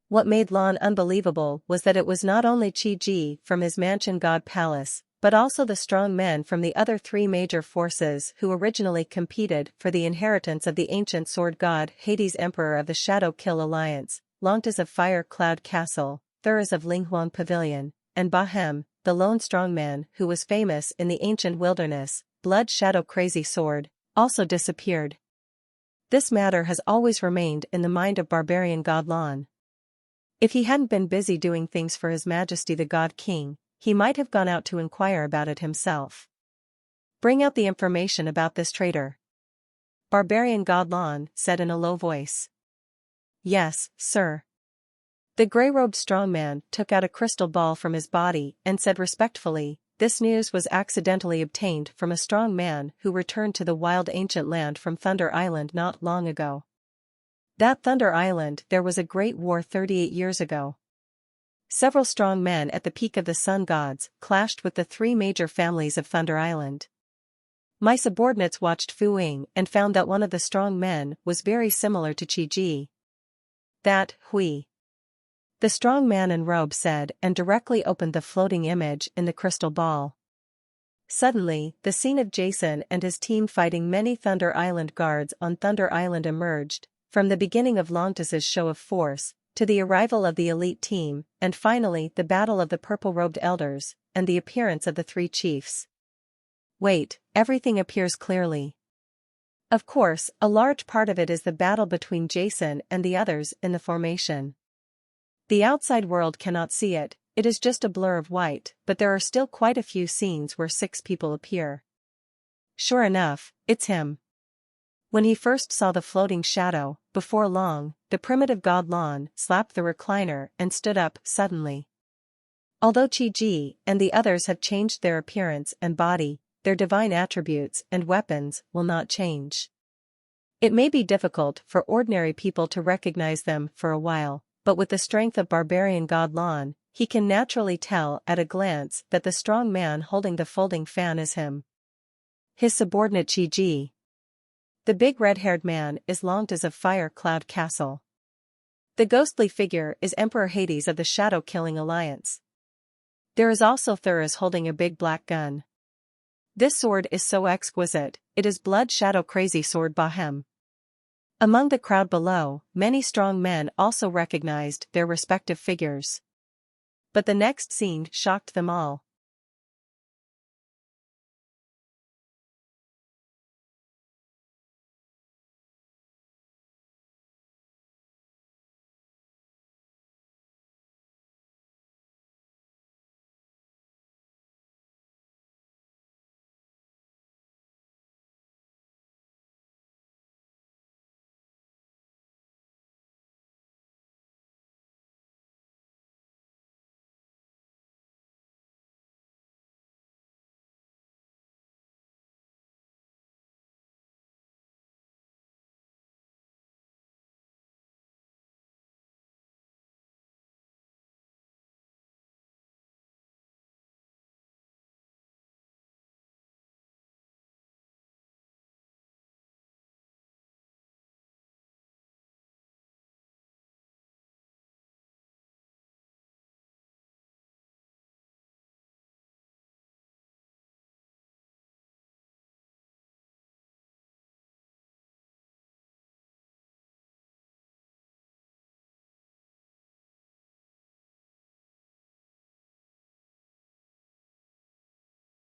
What made Lan unbelievable was that it was not only Chi Ji from his mansion god palace, but also the strong men from the other three major forces who originally competed for the inheritance of the ancient sword god Hades, emperor of the Shadow Kill Alliance, Longtas of Fire Cloud Castle, Thuras of Linghuang Pavilion, and Bahem, the lone strongman who was famous in the ancient wilderness, Blood Shadow Crazy Sword, also disappeared. This matter has always remained in the mind of barbarian god Lon. If he hadn't been busy doing things for His Majesty the God King, he might have gone out to inquire about it himself. Bring out the information about this traitor. Barbarian god Lon said in a low voice. Yes, sir. The grey-robed strongman took out a crystal ball from his body and said respectfully, this news was accidentally obtained from a strong man who returned to the wild ancient land from Thunder Island not long ago. That Thunder Island, there was a great war 38 years ago. Several strong men at the peak of the sun gods clashed with the three major families of Thunder Island. My subordinates watched Fu Ying and found that one of the strong men was very similar to Qi Ji. That, Hui. The strong man in robe said and directly opened the floating image in the crystal ball. Suddenly, the scene of Jason and his team fighting many Thunder Island guards on Thunder Island emerged, from the beginning of Longtas's show of force, to the arrival of the elite team, and finally the battle of the purple-robed elders, and the appearance of the three chiefs. Wait, everything appears clearly. Of course, a large part of it is the battle between Jason and the others in the formation. The outside world cannot see it, it is just a blur of white, but there are still quite a few scenes where 6 people appear. Sure enough, it's him. When he first saw the floating shadow, before long, the primitive god Lon slapped the recliner and stood up suddenly. Although Qi Ji and the others have changed their appearance and body, their divine attributes and weapons will not change. It may be difficult for ordinary people to recognize them for a while, but with the strength of barbarian god Lon, he can naturally tell at a glance that the strong man holding the folding fan is him. His subordinate Qi Ji. The big red-haired man is Longtas of Fire Cloud Castle. The ghostly figure is Emperor Hades of the Shadow Killing Alliance. There is also Thuras holding a big black gun. This sword is so exquisite, it is Blood Shadow Crazy Sword Bahem. Among the crowd below, many strong men also recognized their respective figures. But the next scene shocked them all.